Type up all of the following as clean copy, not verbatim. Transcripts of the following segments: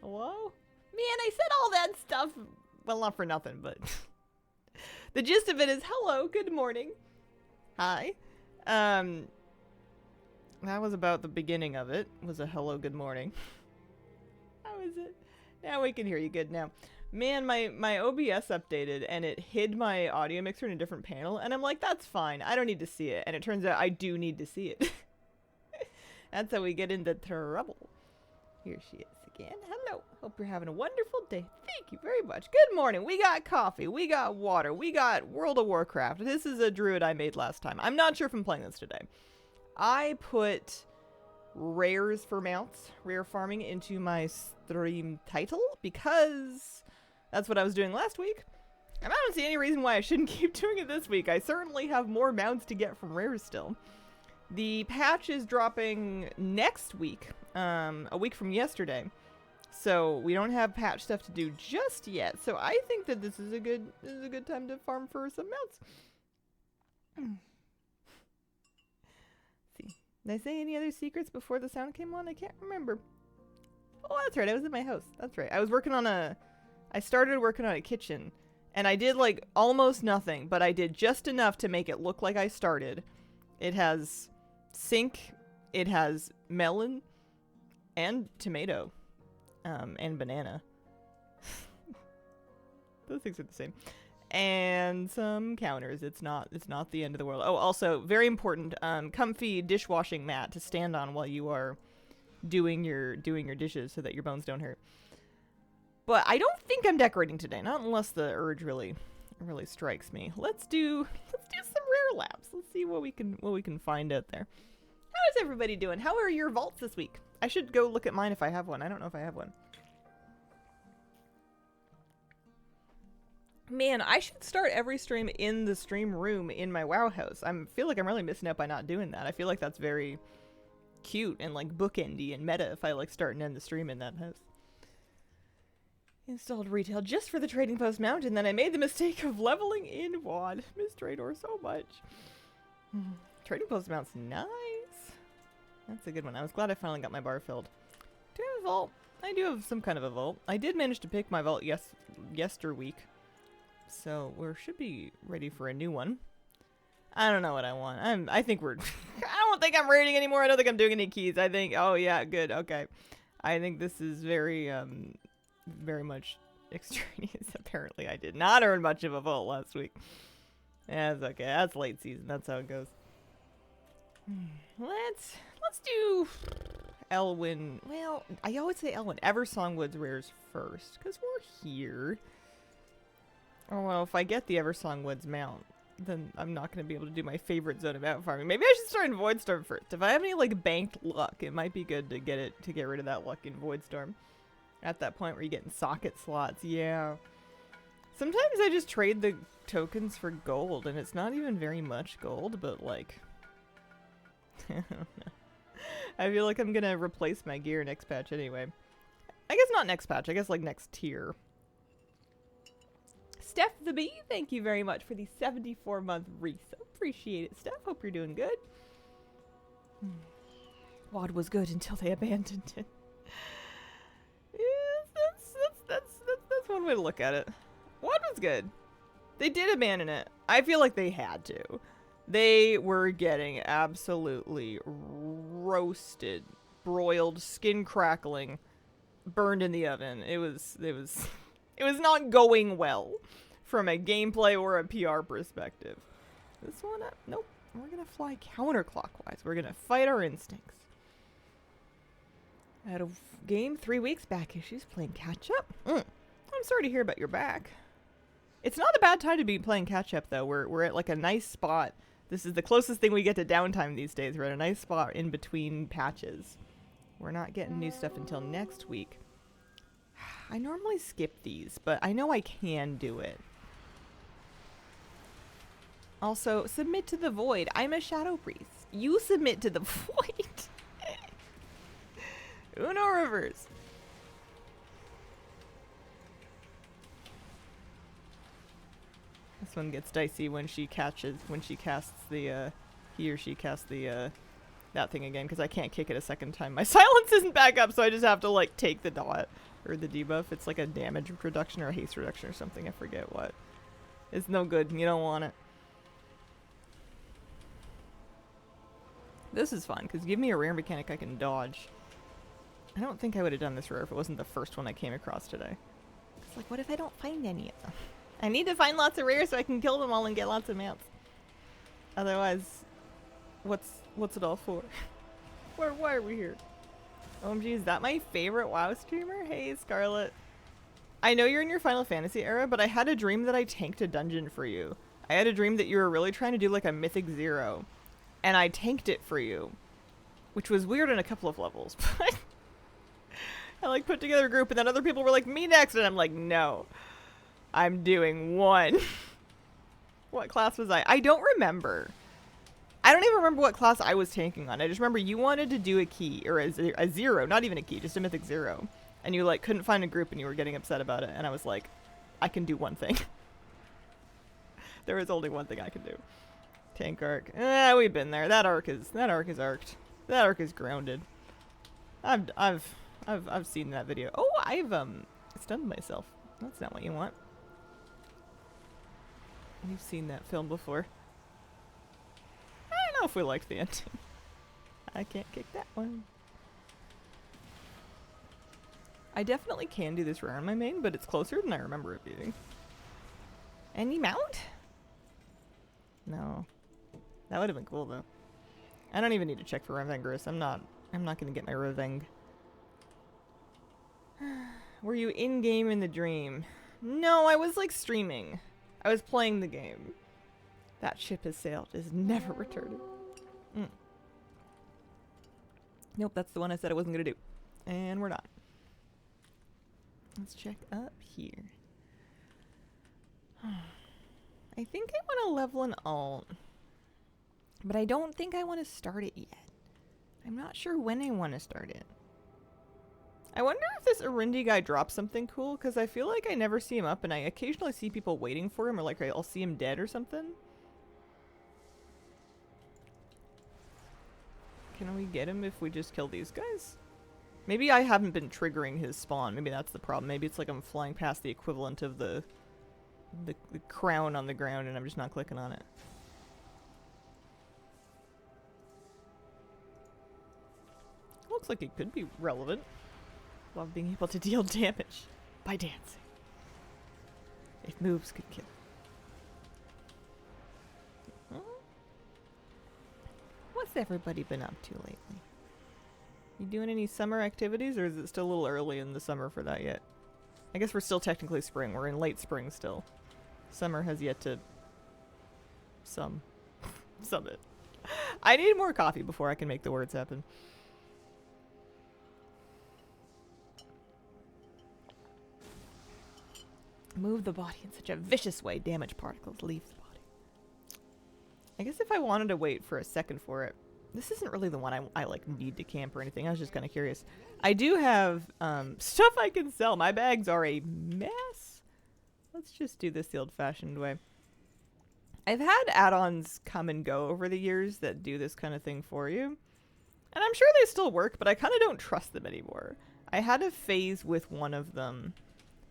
Hello? Man, I said all that stuff. Well, not for nothing, but the gist of it is hello, good morning. Hi. That was about the beginning of it. Was a hello, good morning. How is it? Now we can hear you good now. Man, my OBS updated and it hid my audio mixer in a different panel, and I'm like, that's fine. I don't need to see it. And it turns out I do need to see it. That's how we get into trouble. Here she is again. Hello. Hope you're having a wonderful day. Thank you very much. Good morning. We got coffee. We got water. We got World of Warcraft. This is a druid I made last time. I'm not sure if I'm playing this today. I put rares for mounts, rare farming, into my stream title because that's what I was doing last week. And I don't see any reason why I shouldn't keep doing it this week. I certainly have more mounts to get from rares still. The patch is dropping next week, a week from yesterday. So we don't have patch stuff to do just yet. So I think that this is a good time to farm for some mounts. See, did I say any other secrets before the sound came on? I can't remember. Oh, that's right. I was at my house. That's right. I started working on a kitchen, and I did like almost nothing, but I did just enough to make it look like I started. It has sink, it has melon, and tomato, and banana. Those things are the same. And some counters. It's not the end of the world. Oh, also, very important, comfy dishwashing mat to stand on while you are doing your dishes so that your bones don't hurt. But I don't think I'm decorating today, not unless the urge really strikes me. Let's do some rare labs. Let's see what we can find out there. How is everybody doing? How are your vaults this week? I should go look at mine if I have one. I don't know if I have one. Man, I should start every stream in the stream room in my WoW house. I feel like I'm really missing out by not doing that. I feel like that's very cute and like bookendy and meta if I like start and end the stream in that house. Installed retail just for the Trading Post mount, and then I made the mistake of leveling in WoD. Miss Trador so much. Trading Post mount's nice. That's a good one. I was glad I finally got my bar filled. Do I have a vault? I do have some kind of a vault. I did manage to pick my vault yester week. So we should be ready for a new one. I don't know what I want. I think we're I don't think I'm raiding anymore. I don't think I'm doing any keys. I think oh yeah, good. Okay. I think this is very much extraneous. Apparently I did not earn much of a vault last week. Yeah, that's okay. That's late season. That's how it goes. Let's do Elwyn. Well, I always say Elwyn. Eversong Woods rares first, because we're here. Oh, well, if I get the Eversong Woods mount, then I'm not going to be able to do my favorite zone of mount farming. Maybe I should start in Voidstorm first. If I have any, like, banked luck, it might be good to get rid of that luck in Voidstorm. At that point where you get in socket slots, yeah. Sometimes I just trade the tokens for gold, and it's not even very much gold, but, like... I feel like I'm gonna replace my gear next patch anyway. I guess not next patch, I guess like next tier. Steph the Bee, thank you very much for the 74-month resub. Appreciate it, Steph. Hope you're doing good. WoD was good until they abandoned it. Yes, that's one way to look at it. WoD was good. They did abandon it. I feel like they had to. They were getting absolutely roasted, broiled, skin crackling, burned in the oven. It was not going well from a gameplay or a PR perspective. This one, nope. We're gonna fly counterclockwise. We're gonna fight our instincts. I had a game 3 weeks back. She's playing catch up. I'm sorry to hear about your back. It's not a bad time to be playing catch up though. We're at like a nice spot. This is the closest thing we get to downtime these days. We're at a nice spot in between patches. We're not getting new stuff until next week. I normally skip these, but I know I can do it. Also, submit to the void. I'm a shadow priest. You submit to the void. Uno reverse. This one gets dicey when she casts the, he or she casts the, that thing again, because I can't kick it a second time. My silence isn't back up, so I just have to, like, take the dot. Or the debuff. It's like a damage reduction or a haste reduction or something. I forget what. It's no good. You don't want it. This is fun, because give me a rare mechanic I can dodge. I don't think I would have done this rare if it wasn't the first one I came across today. It's like, what if I don't find any of them? I need to find lots of rares so I can kill them all and get lots of mounts. Otherwise, what's it all for? Why are we here? OMG, is that my favorite WoW streamer? Hey, Scarlet. I know you're in your Final Fantasy era, but I had a dream that I tanked a dungeon for you. I had a dream that you were really trying to do like a Mythic 0. And I tanked it for you. Which was weird in a couple of levels. But I like put together a group and then other people were like, me next. And I'm like, no. I'm doing one. What class was I? I don't remember. I don't even remember what class I was tanking on. I just remember you wanted to do a key, or a 0, not even a key, just a Mythic 0. And you like couldn't find a group and you were getting upset about it. And I was like, I can do one thing. There is only one thing I can do. Tank arc. We've been there. That arc is arced. That arc is grounded. I've seen that video. Oh, I've stunned myself. That's not what you want. You've seen that film before. I don't know if we liked the ending. I can't kick that one. I definitely can do this rare on my main, but it's closer than I remember it being. Any mount? No. That would have been cool though. I don't even need to check for Revengerous. I'm not gonna get my Reveng. Were you in game in the dream? No, I was like streaming. I was playing the game. That ship has sailed. Is never returning. Nope, that's the one I said I wasn't gonna do. And we're not. Let's check up here. I think I want to level an alt. But I don't think I want to start it yet. I'm not sure when I want to start it. I wonder if this Arundi guy drops something cool, because I feel like I never see him up, and I occasionally see people waiting for him, or like I'll see him dead or something. Can we get him if we just kill these guys? Maybe I haven't been triggering his spawn. Maybe that's the problem. Maybe it's like I'm flying past the equivalent of the crown on the ground, and I'm just not clicking on it. Looks like it could be relevant. Love being able to deal damage by dancing. If moves could kill. What's everybody been up to lately? You doing any summer activities, or is it still a little early in the summer for that yet? I guess we're still technically spring. We're in late spring still. Summer has yet to summit. I need more coffee before I can make the words happen. Move the body in such a vicious way. Damage particles leave the body. I guess if I wanted to wait for a second for it. This isn't really the one I like need to camp or anything. I was just kind of curious. I do have stuff I can sell. My bags are a mess. Let's just do this the old-fashioned way. I've had add-ons come and go over the years that do this kind of thing for you. And I'm sure they still work, but I kind of don't trust them anymore. I had a phase with one of them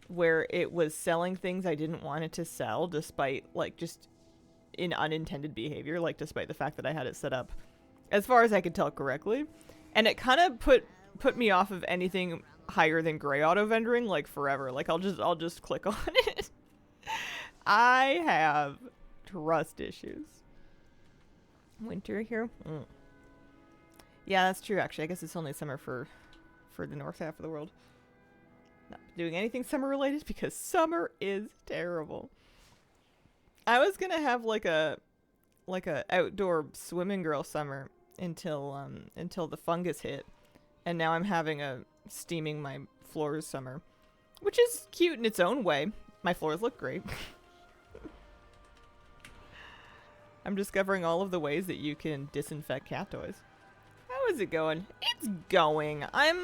where it was selling things I didn't want it to sell, despite like just in unintended behavior, like despite the fact that I had it set up as far as I could tell correctly. And it kind of put me off of anything higher than gray auto vendoring like forever. Like I'll just click on it. I have trust issues. Winter here. Yeah, that's true actually. I guess it's only summer for the north half of the world. Not doing anything summer related because summer is terrible. I was gonna have like a outdoor swimming girl summer until the fungus hit, and now I'm having a steaming my floors summer, which is cute in its own way. My floors look great. I'm discovering all of the ways that you can disinfect cat toys. How is it going? It's going. I'm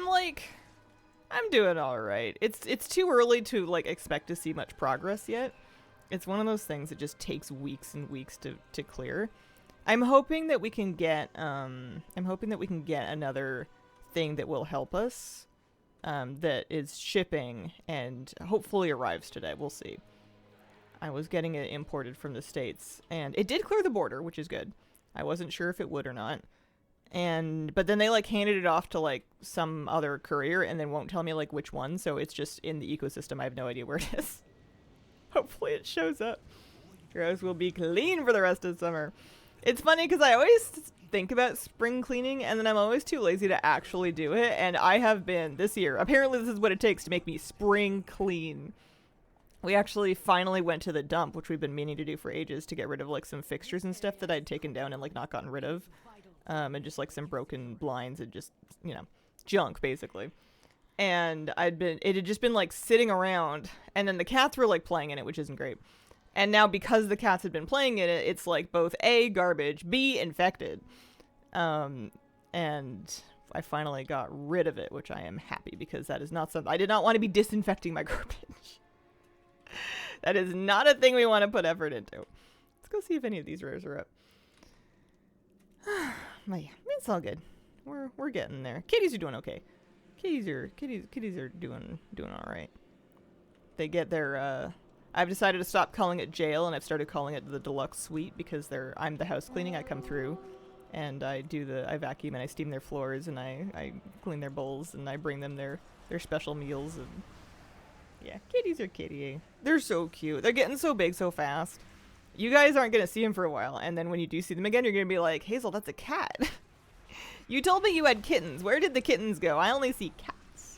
doing all right. It's too early to like expect to see much progress yet. It's one of those things that just takes weeks and weeks to clear. I'm hoping that we can get another thing that will help us that is shipping and hopefully arrives today. We'll see. I was getting it imported from the States, and it did clear the border, which is good. I wasn't sure if it would or not. But then they like handed it off to like some other courier and then won't tell me like which one, so it's just in the ecosystem. I have no idea where it is. Hopefully it shows up. Rose will be clean for the rest of summer. It's funny because I always think about spring cleaning and then I'm always too lazy to actually do it, and I have been this year. Apparently this is what it takes to make me spring clean. We actually finally went to the dump, which we've been meaning to do for ages, to get rid of like some fixtures and stuff that I'd taken down and like not gotten rid of. And just like some broken blinds and just, you know, junk basically. And it had just been like sitting around, and then the cats were like playing in it, which isn't great. And now because the cats had been playing in it, it's like both A, garbage, B, infected. And I finally got rid of it, which I am happy, because that is not something, I did not want to be disinfecting my garbage. That is not a thing we want to put effort into. Let's go see if any of these rares are up. But yeah, it's all good. We're getting there. Kitties are doing okay. Kitties are doing all right. They get their I've decided to stop calling it jail, and I've started calling it the deluxe suite, because I'm the house cleaning. I come through and I vacuum and I steam their floors, and I clean their bowls, and I bring them their special meals. And yeah, kitties are kitty. They're so cute. They're getting so big so fast. You guys aren't going to see them for a while, and then when you do see them again, you're going to be like, Hazel, that's a cat. You told me you had kittens. Where did the kittens go? I only see cats.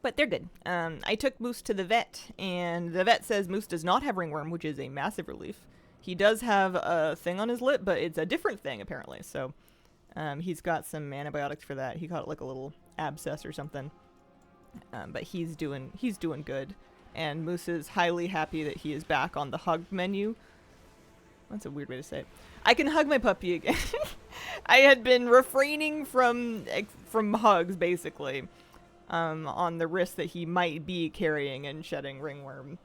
But they're good. I took Moose to the vet, and the vet says Moose does not have ringworm, which is a massive relief. He does have a thing on his lip, but it's a different thing, apparently. So he's got some antibiotics for that. He caught like a little abscess or something. But he's doing good. And Moose is highly happy that he is back on the hug menu. That's a weird way to say it. I can hug my puppy again. I had been refraining from hugs, basically, on the risk that he might be carrying and shedding ringworm.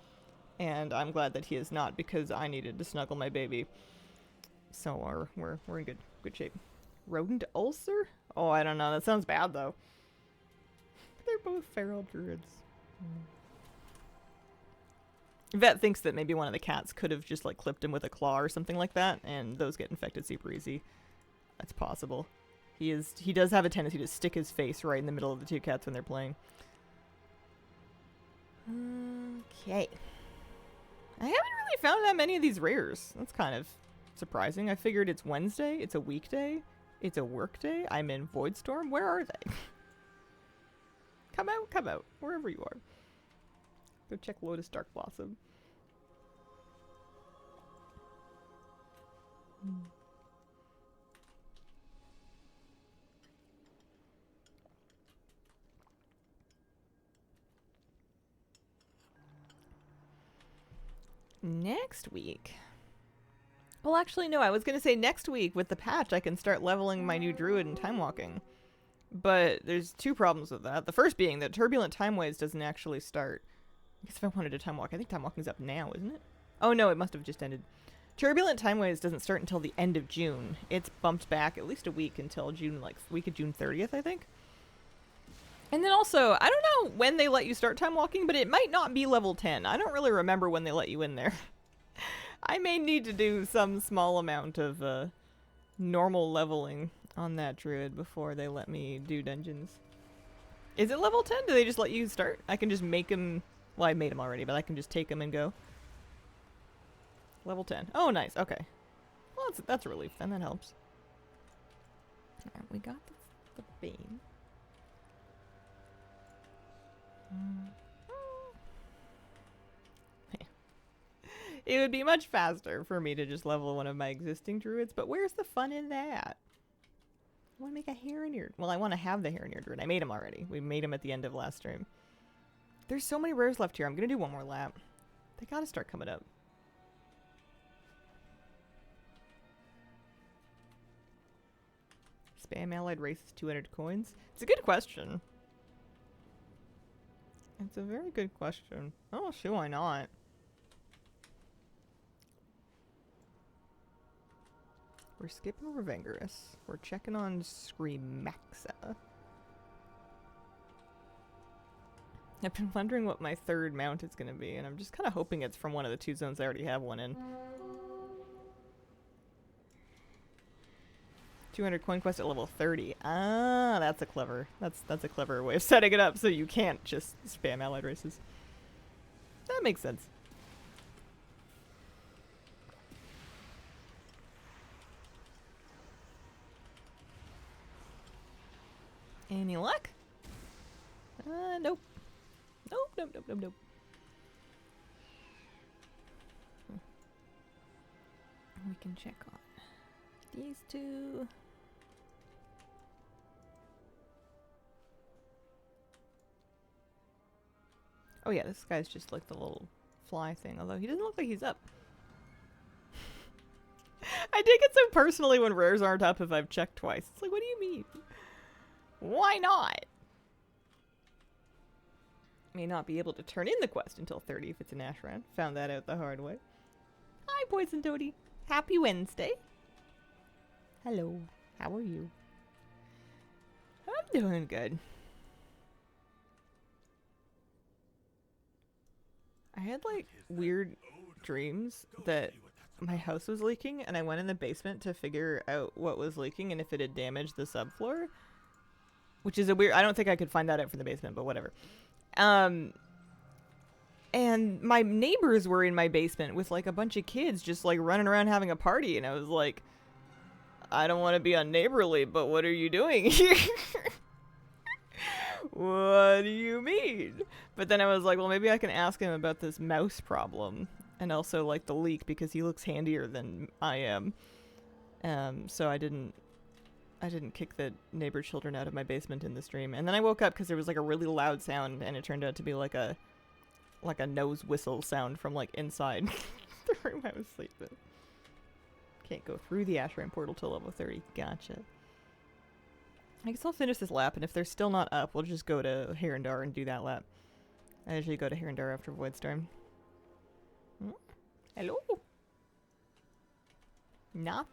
And I'm glad that he is not, because I needed to snuggle my baby. So we're in good shape. Rodent ulcer? Oh, I don't know. That sounds bad, though. They're both feral druids. Vet thinks that maybe one of the cats could have just like clipped him with a claw or something like that, and those get infected super easy. That's possible. He does have a tendency to stick his face right in the middle of the two cats when they're playing. Okay. I haven't really found that many of these rares. That's kind of surprising. I figured it's Wednesday, it's a weekday, it's a work day. I'm in Voidstorm. Where are they? Come out, wherever you are. Go check Lotus Dark Blossom. Next week. Well, actually, no. I was going to say next week with the patch, I can start leveling my new druid and time walking. But there's two problems with that. The first being that Turbulent Time Waves doesn't actually start. I guess if I wanted to time walk, I think time walking's up now, isn't it? Oh no, it must have just ended. Turbulent Time Waves doesn't start until the end of June. It's bumped back at least a week until June, like week of June 30th, I think. And then also, I don't know when they let you start time walking, but it might not be level 10. I don't really remember when they let you in there. I may need to do some small amount of normal leveling on that druid before they let me do dungeons. Is it level 10? Do they just let you start? I can just make him... Well, I made him already, but I can just take him and go. Level 10. Oh, nice. Okay. Well, that's a relief then. That helps. Alright, we got the Bane. It would be much faster for me to just level one of my existing druids, but where's the fun in that? I want to make a Heronir. Well, I want to have the Heronir druid. I made him already. We made him at the end of last stream. There's so many rares left here. I'm going to do one more lap. They got to start coming up. Spam allied races 200 coins? It's a good question. It's a very good question. Oh, sure, why not? We're skipping Revengerous. We're checking on Screamaxa. I've been wondering what my third mount is going to be, and I'm just kind of hoping it's from one of the 2 zones I already have one in. 200 coin quest at level 30. Ah, that's a clever way of setting it up so you can't just spam allied races. That makes sense. Any luck? Nope. Nope. We can check on these 2. Oh yeah, this guy's just like the little fly thing, although he doesn't look like he's up. I take it so personally when rares aren't up if I've checked twice. It's like, what do you mean? Why not? May not be able to turn in the quest until 30 if it's an Ash round. Found that out the hard way. Hi, Poison Toady. Happy Wednesday. Hello. How are you? I'm doing good. I had like weird dreams that my house was leaking and I went in the basement to figure out what was leaking and if it had damaged the subfloor. Which is a weird... I don't think I could find that out from the basement, but whatever. And my neighbors were in my basement with like a bunch of kids just like running around having a party, and I was like, I don't want to be unneighborly, but what are you doing here? What do you mean? But then I was like, well, maybe I can ask him about this mouse problem and also like the leak because he looks handier than I am. So I didn't kick the neighbor children out of my basement in the stream. And then I woke up because there was like a really loud sound, and it turned out to be like a nose whistle sound from like inside the room I was sleeping. Can't go through the Ashram portal till level 30. Gotcha. I guess I'll finish this lap, and if they're still not up, we'll just go to Herondar and do that lap. I usually go to Herondar after Voidstorm. Hmm? Hello? Nothing?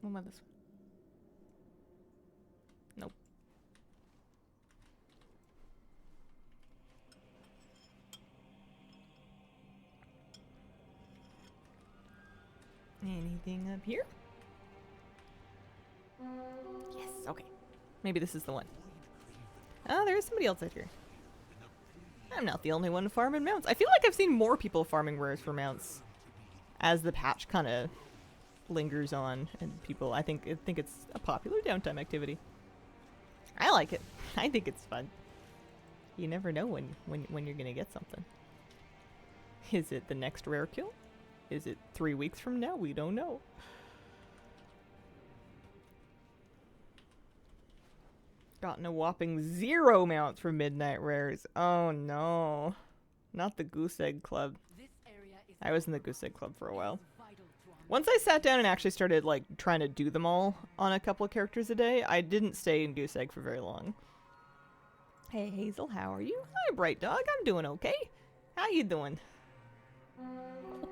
What about this one? Nope. Anything up here? Yes, okay. Maybe this is the one. Oh, there is somebody else out here. I'm not the only one farming mounts. I feel like I've seen more people farming rares for mounts as the patch kind of lingers on, and people, I think it's a popular downtime activity. I like it. I think it's fun. You never know when you're gonna get something. Is it the next rare kill? Is it 3 weeks from now? We don't know. Gotten a whopping 0 mounts from Midnight Rares. Oh no. Not the Goose Egg Club. I was in the Goose Egg Club for a while. Once I sat down and actually started like trying to do them all on a couple of characters a day, I didn't stay in Goose Egg for very long. Hey Hazel, how are you? Hi Bright Dog, I'm doing okay. How you doing?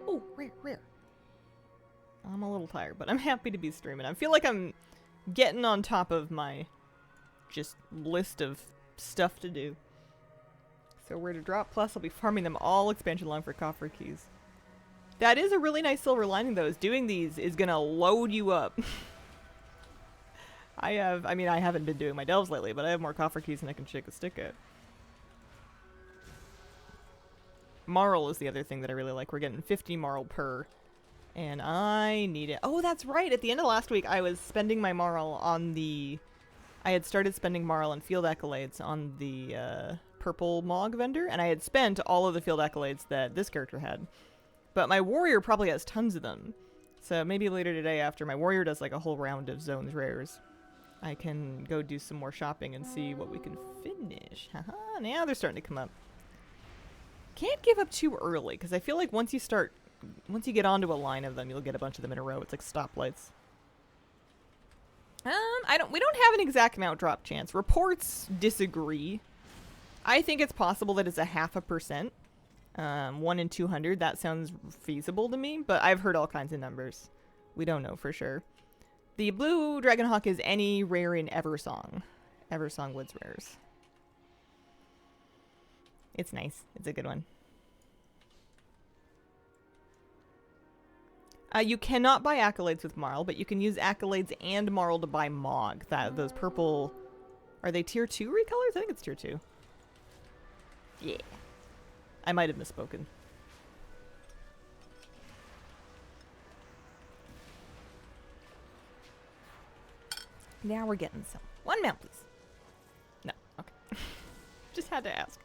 Oh, rare. I'm a little tired, but I'm happy to be streaming. I feel like I'm getting on top of my just list of stuff to do. So where to drop, plus I'll be farming them all expansion long for coffer keys. That is a really nice silver lining though, is doing these is gonna load you up. I haven't been doing my delves lately, but I have more coffer keys than I can shake a stick at. Marl is the other thing that I really like. We're getting 50 Marl per, and I need it. Oh, that's right. At the end of last week, I was spending my Marl on the... I had started spending Marl and Field Accolades on the purple Mog vendor, and I had spent all of the Field Accolades that this character had. But my Warrior probably has tons of them. So maybe later today, after my Warrior does like a whole round of Zones rares, I can go do some more shopping and see what we can finish. Haha, now they're starting to come up. Can't give up too early, because I feel like once you get onto a line of them, you'll get a bunch of them in a row. It's like stoplights. We don't have an exact mount drop chance. Reports disagree. I think it's possible that it's a 0.5%. 1 in 200, that sounds feasible to me, but I've heard all kinds of numbers. We don't know for sure. The blue Dragonhawk is any rare in Eversong. Eversong Woods rares. It's nice. It's a good one. You cannot buy accolades with Marl, but you can use accolades and Marl to buy Mog. Those purple... Are they tier 2 recolors? I think it's tier 2. Yeah. I might have misspoken. Now we're getting some. One mount, please. No. Okay. Just had to ask.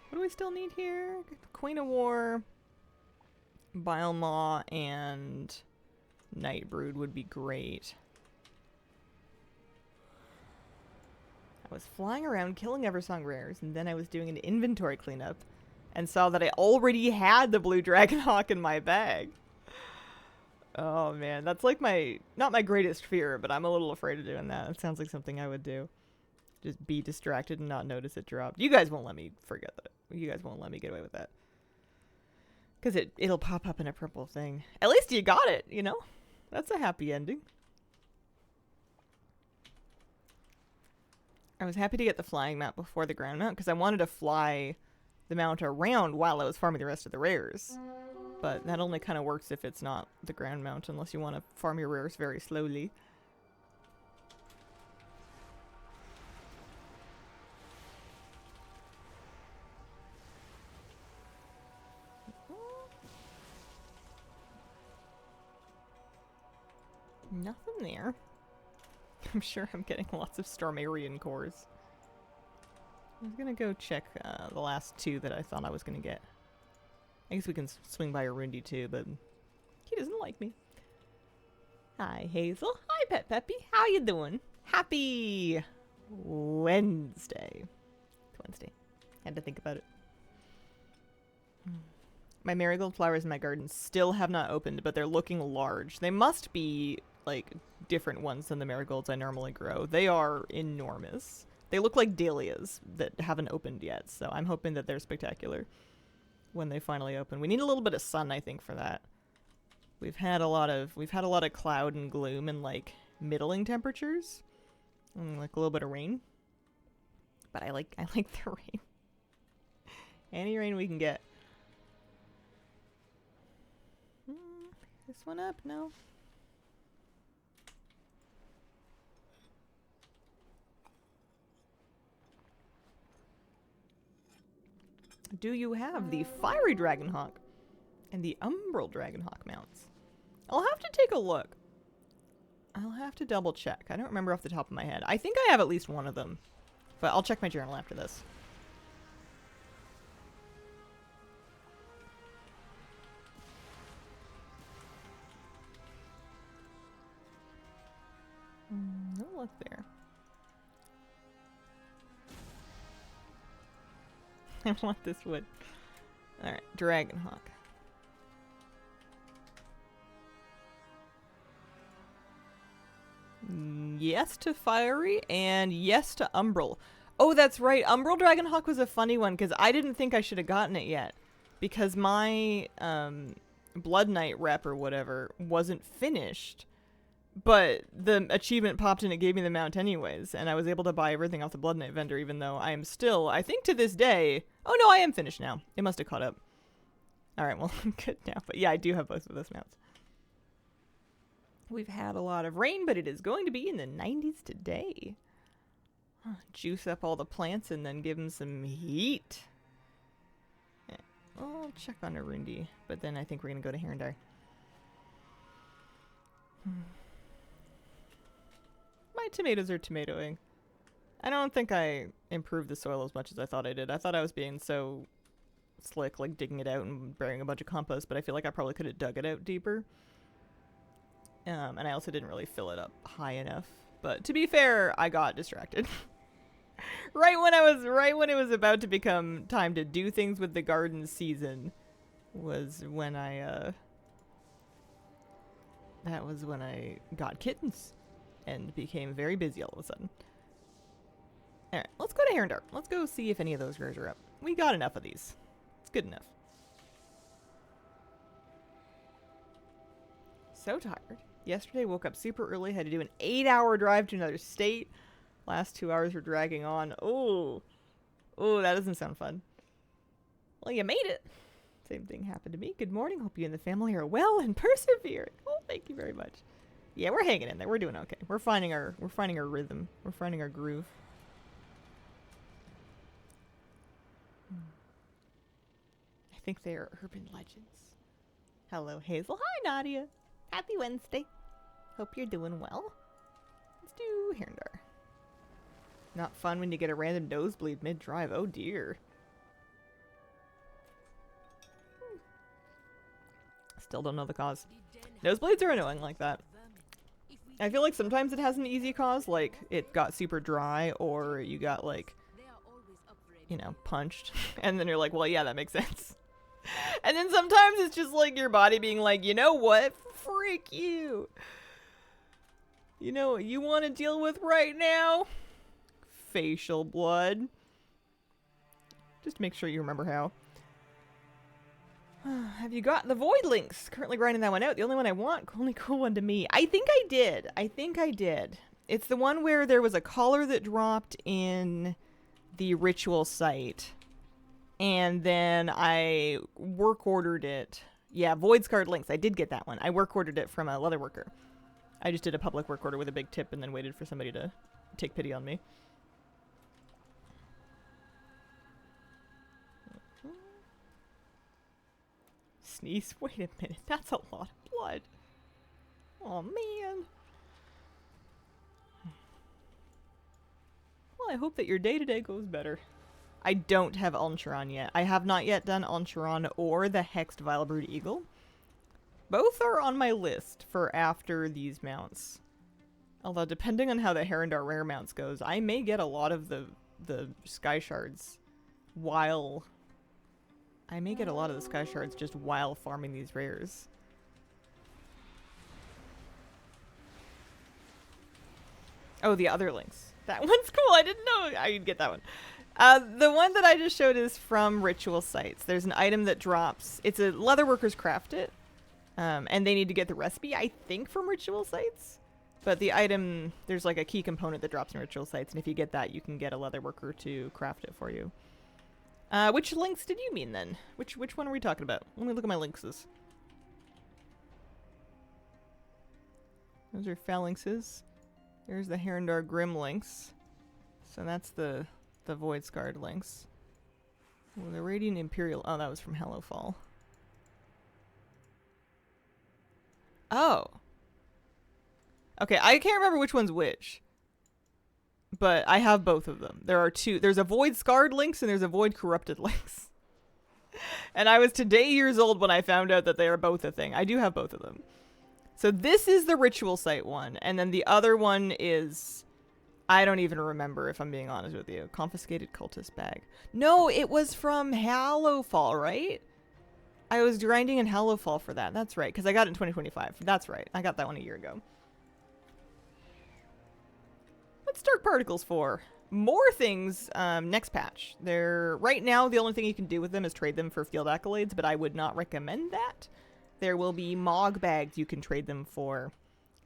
What do we still need here? Queen of War, Bilemaw, and Nightbrood would be great. I was flying around killing Eversong rares, and then I was doing an inventory cleanup and saw that I already had the blue Dragonhawk in my bag. Oh man, that's like not my greatest fear, but I'm a little afraid of doing that. It sounds like something I would do. Just be distracted and not notice it dropped. You guys won't let me forget that. You guys won't let me get away with that. Because it'll pop up in a purple thing. At least you got it, you know? That's a happy ending. I was happy to get the flying mount before the ground mount because I wanted to fly the mount around while I was farming the rest of the rares. But that only kind of works if it's not the ground mount, unless you want to farm your rares very slowly. Nothing there. I'm sure I'm getting lots of Stormarian cores. I was gonna go check the last two that I thought I was gonna get. I guess we can swing by Arundi too, but he doesn't like me. Hi, Hazel. Hi, Pet Peppy. How you doing? Happy Wednesday. It's Wednesday. Had to think about it. My marigold flowers in my garden still have not opened, but they're looking large. They must be, like, different ones than the marigolds I normally grow. They are enormous. They look like dahlias that haven't opened yet, so I'm hoping that they're spectacular when they finally open. We need a little bit of sun, I think, for that. We've had a lot of cloud and gloom and, like, middling temperatures. And, like, a little bit of rain. But I like the rain. Any rain we can get. This one up? No. Do you have the Fiery Dragonhawk and the Umbral Dragonhawk mounts? I'll have to take a look. I'll have to double check. I don't remember off the top of my head. I think I have at least one of them, but I'll check my journal after this. No luck there. I want this wood. Alright, Dragonhawk. Yes to Fiery, and yes to Umbral. Oh, that's right. Umbral Dragonhawk was a funny one, because I didn't think I should have gotten it yet. Because my Blood Knight rep or whatever wasn't finished. But the achievement popped and it gave me the mount anyways, and I was able to buy everything off the Blood Knight vendor, even though I am still, I think to this day... Oh no, I am finished now. It must have caught up. Alright, well, I'm good now. But yeah, I do have both of those mounts. We've had a lot of rain, but it is going to be in the 90s today. Juice up all the plants and then give them some heat. Yeah. Well, I'll check on Arundi, but then I think we're going to go to Herondar. My tomatoes are tomatoing. I don't think I improved the soil as much as I thought I did. I thought I was being so slick, like digging it out and burying a bunch of compost, but I feel like I probably could have dug it out deeper. And I also didn't really fill it up high enough. But to be fair, I got distracted. right when it was about to become time to do things with the garden season was when that was when I got kittens and became very busy all of a sudden. Alright, let's go to Herondar. Let's go see if any of those rares are up. We got enough of these. It's good enough. So tired. Yesterday woke up super early, had to do an 8-hour drive to another state. Last 2 hours were dragging on. Oh, that doesn't sound fun. Well, you made it. Same thing happened to me. Good morning. Hope you and the family are well and persevering. Oh, thank you very much. Yeah, we're hanging in there. We're doing okay. We're finding our rhythm. We're finding our groove. I think they are urban legends. Hello, Hazel. Hi, Nadia. Happy Wednesday. Hope you're doing well. Let's do Herndar. Not fun when you get a random nosebleed mid-drive. Oh, dear. Still don't know the cause. Nosebleeds are annoying like that. I feel like sometimes it has an easy cause, like it got super dry or you got like, you know, punched. And then you're like, well, yeah, that makes sense. And then sometimes it's just like your body being like, you know what? Freak you. You know what you want to deal with right now? Facial blood. Just make sure you remember how. Have you got the Void Links? Currently grinding that one out. The only one I want. Only cool one to me. I think I did. It's the one where there was a collar that dropped in the ritual site. And then I work ordered it. Yeah, Void Scarred Links. I did get that one. I work ordered it from a leather worker. I just did a public work order with a big tip and then waited for somebody to take pity on me. Sneeze. Wait a minute. That's a lot of blood. Oh, man. Well, I hope that your day-to-day goes better. I don't have Alncharon yet. I have not yet done Alncharon or the Hexed Vilebrood Eagle. Both are on my list for after these mounts. Although, depending on how the Herondar rare mounts goes, I may get a lot of the Sky Shards while... I may get a lot of the Sky Shards just while farming these rares. Oh, the other links. That one's cool. I didn't know I'd get that one. The one that I just showed is from Ritual Sites. There's an item that drops. It's a Leatherworkers craft it. And they need to get the recipe, I think, from Ritual Sites. But the item, there's like a key component that drops in Ritual Sites. And if you get that, you can get a Leatherworker to craft it for you. Which links did you mean then? Which one are we talking about? Let me look at my linkses. Those are phalanxes. There's the Herondar Grim links. So that's the Void Scarred links. Well, the Radiant Imperial. Oh, that was from Hellowfall. Oh. Okay, I can't remember which one's which. But I have both of them. There are two. There's a Void Scarred links and there's a Void Corrupted links. And I was today years old when I found out that they are both a thing. I do have both of them. So this is the Ritual Site one. And then the other one is... I don't even remember, if I'm being honest with you. Confiscated Cultist Bag. No, it was from Hallowfall, right? I was grinding in Hallowfall for that. That's right, because I got it in 2025. That's right. I got that one a year ago. What's Dark Particles for? More things next patch. They're right now, the only thing you can do with them is trade them for field accolades, but I would not recommend that. There will be Mog bags you can trade them for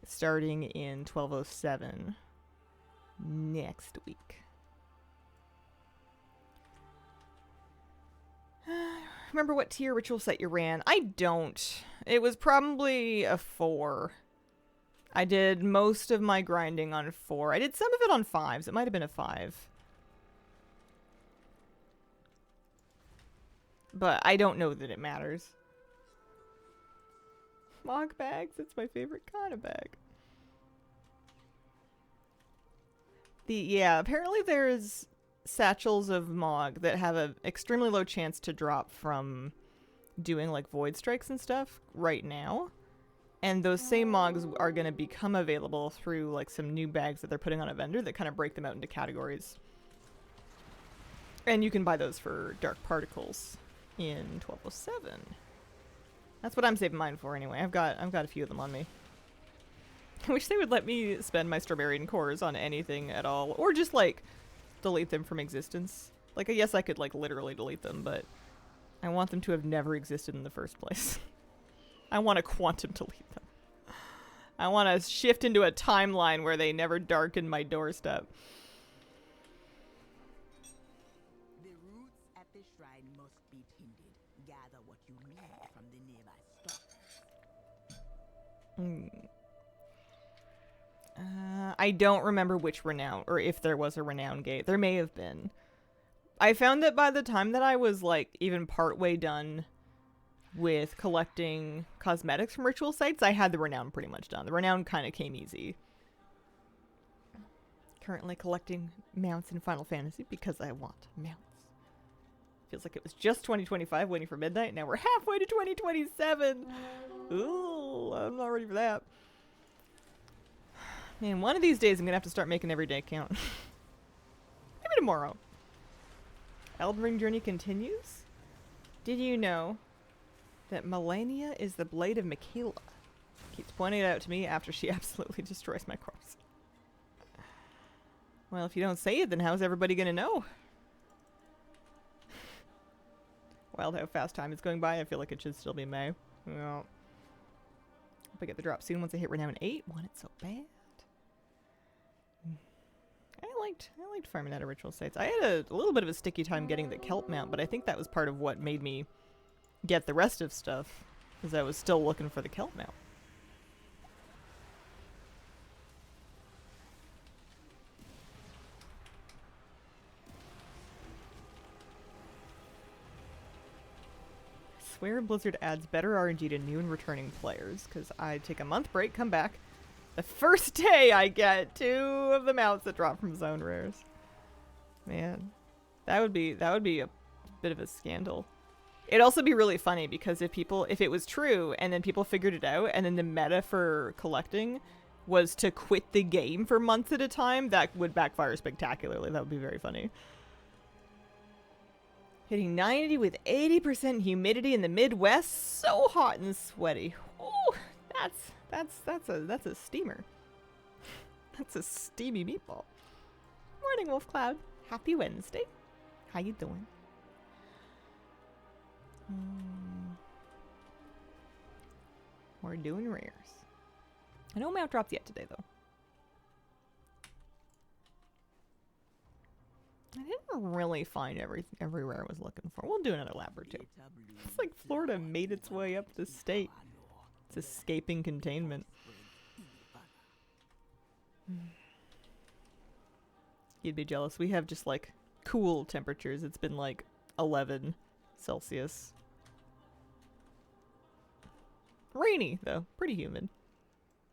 starting in 1207 next week. Remember what tier ritual set you ran? I don't. It was probably a 4. I did most of my grinding on 4. I did some of it on 5s. It might have been a 5. But I don't know that it matters. Mog bags, it's my favorite kind of bag. Yeah, apparently there's satchels of Mog that have an extremely low chance to drop from doing like void strikes and stuff right now. And those same Mogs are going to become available through like some new bags that they're putting on a vendor that kind of break them out into categories. And you can buy those for Dark Particles in 1207. That's what I'm saving mine for anyway. I've got a few of them on me. I wish they would let me spend my Strawberrian cores on anything at all, or just like delete them from existence. Like, yes, I could like literally delete them, but I want them to have never existed in the first place. I want to quantum delete them. I want to shift into a timeline where they never darken my doorstep. The roots at the shrine must be tended. Gather what you need from the nearby stock. I don't remember which renown, or if there was a renown gate. There may have been. I found that by the time that I was, like, even partway done with collecting cosmetics from ritual sites, I had the renown pretty much done. The renown kind of came easy. Currently collecting mounts in Final Fantasy because I want mounts. Feels like it was just 2025 waiting for midnight. Now we're halfway to 2027. Ooh, I'm not ready for that. Man, one of these days I'm gonna have to start making every day count. Maybe tomorrow. Elden Ring journey continues. Did you know that Melania is the blade of Michaela? Keeps pointing it out to me after she absolutely destroys my corpse. Well, if you don't say it, then how's everybody gonna know? Wild how fast time is going by. I feel like it should still be May. Well, hope I get the drop soon once I hit renown 8. Want it so bad. I liked farming out of ritual sites. I had a little bit of a sticky time getting the kelp mount, but I think that was part of what made me get the rest of stuff, because I was still looking for the kelp mount. I swear Blizzard adds better RNG to new and returning players, because I take a month break, come back. The first day I get 2 of the mounts that drop from zone rares. Man, that would be a bit of a scandal. It'd also be really funny because if it was true and then people figured it out and then the meta for collecting was to quit the game for months at a time, that would backfire spectacularly. That would be very funny. Hitting 90 with 80% humidity in the Midwest, so hot and sweaty. Oh, that's a steamer. That's a steamy meatball. Morning, Wolf Cloud. Happy Wednesday. How you doing? We're doing rares. I no mount dropped yet today, though. I didn't really find every rare I was looking for. We'll do another lap or two. It's like Florida made its way up the state. It's escaping containment. You'd be jealous. We have just like cool temperatures. It's been like 11 Celsius. Rainy, though. Pretty humid.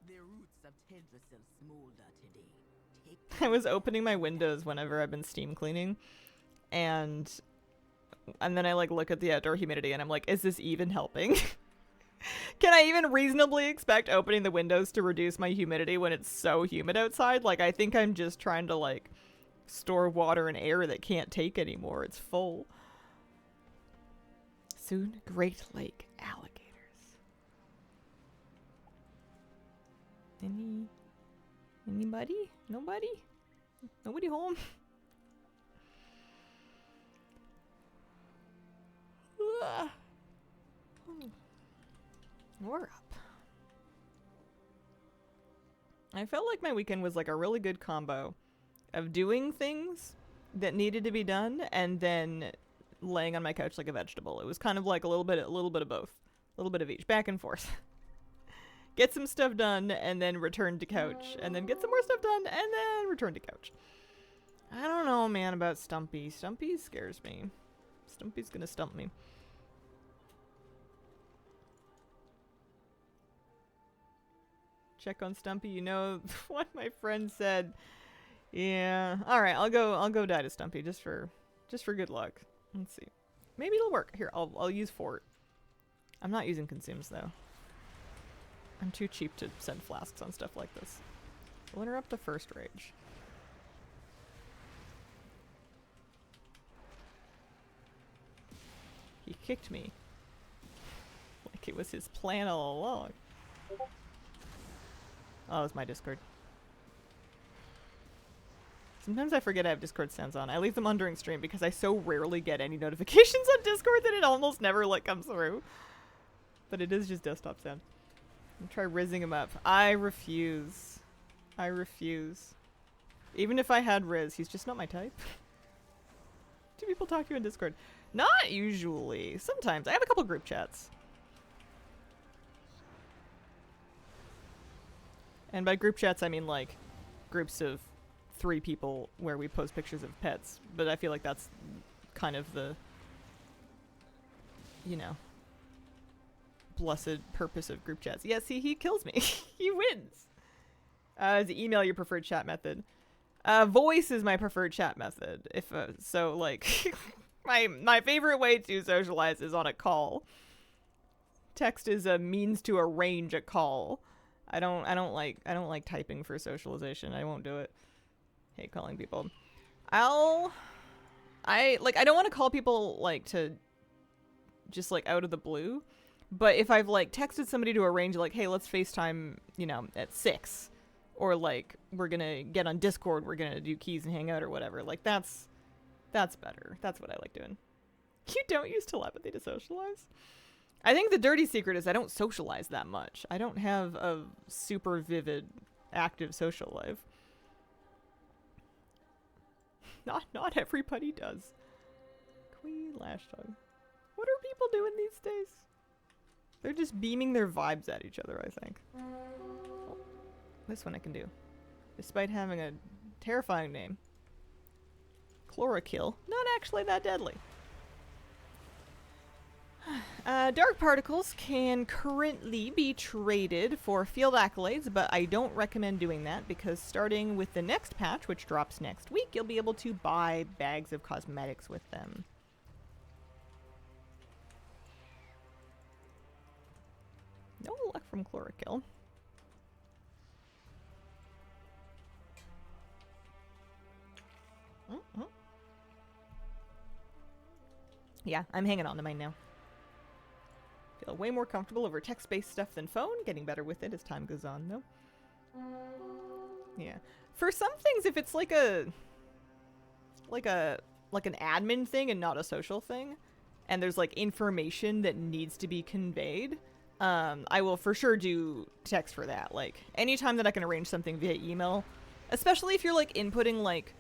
The roots of Tedricil smolder today. I was opening my windows whenever I've been steam cleaning, and then I like look at the outdoor humidity and I'm like, is this even helping? Can I even reasonably expect opening the windows to reduce my humidity when it's so humid outside? Like, I think I'm just trying to like store water and air that can't take anymore. It's full. Soon, Great Lake alligators. Anybody? Nobody? Nobody home? We're up. I felt like my weekend was like a really good combo of doing things that needed to be done and then laying on my couch like a vegetable. It was kind of like a little bit of both. A little bit of each, back and forth. Get some stuff done and then return to couch, and then get some more stuff done and then return to couch. I don't know, man, about Stumpy. Stumpy scares me. Stumpy's gonna stump me. Check on Stumpy. You know what my friend said. Yeah. All right, I'll go die to Stumpy just for good luck. Let's see. Maybe it'll work. Here, I'll use Fort. I'm not using Consumes though. I'm too cheap to send flasks on stuff like this. We'll interrupt the first rage. He kicked me. Like it was his plan all along. Oh, it was my Discord. Sometimes I forget I have Discord sounds on. I leave them on during stream because I so rarely get any notifications on Discord that it almost never like comes through. But it is just desktop sound. Try rizzing him up. I refuse. I refuse. Even if I had Riz, he's just not my type. Do people talk to you in Discord? Not usually. Sometimes. I have a couple group chats. And by group chats, I mean like groups of 3 people where we post pictures of pets. But I feel like that's kind of the, you know, blessed purpose of group chats. Yeah, see, he kills me. He wins. Is email your preferred chat method? Voice is my preferred chat method. If so, like, my favorite way to socialize is on a call. Text is a means to arrange a call. I don't like typing for socialization. I won't do it. Hate calling people. I don't want to call people like to just like out of the blue. But if I've like texted somebody to arrange like, hey, let's FaceTime, you know, at 6, or like we're gonna get on Discord, we're gonna do keys and hang out or whatever. Like that's better. That's what I like doing. You don't use telepathy to socialize? I think the dirty secret is I don't socialize that much. I don't have a super vivid, active social life. Not everybody does. Queen Lashdog. What are people doing these days? They're just beaming their vibes at each other, I think. Oh, this one I can do. Despite having a terrifying name. Chlorokill. Not actually that deadly. Dark particles can currently be traded for field accolades, but I don't recommend doing that because starting with the next patch, which drops next week, you'll be able to buy bags of cosmetics with them. No luck from Chlorokill. Yeah, I'm hanging on to mine now. Feel way more comfortable over text-based stuff than phone. Getting better with it as time goes on, though. Yeah. For some things, if it's like an admin thing and not a social thing, and there's like information that needs to be conveyed, I will for sure do text for that. Like anytime that I can arrange something via email, especially if you're like inputting like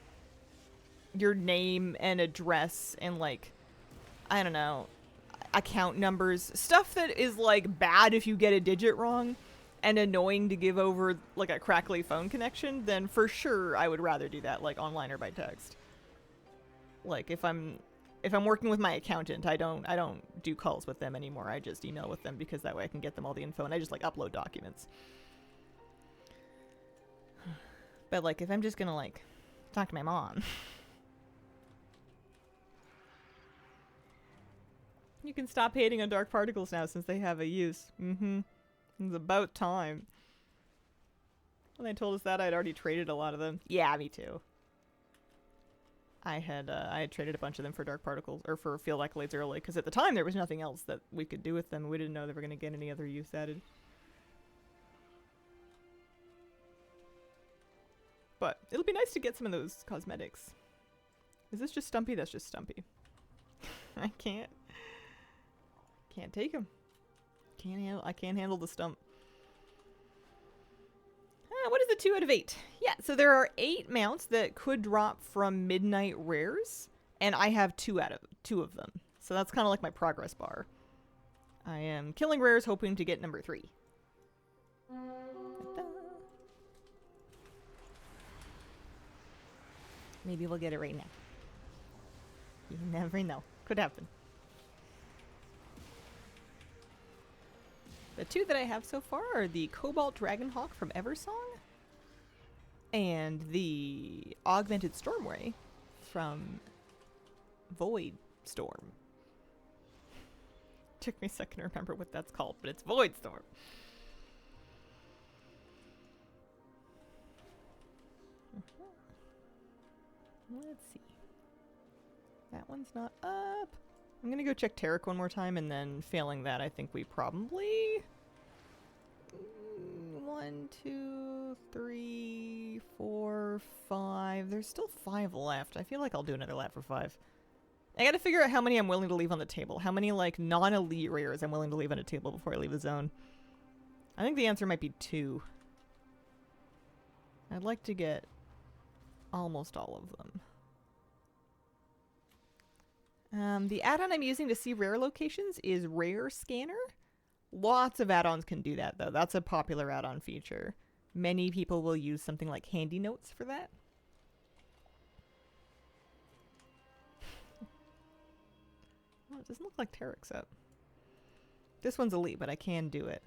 your name and address and like, I don't know, account numbers, stuff that is like bad if you get a digit wrong and annoying to give over like a crackly phone connection, then for sure I would rather do that like online or by text. Like if I'm working with my accountant, I don't do calls with them anymore. I just email with them because that way I can get them all the info and I just like upload documents. But like if I'm just gonna like talk to my mom, you can stop hating on dark particles now since they have a use. It's about time. When they told us that, I'd already traded a lot of them. Yeah, me too. I had traded a bunch of them for dark particles, or for field accolades early, because at the time there was nothing else that we could do with them. We didn't know they were going to get any other use added. But it'll be nice to get some of those cosmetics. Is this just Stumpy? That's just Stumpy. I can't take him. I can't handle the stump. What is the 2 out of 8? Yeah, so there are 8 mounts that could drop from Midnight Rares, and I have 2 of them. So that's kind of like my progress bar. I am killing rares, hoping to get number 3. Maybe we'll get it right now. You never know. Could happen. The 2 that I have so far are the Cobalt Dragonhawk from Eversong and the Augmented Stormray from Void Storm. Took me a second to remember what that's called, but it's Void Storm. Let's see. That one's not up. I'm gonna go check Tarek one more time, and then failing that, I think we probably 1, 2, 3, 4, 5. There's still 5 left. I feel like I'll do another lap for 5. I gotta figure out how many I'm willing to leave on the table. How many like non-elite rares I'm willing to leave on a table before I leave the zone. I think the answer might be 2. I'd like to get almost all of them. The add-on I'm using to see rare locations is Rare Scanner. Lots of add-ons can do that, though. That's a popular add-on feature. Many people will use something like Handy Notes for that. Oh, it doesn't look like Tarek's up. This one's elite, but I can do it.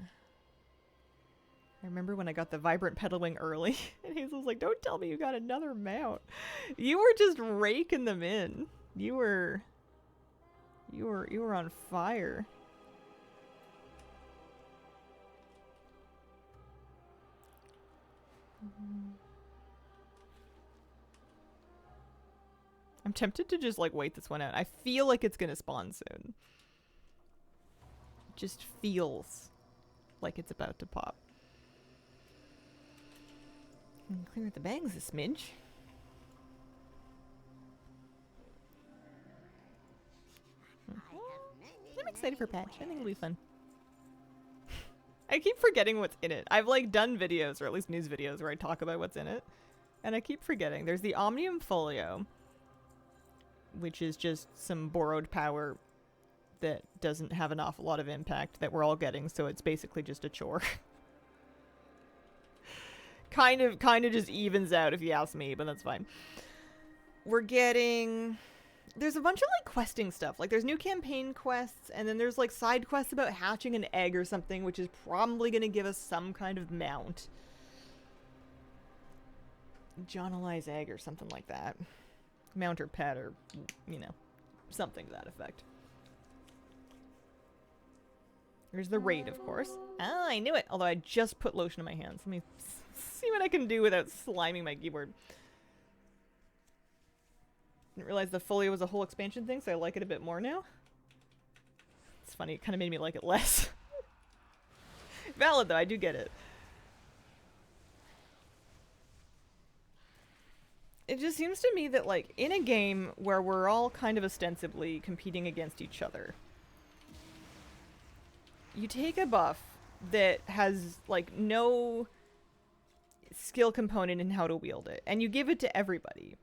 I remember when I got the Vibrant Petalwing early, and Hazel's like, don't tell me you got another mount. You were just raking them in. You were on fire. I'm tempted to just like wait this one out. I feel like it's gonna spawn soon. It just feels like it's about to pop. Clear out the bags a smidge. I'm excited for Patch. I think it'll be fun. I keep forgetting what's in it. I've like done videos, or at least news videos, where I talk about what's in it. And I keep forgetting. There's the Omnium Folio, which is just some borrowed power that doesn't have an awful lot of impact that we're all getting, so it's basically just a chore. kind of just evens out if you ask me, but that's fine. We're getting... There's a bunch of like questing stuff. Like there's new campaign quests, and then there's like side quests about hatching an egg or something, which is probably going to give us some kind of mount. John Eli's egg or something like that. Mount or pet or, you know, something to that effect. There's the raid, of course. Ah, I knew it! Although I just put lotion in my hands. Let me see what I can do without sliming my keyboard. Didn't realize the folio was a whole expansion thing, so I like it a bit more now. It's funny, it kind of made me like it less. Valid, though, I do get it. It just seems to me that, like, in a game where we're all kind of ostensibly competing against each other, you take a buff that has, like, no skill component in how to wield it, and you give it to everybody.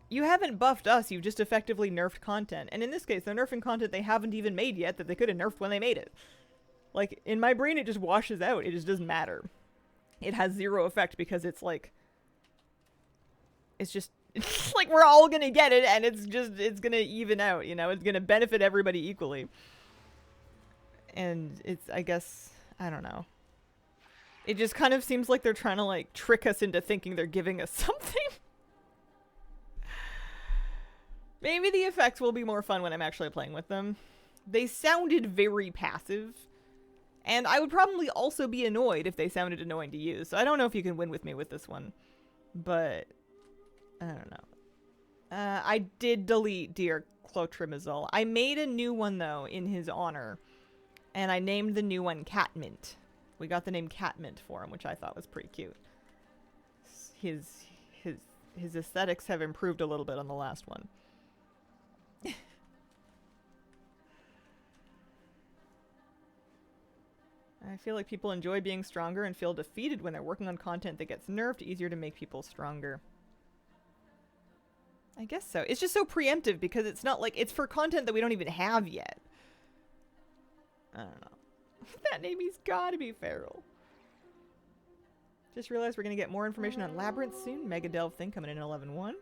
You haven't buffed us, you've just effectively nerfed content. And in this case, they're nerfing content they haven't even made yet that they could have nerfed when they made it. Like, in my brain, it just washes out. It just doesn't matter. It has zero effect because it's like... It's like we're all gonna get it, and it's gonna even out, you know? It's gonna benefit everybody equally. And it's, I guess, I don't know. It just kind of seems like they're trying to, like, trick us into thinking they're giving us something. Maybe the effects will be more fun when I'm actually playing with them. They sounded very passive. And I would probably also be annoyed if they sounded annoying to use. So I don't know if you can win with me with this one. But... I don't know. I did delete Dear Clotrimazole. I made a new one, though, in his honor. And I named the new one Catmint. We got the name Catmint for him, which I thought was pretty cute. His aesthetics have improved a little bit on the last one. I feel like people enjoy being stronger and feel defeated when they're working on content that gets nerfed. Easier to make people stronger. I guess so. It's just so preemptive because it's not like it's for content that we don't even have yet. I don't know. That namey's gotta be feral. Just realized we're gonna get more information on Labyrinth soon. Mega Delve thing coming in 11.1.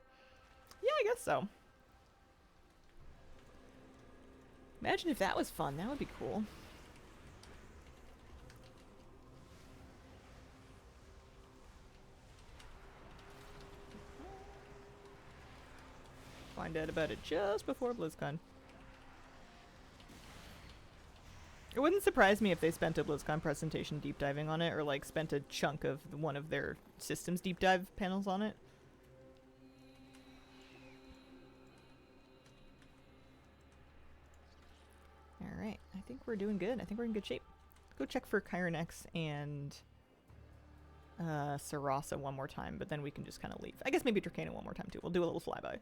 Yeah, I guess so. Imagine if that was fun. That would be cool. Find out about it just before BlizzCon. It wouldn't surprise me if they spent a BlizzCon presentation deep diving on it, or like spent a chunk of one of their systems deep dive panels on it. Alright, I think we're doing good. I think we're in good shape. Go check for Chiron X and Sarasa one more time, but then we can just kind of leave. I guess maybe Dracana one more time too. We'll do a little flyby.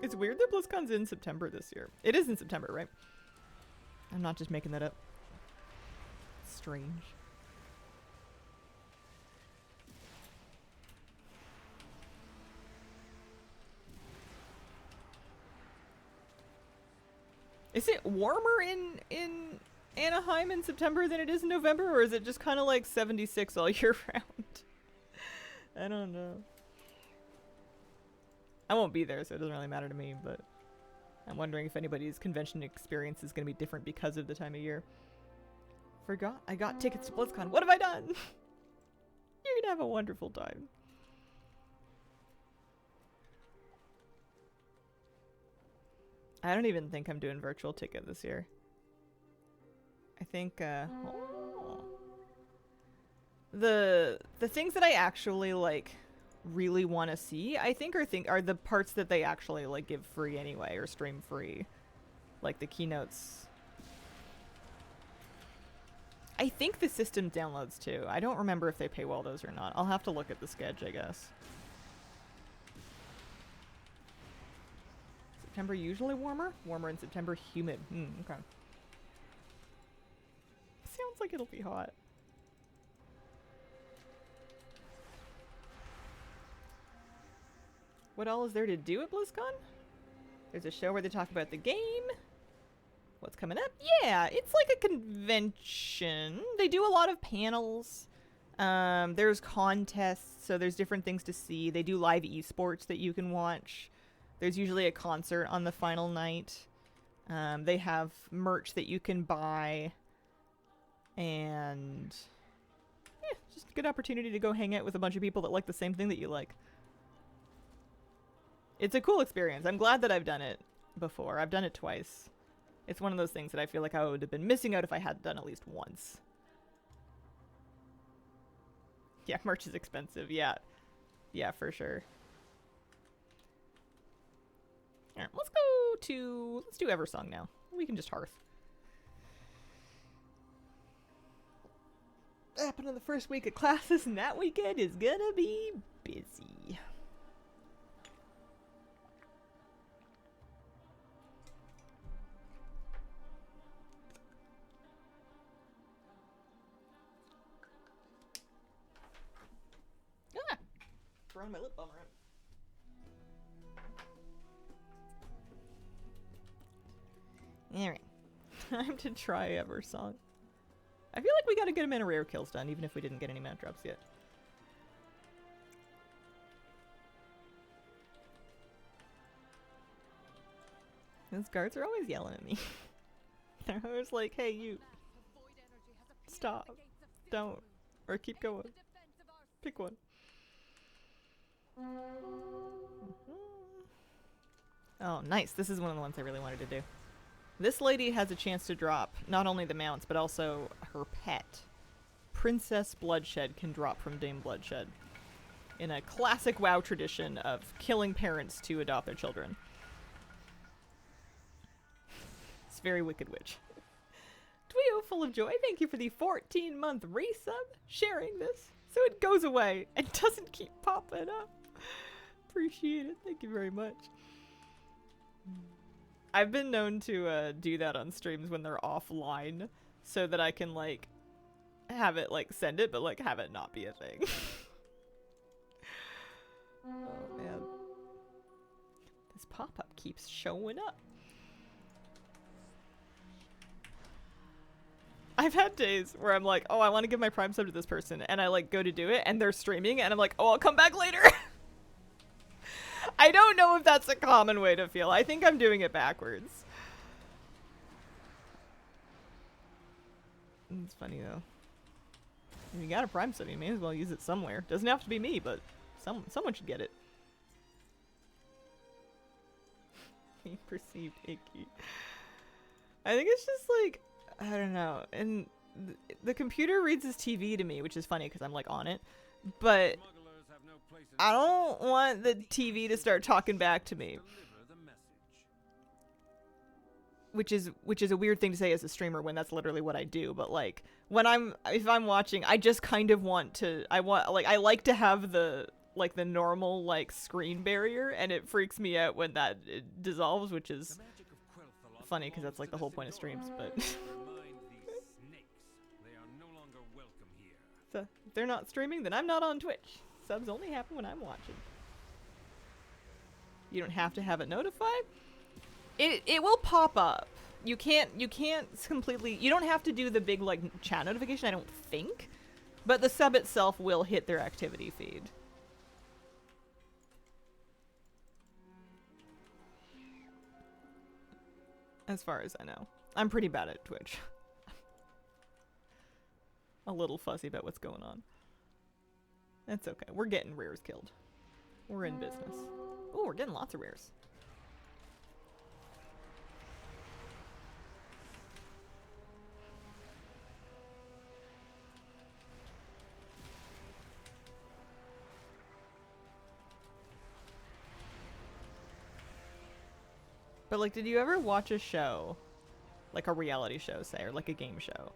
It's weird that BlizzCon's in September this year. It is in September, right? I'm not just making that up. Strange. Is it warmer in Anaheim in September than it is in November, or is it just kind of like 76 all year round? I don't know. I won't be there, so it doesn't really matter to me, but I'm wondering if anybody's convention experience is going to be different because of the time of year. Forgot I got tickets to BlizzCon. What have I done? You're going to have a wonderful time. I don't even think I'm doing virtual ticket this year. I think the things that I actually like really want to see, I think are the parts that they actually like give free anyway or stream free. Like the keynotes. I think the system downloads too. I don't remember if they paywall those or not. I'll have to look at the schedule, I guess. September usually warmer? Warmer in September, humid. Okay. Sounds like it'll be hot. What all is there to do at BlizzCon? There's a show where they talk about the game. What's coming up? Yeah, it's like a convention. They do a lot of panels. There's contests, so there's different things to see. They do live esports that you can watch. There's usually a concert on the final night. They have merch that you can buy. And yeah, just a good opportunity to go hang out with a bunch of people that like the same thing that you like. It's a cool experience. I'm glad that I've done it before. I've done it twice. It's one of those things that I feel like I would have been missing out if I had done at least once. Yeah, merch is expensive. Yeah. Yeah, for sure. Alright, let's do Eversong now. We can just hearth. Happened on the first week of classes, and that weekend is gonna be busy. Ah! Throwing my lip balm around. Alright. Time to try Eversong. I feel like we got a good amount of rare kills done, even if we didn't get any mount drops yet. Those guards are always yelling at me. They're always like, hey, you. Stop. Don't. Or keep going. Pick one. Oh, nice. This is one of the ones I really wanted to do. This lady has a chance to drop not only the mounts, but also her pet. Princess Bloodshed can drop from Dame Bloodshed. In a classic WoW tradition of killing parents to adopt their children. It's very Wicked Witch. Twio full of joy, thank you for the 14-month resub. Sharing this so it goes away and doesn't keep popping up. Appreciate it. Thank you very much. I've been known to do that on streams when they're offline so that I can like have it like send it but like have it not be a thing. Oh man. This pop-up keeps showing up. I've had days where I'm like, oh, I want to give my Prime sub to this person, and I like go to do it and they're streaming and I'm like, oh, I'll come back later. I don't know if that's a common way to feel. I think I'm doing it backwards. It's funny though. If you got a Prime sub, you may as well use it somewhere. Doesn't have to be me, but someone should get it. He perceived icky. I think it's just like, I don't know. And the computer reads his TV to me, which is funny because I'm like on it. But I don't want the TV to start talking back to me. Which is a weird thing to say as a streamer when that's literally what I do. But like when if I'm watching, I just kind of want to, I like to have the like the normal like screen barrier, and it freaks me out when that it dissolves, which is funny because that's like the whole point of streams. But so if they're not streaming, then I'm not on Twitch. Subs only happen when I'm watching. You don't have to have it notified. It will pop up. You can't completely. You don't have to do the big like chat notification, I don't think. But the sub itself will hit their activity feed. As far as I know. I'm pretty bad at Twitch. A little fussy about what's going on. That's okay. We're getting rares killed. We're in business. Oh, we're getting lots of rares. But like, did you ever watch a show, like a reality show, say, or like a game show,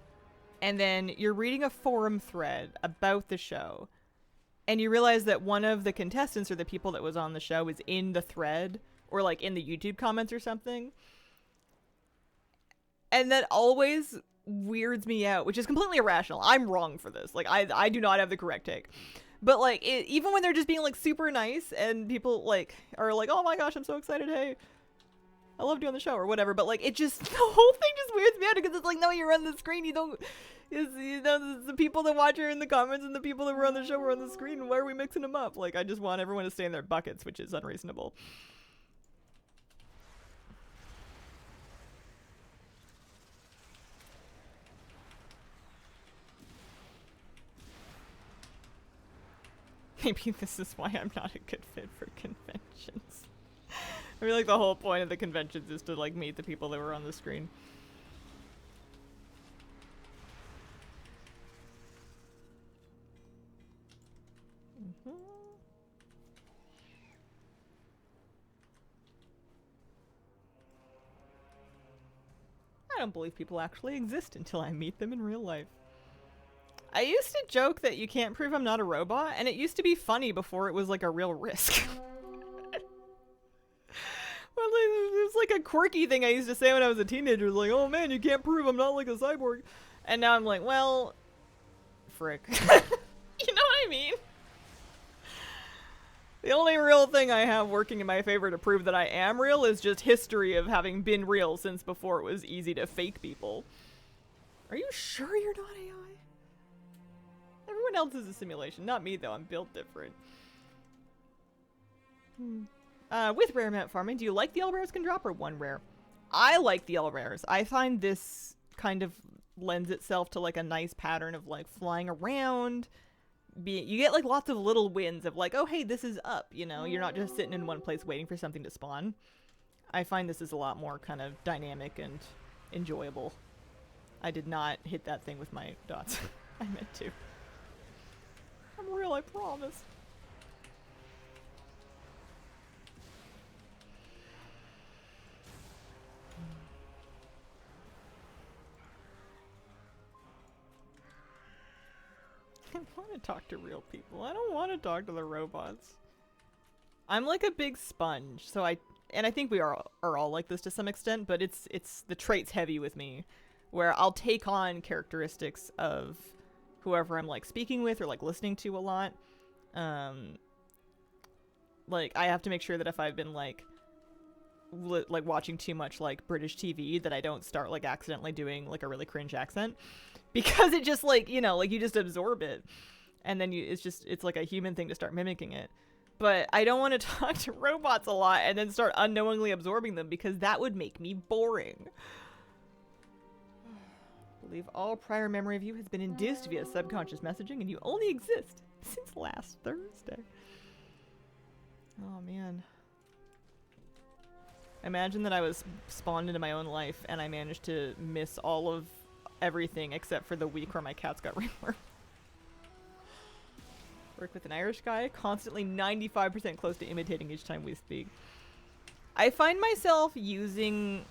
and then you're reading a forum thread about the show, and you realize that one of the contestants or the people that was on the show is in the thread, or like in the YouTube comments or something, and that always weirds me out, which is completely irrational. I'm wrong for this. Like, I do not have the correct take. But like, even when they're just being like super nice, and people like are like, oh my gosh, I'm so excited, hey, I love doing the show or whatever, but like it just, the whole thing just weirds me out because it's like, no, you're on the screen, you don't, you know, the people that watch are in the comments and the people that were on the show were on the screen, why are we mixing them up? Like, I just want everyone to stay in their buckets, which is unreasonable. Maybe this is why I'm not a good fit for conventions. I feel like the whole point of the conventions is to like meet the people that were on the screen. I don't believe people actually exist until I meet them in real life. I used to joke that you can't prove I'm not a robot, and it used to be funny before it was like a real risk. Well, it was like a quirky thing I used to say when I was a teenager. It was like, oh man, you can't prove I'm not like a cyborg. And now I'm like, well, frick. You know what I mean? The only real thing I have working in my favor to prove that I am real is just history of having been real since before it was easy to fake people. Are you sure you're not AI? Everyone else is a simulation. Not me, though. I'm built different. With rare mount farming, do you like the all rares can drop or one rare? I like the all rares. I find this kind of lends itself to like a nice pattern of like flying around. You get like lots of little wins of like, oh hey, this is up, you know? You're not just sitting in one place waiting for something to spawn. I find this is a lot more kind of dynamic and enjoyable. I did not hit that thing with my dots. I meant to. I'm real, I promise. I want to talk to real people. I don't want to talk to the robots. I'm like a big sponge, so I think we are all like this to some extent, but it's the traits heavy with me, where I'll take on characteristics of whoever I'm like speaking with or like listening to a lot. Like I have to make sure that if I've been like watching too much like British TV, that I don't start like accidentally doing like a really cringe accent. Because it just like, you know, like you just absorb it and then it's like a human thing to start mimicking it. But I don't want to talk to robots a lot and then start unknowingly absorbing them because that would make me boring. I believe all prior memory of you has been induced via subconscious messaging and you only exist since last Thursday. Oh man. Imagine that I was spawned into my own life and I managed to miss all of everything except for the week where my cats got ringworm. Work with an Irish guy, constantly 95% close to imitating each time we speak. I find myself using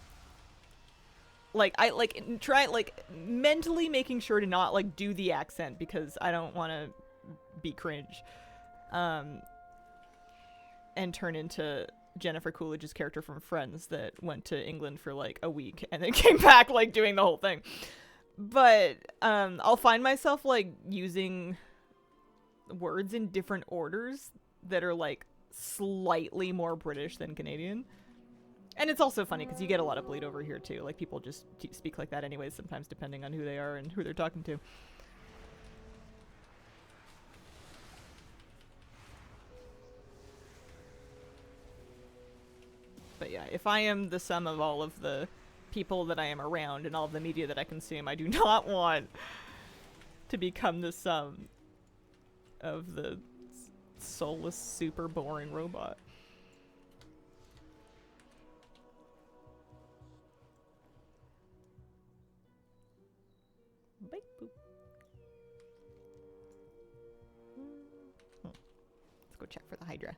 I try mentally making sure to not like do the accent because I don't want to be cringe. and turn into Jennifer Coolidge's character from Friends that went to England for like a week and then came back like doing the whole thing. But I'll find myself like using words in different orders that are like slightly more British than Canadian. And it's also funny because you get a lot of bleed over here too. Like people just speak like that anyways sometimes, depending on who they are and who they're talking to. But yeah, if I am the sum of all of the people that I am around and all of the media that I consume, I do not want to become the sum of the soulless, super boring robot. Beep, boop. Let's go check for the Hydra.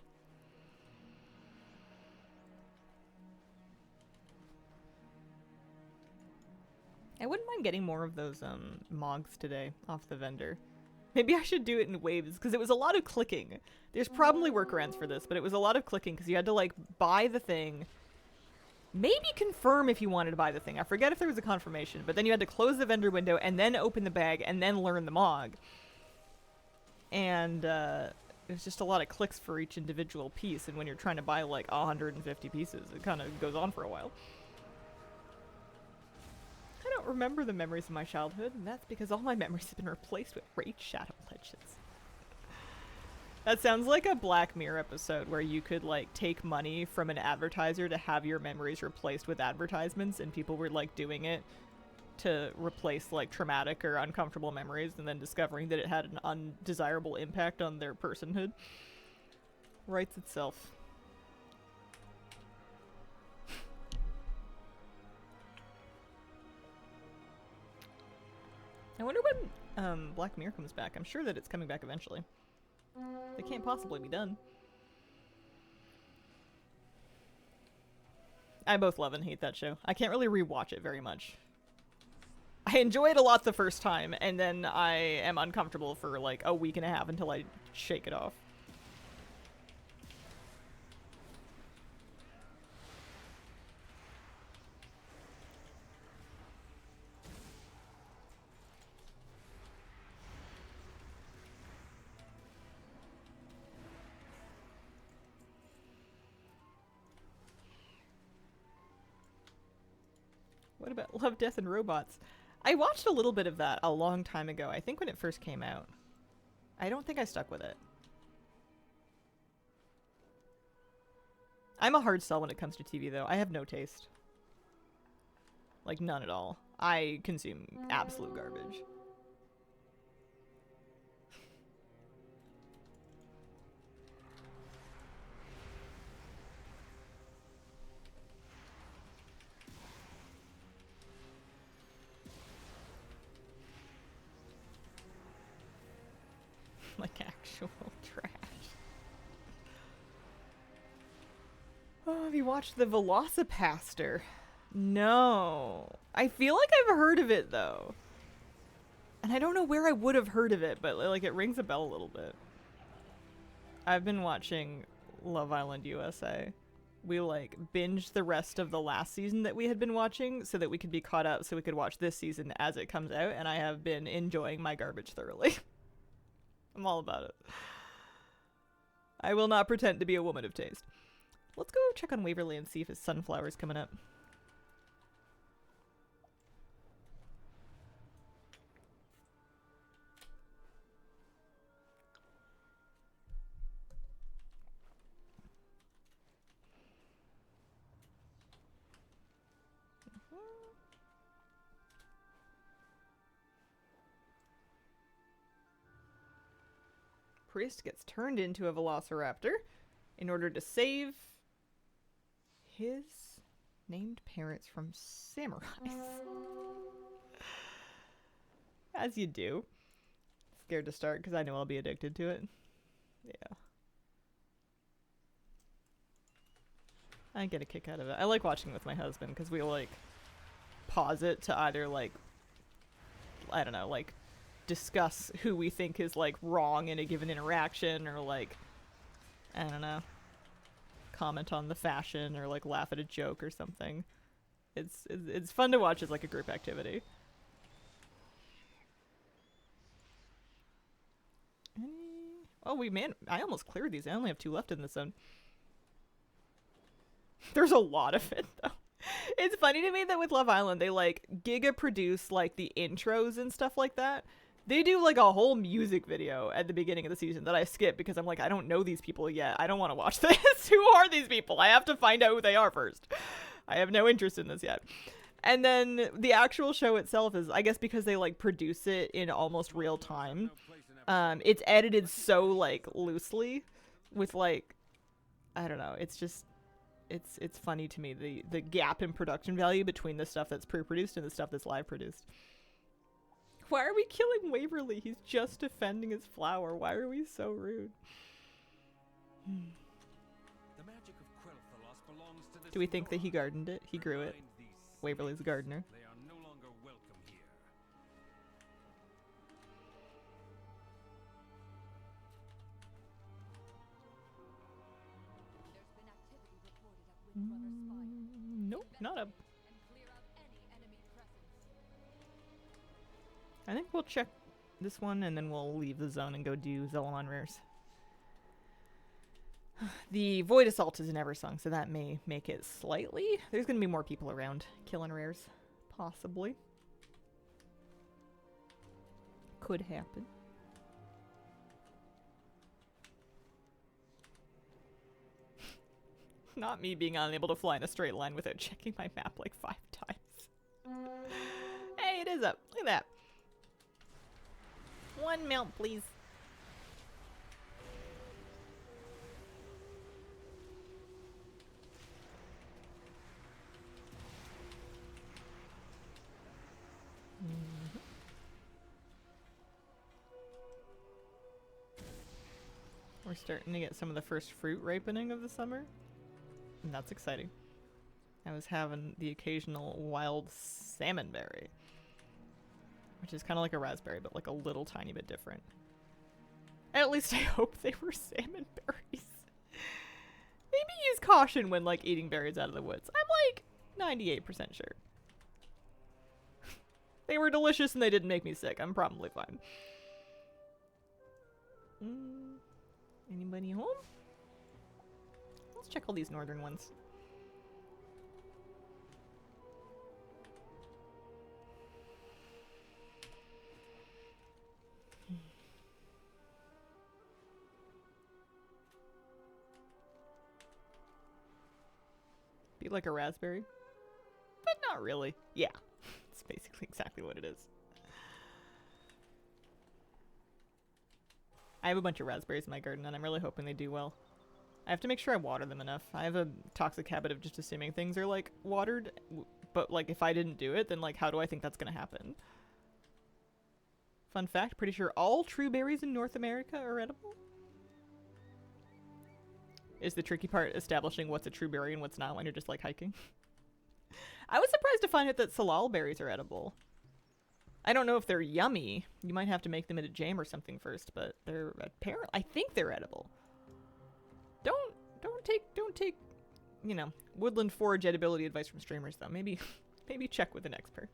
I wouldn't mind getting more of those Mogs today off the vendor. Maybe I should do it in waves, because it was a lot of clicking. There's probably workarounds for this, but it was a lot of clicking, because you had to, like, buy the thing. Maybe confirm if you wanted to buy the thing. I forget if there was a confirmation, but then you had to close the vendor window, and then open the bag, and then learn the Mog. And, it was just a lot of clicks for each individual piece, and when you're trying to buy, like, 150 pieces, it kind of goes on for a while. I don't remember the memories of my childhood, and that's because all my memories have been replaced with Raid Shadow Legends. That sounds like a Black Mirror episode where you could, like, take money from an advertiser to have your memories replaced with advertisements, and people were, like, doing it to replace, like, traumatic or uncomfortable memories, and then discovering that it had an undesirable impact on their personhood. Writes itself. I wonder when Black Mirror comes back. I'm sure that it's coming back eventually. They can't possibly be done. I both love and hate that show. I can't really rewatch it very much. I enjoy it a lot the first time, and then I am uncomfortable for like a week and a half until I shake it off. What about Love, Death, and Robots? I watched a little bit of that a long time ago. I think when it first came out. I don't think I stuck with it. I'm a hard sell when it comes to TV, though. I have no taste. Like, none at all. I consume absolute garbage. Like actual trash. Oh, have you watched The Velocipaster? No. I feel like I've heard of it, though. And I don't know where I would have heard of it, but like it rings a bell a little bit. I've been watching Love Island USA. We like binged the rest of the last season that we had been watching so that we could be caught up so we could watch this season as it comes out, and I have been enjoying my garbage thoroughly. I'm all about it. I will not pretend to be a woman of taste. Let's go check on Waverly and see if his sunflower's coming up. Priest gets turned into a velociraptor in order to save his named parents from samurais. As you do. Scared to start because I know I'll be addicted to it. Yeah. I get a kick out of it. I like watching with my husband because we like pause it to either like, I don't know, like discuss who we think is like wrong in a given interaction or like, I don't know. comment on the fashion or like laugh at a joke or something. It's fun to watch as like a group activity. Oh, I almost cleared these. I only have 2 left in this zone. There's a lot of it though. It's funny to me that with Love Island, they like giga produce like the intros and stuff like that. They do like a whole music video at the beginning of the season that I skip because I'm like, I don't know these people yet. I don't want to watch this. Who are these people? I have to find out who they are first. I have no interest in this yet. And then the actual show itself is, I guess because they like produce it in almost real time, it's edited so like loosely with like, I don't know, it's just, it's funny to me, the gap in production value between the stuff that's pre-produced and the stuff that's live produced. Why are we killing Waverly? He's just defending his flower. Why are we so rude? Do we think that he gardened it? He grew it. Waverly's a gardener. They are no longer welcome here. There's been activity reported at Windrunner Spire. Nope, not up. And clear out any enemy presence. I think we'll check this one and then we'll leave the zone and go do Zelamon Rares. The Void Assault is in Eversong, so that may make it slightly. There's going to be more people around killing rares. Possibly. Could happen. Not me being unable to fly in a straight line without checking my map like 5 times. Hey, it is up. Look at that. 1 mount, please. We're starting to get some of the first fruit ripening of the summer, and that's exciting. I was having the occasional wild salmon berry, which is kind of like a raspberry, but like a little tiny bit different. At least I hope they were salmon berries. Maybe use caution when like eating berries out of the woods. I'm like 98% sure. They were delicious and they didn't make me sick. I'm probably fine. Anybody home? Let's check all these northern ones. Be like a raspberry, but not really. Yeah, it's basically exactly what it is. I have a bunch of raspberries in my garden, and I'm really hoping they do well. I have to make sure I water them enough. I have a toxic habit of just assuming things are, like, watered, but, like, if I didn't do it, then, like, how do I think that's gonna happen? Fun fact, pretty sure all true berries in North America are edible. Is the tricky part establishing what's a true berry and what's not when you're just, like, hiking? I was surprised to find out that salal berries are edible. I don't know if they're yummy. You might have to make them into jam or something first, but they're apparently, I think they're edible. Don't take, you know, woodland forage edibility advice from streamers though. Maybe check with an expert.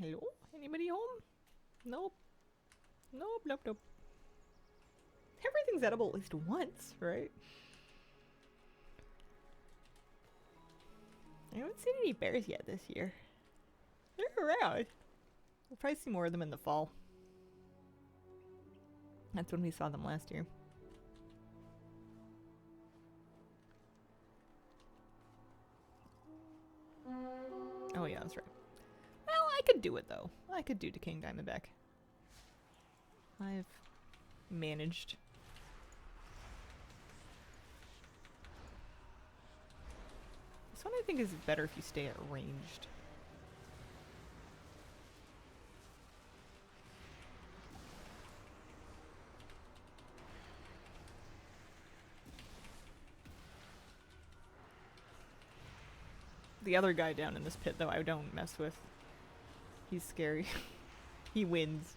Hello? Anybody home? Nope. Nope. Everything's edible at least once, right? I haven't seen any bears yet this year. They're around. We'll probably see more of them in the fall. That's when we saw them last year. Oh yeah, that's right. Well, I could do it though. I could do Decaying Diamondback. I've managed. This one I think is better if you stay at ranged. The other guy down in this pit though I don't mess with. He's scary. He wins.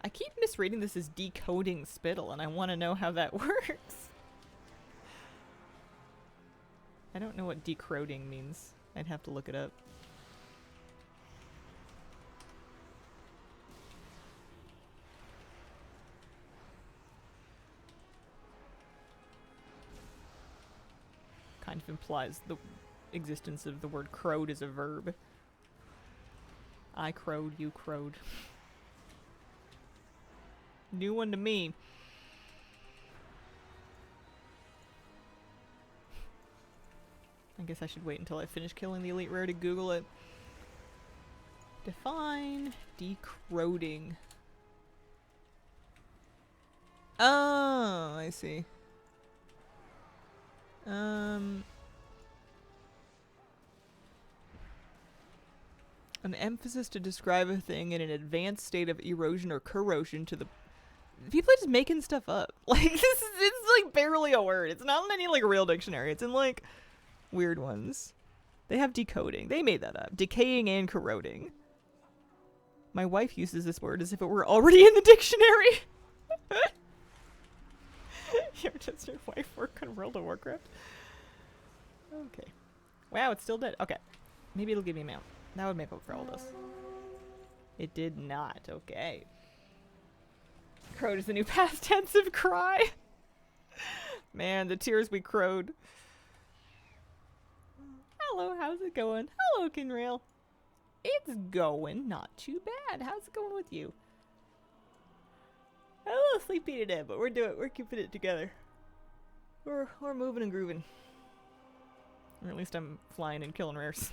I keep misreading this as decoding spittle, and I want to know how that works. I don't know what decroding means. I'd have to look it up. Kind of implies the existence of the word crowed as a verb. I crowed, you crowed. New one to me. I guess I should wait until I finish killing the elite rare to Google it. Define decroding. Oh, I see. An emphasis to describe a thing in an advanced state of erosion or corrosion to the... People are just making stuff up. Like, it's like barely a word. It's not in any, like, real dictionary. It's in, like, weird ones. They have decoding. They made that up. Decaying and corroding. My wife uses this word as if it were already in the dictionary. Does your wife work on World of Warcraft? Okay. Wow, it's still dead. Okay. Maybe it'll give me a mount. That would make up for all this. It did not. Okay. Crowed is the new past tense of cry. Man, the tears we crowed. Hello, how's it going? Hello, Kinrail. It's going not too bad. How's it going with you? I'm a little sleepy today, but we're keeping it together. We're moving and grooving. Or at least I'm flying and killing rares.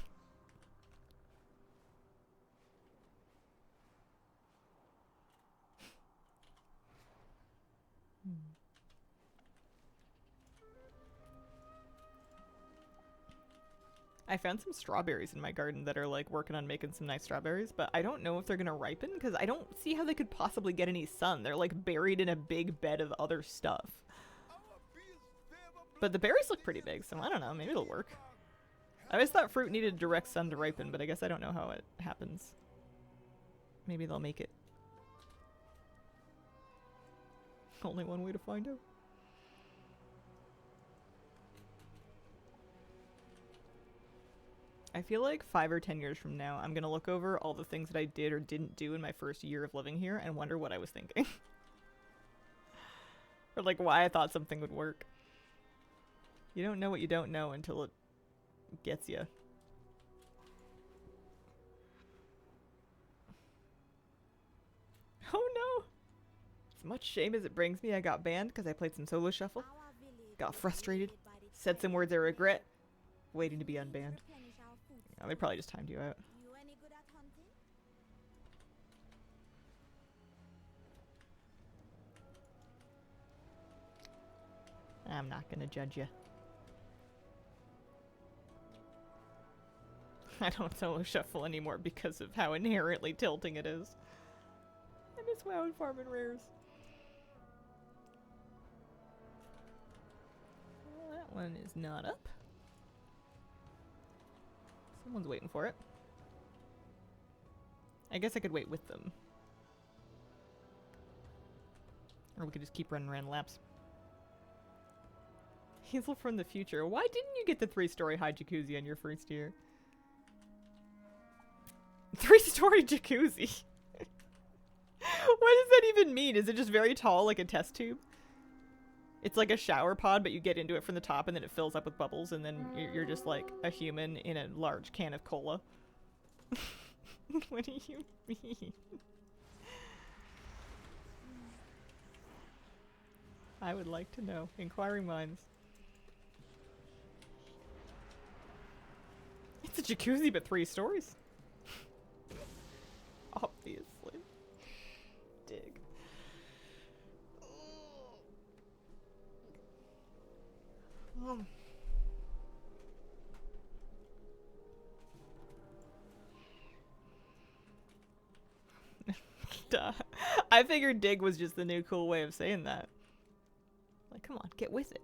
I found some strawberries in my garden that are like working on making some nice strawberries, but I don't know if they're gonna ripen because I don't see how they could possibly get any sun. They're like buried in a big bed of other stuff. But the berries look pretty big, so I don't know, maybe it'll work. I always thought fruit needed direct sun to ripen, but I guess I don't know how it happens. Maybe they'll make it. Only one way to find out. I feel like 5 or 10 years from now, I'm gonna look over all the things that I did or didn't do in my first year of living here and wonder what I was thinking. Or like why I thought something would work. You don't know what you don't know until it gets you. Oh no! As much shame as it brings me, I got banned because I played some solo shuffle. Got frustrated. Said some words I regret. Waiting to be unbanned. Oh, they probably just timed you out. I'm not gonna judge you. I don't solo shuffle anymore because of how inherently tilting it is. I miss WoW and farming rares. Well, that one is not up. Someone's waiting for it. I guess I could wait with them. Or we could just keep running random laps. Hazel from the future. Why didn't you get the 3-story high jacuzzi on your first year? 3-story jacuzzi? What does that even mean? Is it just very tall, like a test tube? It's like a shower pod, but you get into it from the top and then it fills up with bubbles and then you're just like a human in a large can of cola. What do you mean? I would like to know. Inquiring minds. It's a jacuzzi, but 3 stories. Obviously. Dig. Duh. I figured dig was just the new cool way of saying that. Like, come on, get with it.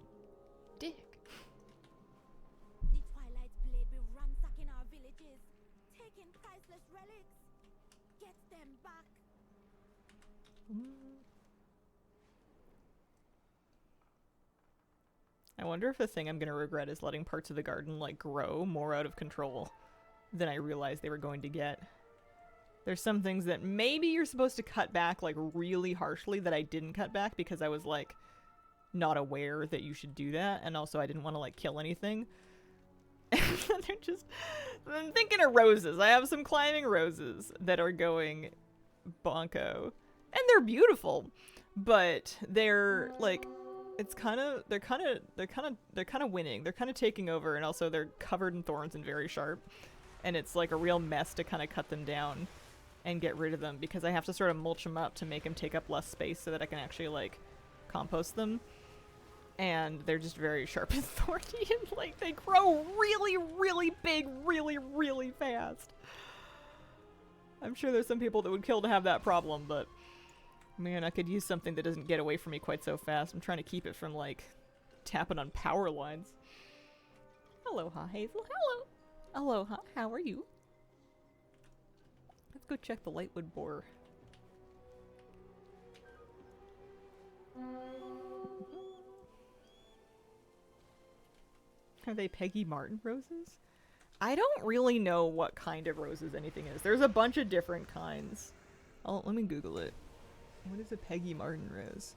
Dig. The Twilight Blade will useless relics. Get them back. I wonder if the thing I'm gonna regret is letting parts of the garden like grow more out of control than I realized they were going to get. There's some things that maybe you're supposed to cut back like really harshly that I didn't cut back because I was like not aware that you should do that, and also I didn't want to like kill anything. They're just, I'm thinking of roses. I have some climbing roses that are going bonko, and they're beautiful, but they're like, it's kind of, they're kind of winning. They're kind of taking over, and also they're covered in thorns and very sharp, and it's like a real mess to kind of cut them down and get rid of them because I have to sort of mulch them up to make them take up less space so that I can actually like compost them. And they're just very sharp and thorny, and like they grow really, really big, really, really fast. I'm sure there's some people that would kill to have that problem, but man, I could use something that doesn't get away from me quite so fast. I'm trying to keep it from like tapping on power lines. Aloha, Hazel. Hello. Aloha. How are you? Let's go check the lightwood borer. Are they Peggy Martin roses? I don't really know what kind of roses anything is. There's a bunch of different kinds. Oh, let me Google it. What is a Peggy Martin rose?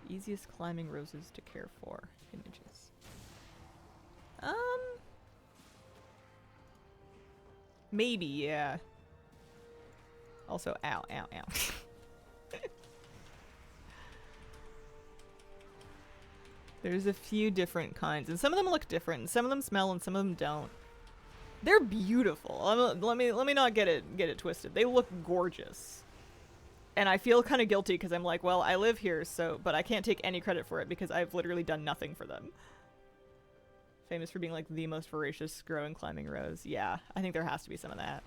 Easiest climbing roses to care for. Images. Maybe, yeah. Also, ow, ow, ow. There's a few different kinds, and some of them look different. Some of them smell, and some of them don't. They're beautiful. Let me not get it twisted. They look gorgeous, and I feel kind of guilty because I'm like, well, I live here, so but I can't take any credit for it because I've literally done nothing for them. Famous for being like the most voracious growing climbing rose. Yeah, I think there has to be some of that.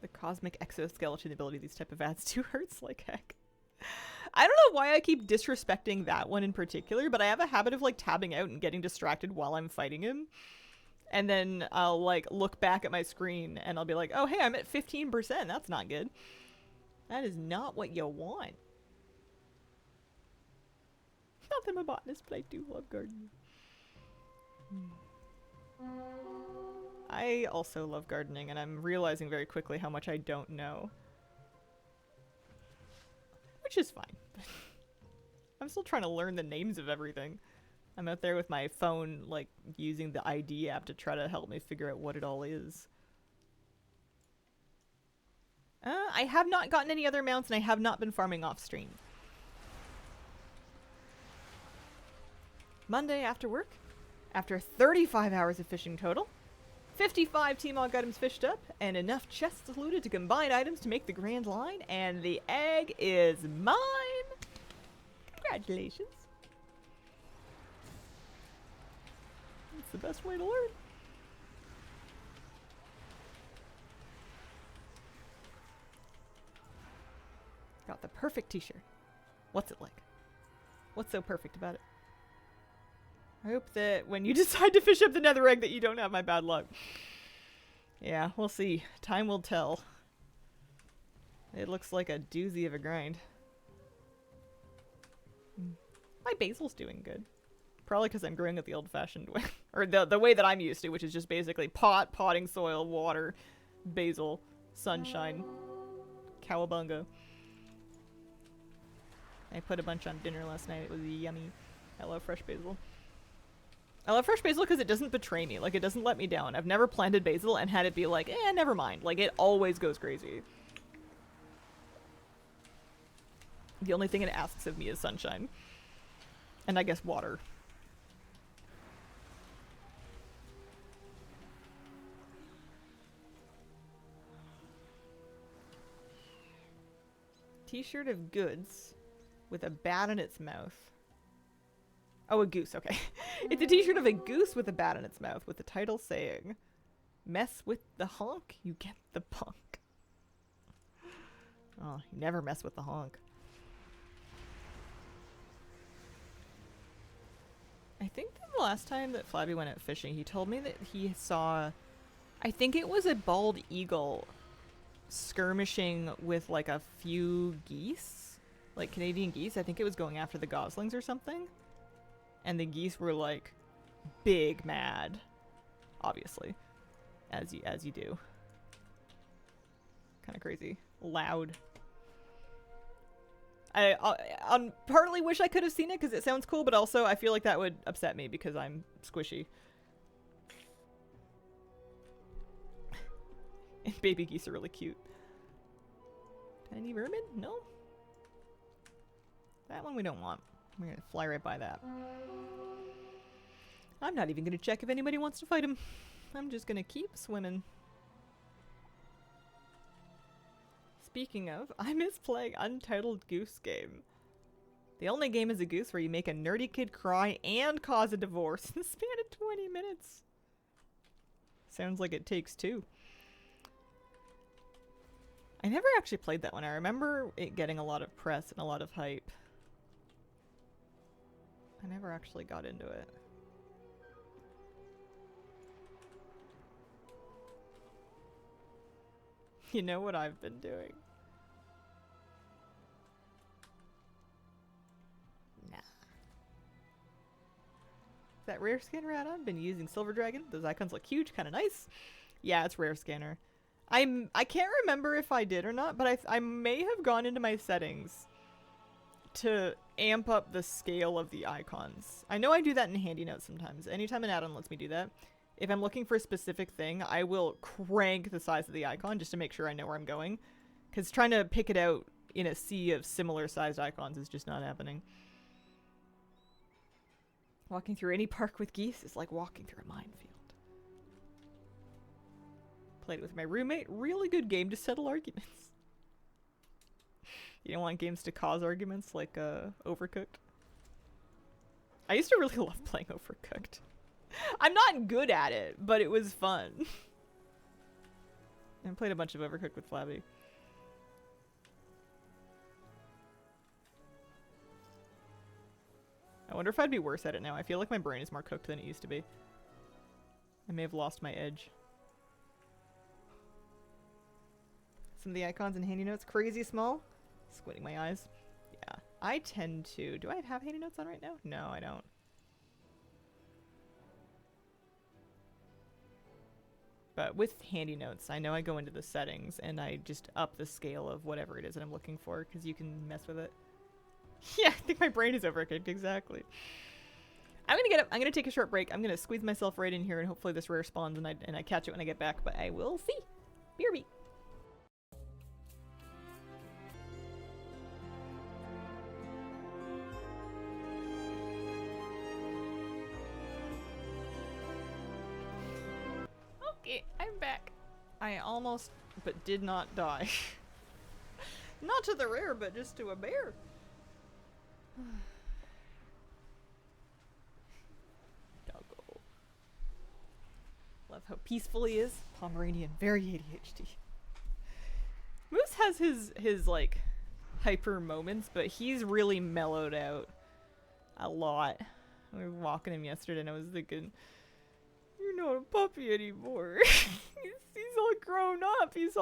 The cosmic exoskeleton ability these type of ads do hurts like heck. I don't know why I keep disrespecting that one in particular, but I have a habit of like tabbing out and getting distracted while I'm fighting him. And then I'll like look back at my screen and I'll be like, oh hey, I'm at 15%. That's not good. That is not what you want. Not that I'm a botanist, but I do love gardening. I also love gardening, and I'm realizing very quickly how much I don't know. Which is fine. I'm still trying to learn the names of everything. I'm out there with my phone, like, using the ID app to try to help me figure out what it all is. I have not gotten any other mounts, and I have not been farming off stream. Monday after work, after 35 hours of fishing total, 55 T-Mog items fished up, and enough chests looted to combine items to make the grand line, and the egg is mine! Congratulations. That's the best way to learn. Got the perfect t-shirt. What's it like? What's so perfect about it? I hope that when you decide to fish up the nether egg that you don't have my bad luck. Yeah, we'll see. Time will tell. It looks like a doozy of a grind. My basil's doing good. Probably because I'm growing it the old-fashioned way. Or the way that I'm used to, which is just basically potting soil, water, basil, sunshine, cowabunga. I put a bunch on dinner last night. It was yummy. I love fresh basil. I love fresh basil because it doesn't betray me. Like, it doesn't let me down. I've never planted basil and had it be like, never mind. Like, it always goes crazy. The only thing it asks of me is sunshine. And I guess water. T-shirt of goods with a bat in its mouth. Oh, a goose, okay. It's a t-shirt of a goose with a bat in its mouth with the title saying, Mess with the honk, you get the punk. Oh, you never mess with the honk. I think that the last time that Flabby went out fishing, he told me that he saw, I think it was a bald eagle skirmishing with like a few geese, like Canadian geese. I think it was going after the goslings or something. And the geese were like big mad, obviously, as you do. Kind of crazy, loud. I partly wish I could have seen it because it sounds cool, but also I feel like that would upset me because I'm squishy. And baby geese are really cute. Tiny vermin? No. That one we don't want. We're gonna fly right by that. I'm not even gonna check if anybody wants to fight him. I'm just gonna keep swimming. Speaking of, I miss playing Untitled Goose Game. The only game is a goose where you make a nerdy kid cry and cause a divorce in the span of 20 minutes. Sounds like It Takes Two. I never actually played that one. I remember it getting a lot of press and a lot of hype. I never actually got into it. You know what I've been doing? Nah. Is that rare skin rat on? Been using Silver Dragon. Those icons look huge, kind of nice. Yeah, it's rare scanner. I can't remember if I did or not, but I may have gone into my settings to amp up the scale of the icons. I know I do that in Handy Notes sometimes. Anytime an add-on lets me do that, if I'm looking for a specific thing, I will crank the size of the icon just to make sure I know where I'm going. Because trying to pick it out in a sea of similar sized icons is just not happening. Walking through any park with geese is like walking through a minefield. Played it with my roommate. Really good game to settle arguments. You don't want games to cause arguments like Overcooked? I used to really love playing Overcooked. I'm not good at it, but it was fun. I played a bunch of Overcooked with Flabby. I wonder if I'd be worse at it now. I feel like my brain is more cooked than it used to be. I may have lost my edge. Some of the icons in Handy Notes, crazy small. Squinting my eyes. Yeah, I tend to... Do I have Handy Notes on right now? No, I don't. But with Handy Notes, I know I go into the settings and I just up the scale of whatever it is that I'm looking for because you can mess with it. Yeah, I think my brain is overcooked, exactly. I'm gonna get up. I'm gonna take a short break. I'm gonna squeeze myself right in here and hopefully this rare spawns and I catch it when I get back, but I will see. BRB. Okay, I'm back. I almost, but did not die. Not to the rare, but just to a bear. Doggo. Love how peaceful he is. Pomeranian, very ADHD. Moose has his like hyper moments, but he's really mellowed out a lot. We were walking him yesterday and I was thinking, you're not a puppy anymore. he's all grown up. He's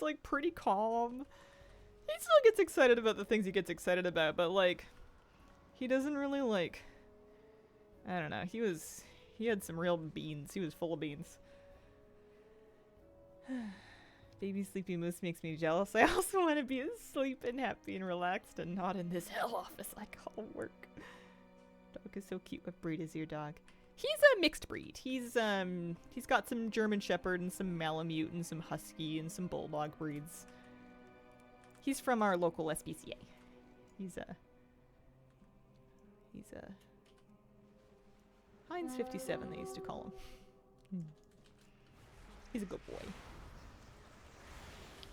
like pretty calm. He still gets excited about the things he gets excited about, but like, he doesn't really like, I don't know. He had some real beans. He was full of beans. Baby sleepy moose makes me jealous. I also want to be asleep and happy and relaxed and not in this hell office I call work. Dog is so cute. What breed is your dog? He's a mixed breed. He's got some German Shepherd and some Malamute and some Husky and some Bulldog breeds. He's from our local SPCA. He's a Heinz 57 they used to call him. He's a good boy.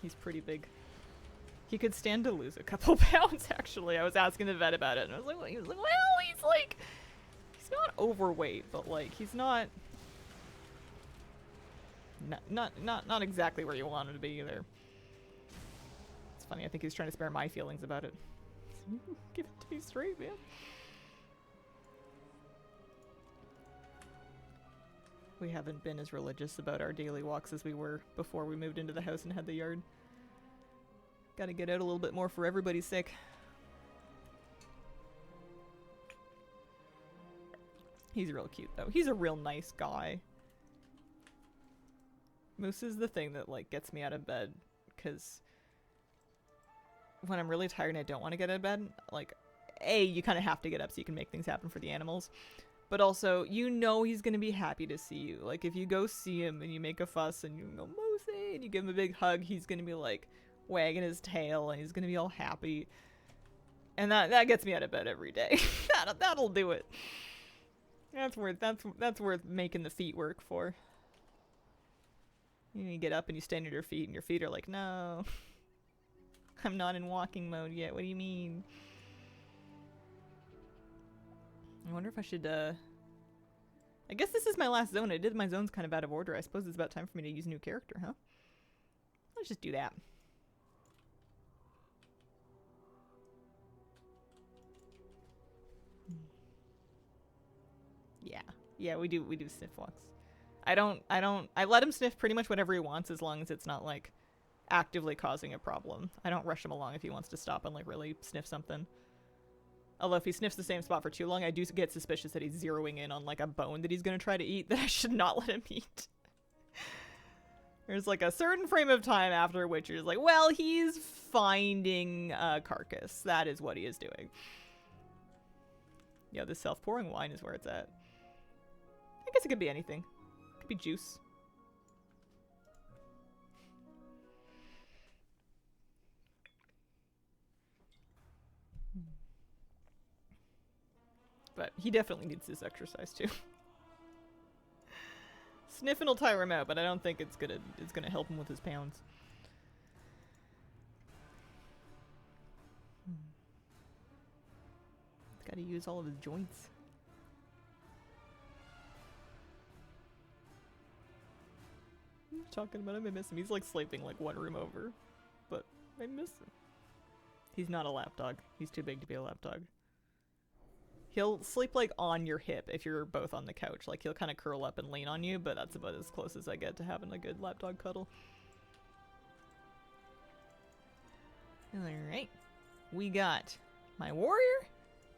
He's pretty big. He could stand to lose a couple pounds actually. I was asking the vet about it and I was like, he was like, well, he's like, he's not overweight, but like he's not not exactly where you want him to be either. It's funny, I think he's trying to spare my feelings about it. Give it to me straight, man. We haven't been as religious about our daily walks as we were before we moved into the house and had the yard. Gotta get out a little bit more for everybody's sake. He's real cute though. He's a real nice guy. Moose is the thing that like gets me out of bed, because when I'm really tired and I don't want to get out of bed, like, A, you kind of have to get up so you can make things happen for the animals. But also, you know he's going to be happy to see you. Like, if you go see him and you make a fuss and you go, Moosey, and you give him a big hug, he's going to be, like, wagging his tail and he's going to be all happy. And that gets me out of bed every day. That'll do it. That's worth making the feet work for. You get up and you stand at your feet and your feet are like, no. I'm not in walking mode yet. What do you mean? I wonder if I should, I guess this is my last zone. I did my zones kind of out of order. I suppose it's about time for me to use a new character, huh? Let's just do that. Yeah, we do sniff walks. I let him sniff pretty much whatever he wants as long as it's not, like, actively causing a problem. I don't rush him along if he wants to stop and, like, really sniff something. Although if he sniffs the same spot for too long, I do get suspicious that he's zeroing in on, like, a bone that he's gonna try to eat that I should not let him eat. There's, like, a certain frame of time after which you're just like, well, he's finding a carcass. That is what he is doing. Yeah, this self-pouring wine is where it's at. I guess it could be anything. It could be juice. But he definitely needs this exercise too. Sniffing will tire him out, but I don't think it's gonna help him with his pounds. He's gotta use all of his joints. I'm talking about him, I miss him. He's like sleeping like one room over. But I miss him. He's not a lapdog. He's too big to be a lapdog. He'll sleep, like, on your hip if you're both on the couch. Like, he'll kind of curl up and lean on you, but that's about as close as I get to having a good lapdog cuddle. Alright. We got my warrior.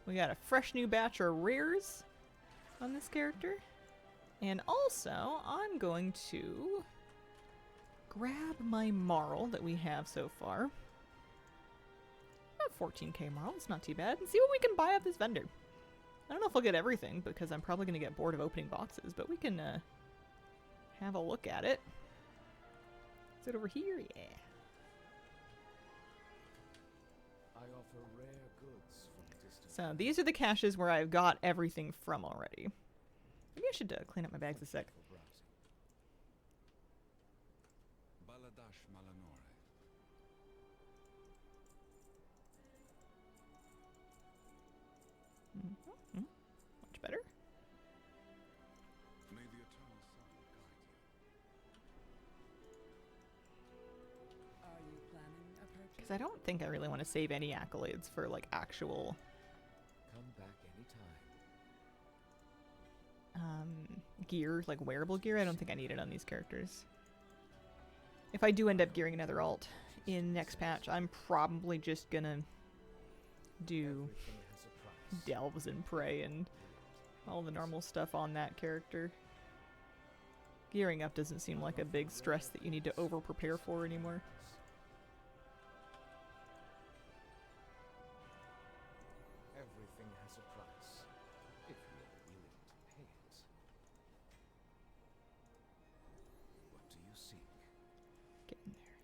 We got a fresh new batch of rares on this character. And also, I'm going to grab my Marl that we have so far. About 14k Marl, it's not too bad. And see what we can buy off this vendor. I don't know if I'll get everything, because I'm probably going to get bored of opening boxes, but we can have a look at it. Is it over here? Yeah. I offer rare goods from distant. So these are the caches where I've got everything from already. Maybe I should clean up my bags a sec. For browsing. Baladash Malanore. Much better. May the eternal sun guide you. Are you planning a purchase? Because I don't think I really want to save any accolades for, like, actual Come back anytime. gear, like wearable gear. I don't think I need it on these characters. If I do end up gearing another alt in next patch, I'm probably just gonna do Everything has a price. delves and prey and all the normal stuff on that character. Gearing up doesn't seem like a big stress that you need to over prepare for anymore. Everything has a price, if you're willing to pay it. What do you seek? Get in there.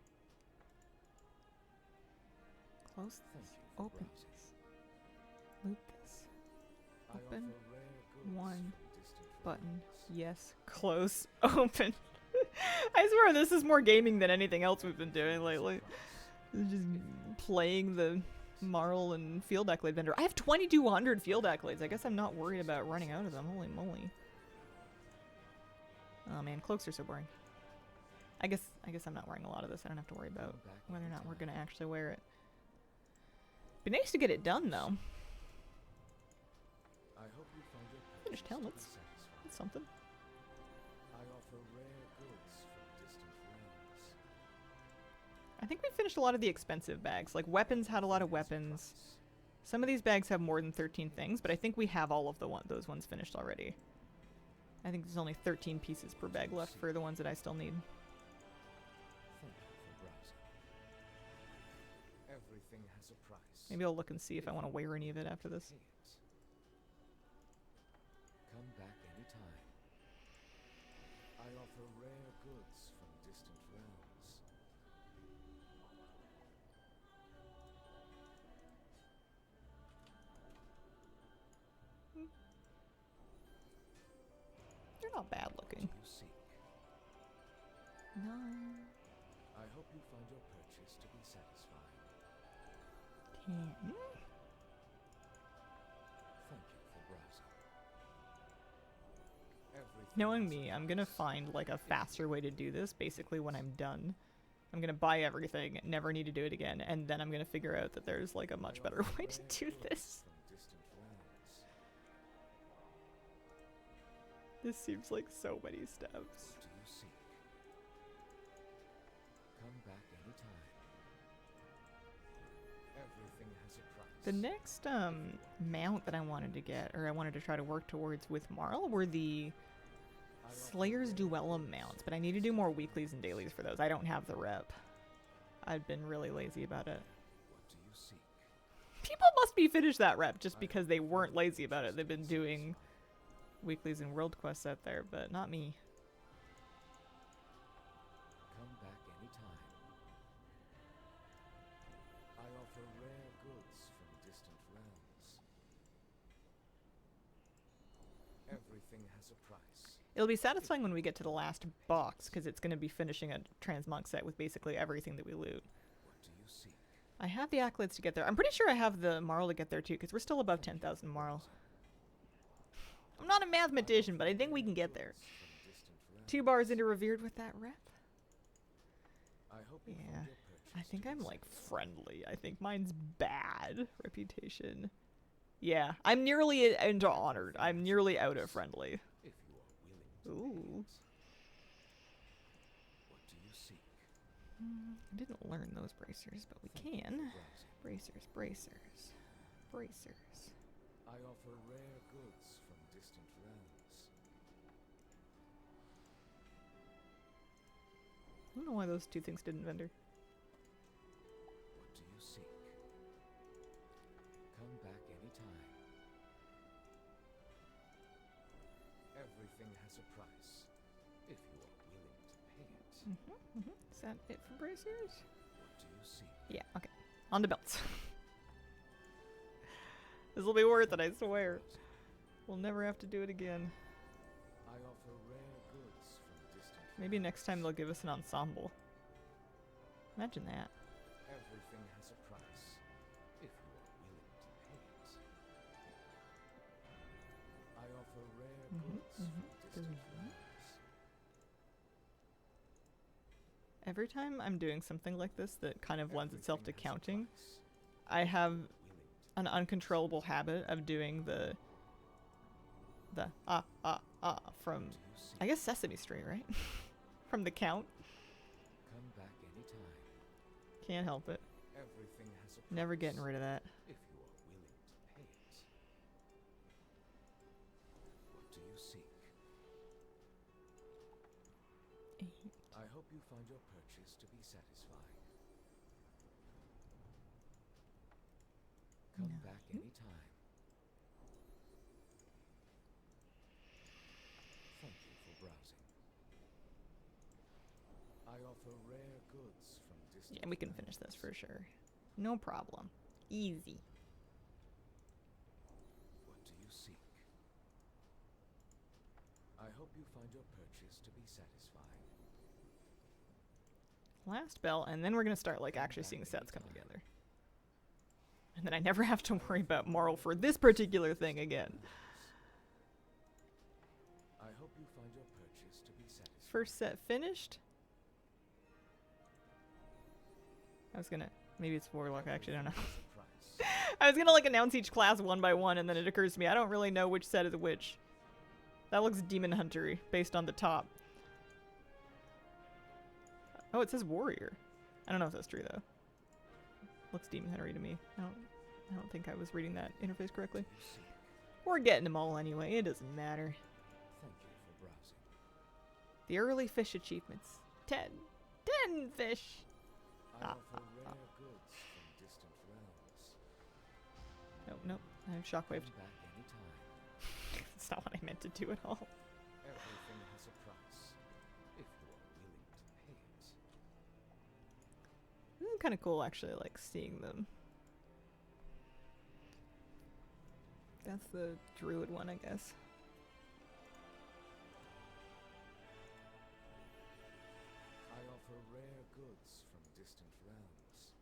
Close Thank this. you for Open browsing. this. Loot this. I Open. offer rare goods One. from distant Button. lands. Yes. Close. Open. I swear this is more gaming than anything else we've been doing lately. Just playing the Marl and field accolade vendor. I have 2200 field accolades. I guess I'm not worried about running out of them. Holy moly. Oh man, cloaks are so boring. I guess I'm not wearing a lot of this. I don't have to worry about whether or not we're gonna actually wear it. Be nice to get it done though. I hope you find your Finished purchase to be helmets. satisfying. That's something. I offer rare goods from distant realms. I think we finished a lot of the expensive bags. Like weapons had a lot of weapons. Some of these bags have more than 13 things, but I think we have all of those ones finished already. I think there's only 13 pieces per bag left for the ones that I still need. Thank you for browsing. Everything has a price. Maybe I'll look and see if I want to wear any of it after this. Pay it. Come back anytime. I offer rare goods from distant realms. They're not bad What looking. do you seek? No. I hope you find your purchase to be satisfying. Can. Thank you for browsing. Everything Knowing has a me, I'm gonna price. find like a faster way to do this basically when I'm done. I'm gonna buy everything, never need to do it again, and then I'm gonna figure out that there's like a much better way to do this. From distant realms. This seems like so many steps. What do you seek? Come back anytime. Everything has a price. The next mount that I wanted to get, or I wanted to try to work towards with Marl, were the I offer Slayer's rare Duellum goods mounts, from but I need to do distant more weeklies and dailies for those. I don't have the rep. I've been really lazy about it. What do you seek? People must be finished that rep just because they weren't lazy about it. They've been doing weeklies and world quests out there, but not me. Come back anytime. I offer rare goods from distant realms. Everything has a price. It'll be satisfying when we get to the last box, because it's going to be finishing a transmog set with basically everything that we loot. What do you seek? I have the accolades to get there. I'm pretty sure I have the Marl to get there too, because we're still above 10,000 Marl. I'm not a mathematician, but I think we can get there. From distant realms. 2 bars into Revered with that rep. I hope you Yeah, find your I purchase think to be I'm like satisfying. friendly. I think mine's bad reputation. Yeah, I'm nearly into honored. I'm nearly out of friendly. If you are willing to pay Ooh. it. What do you seek? I didn't learn those bracers, but we Thank you can. for browsing. Bracers, bracers, bracers. I offer rare goods from distant realms. I don't know why those two things didn't vendor. What do you seek? Come back anytime. Everything has a price, if you are willing to pay it. Is that it for bracers? What do you seek? Yeah, okay. On to belts. This will be worth it, I swear. Browsing. We'll never have to do it again. I offer rare goods from distant Maybe next time they'll realms. give us an ensemble. Imagine that. Everything has a price, if you are willing to pay it. I offer rare goods from distant realms. Every time I'm doing something like this that kind of lends itself to Everything has a counting, price, I have willing to an uncontrollable habit of doing the from, do you seek? I guess, Sesame Street, right? From the count. Come back anytime. Can't help it. Everything has a price. Never getting rid of that. If you are willing to pay it. What do you seek? I hope you find your purchase to be satisfying. Come back anytime. Thank you for browsing. I offer rare goods from distant Yeah, we can finish this realms. for sure. No problem. Easy. What do you seek? I hope you find your purchase to be satisfying. Last bell, and then we're gonna start like actually seeing sets come together. And then I never have to worry about moral for this particular thing again. I hope you find your purchase to be satisfying. First set finished. I was gonna... Maybe it's Warlock, actually, I don't know. Surprise. I was gonna, like, announce each class one by one, and then it occurs to me, I don't really know which set is which. That looks Demon Hunter-y, based on the top. Oh, it says Warrior. I don't know if that's true, though. Looks Demon Hunter-y to me. I don't think I was reading that interface correctly. You seek. We're getting them all anyway, it doesn't matter. Thank you for browsing. The early fish achievements. 10. 10 fish! I Ah, offer rare goods from distant realms. Nope, nope. I have shockwaved. Come back anytime. That's not what I meant to do at all. Everything has a price, if you are willing to pay it. This is kind of cool, actually, like, seeing them. That's the druid one, I guess. I offer rare goods from distant realms.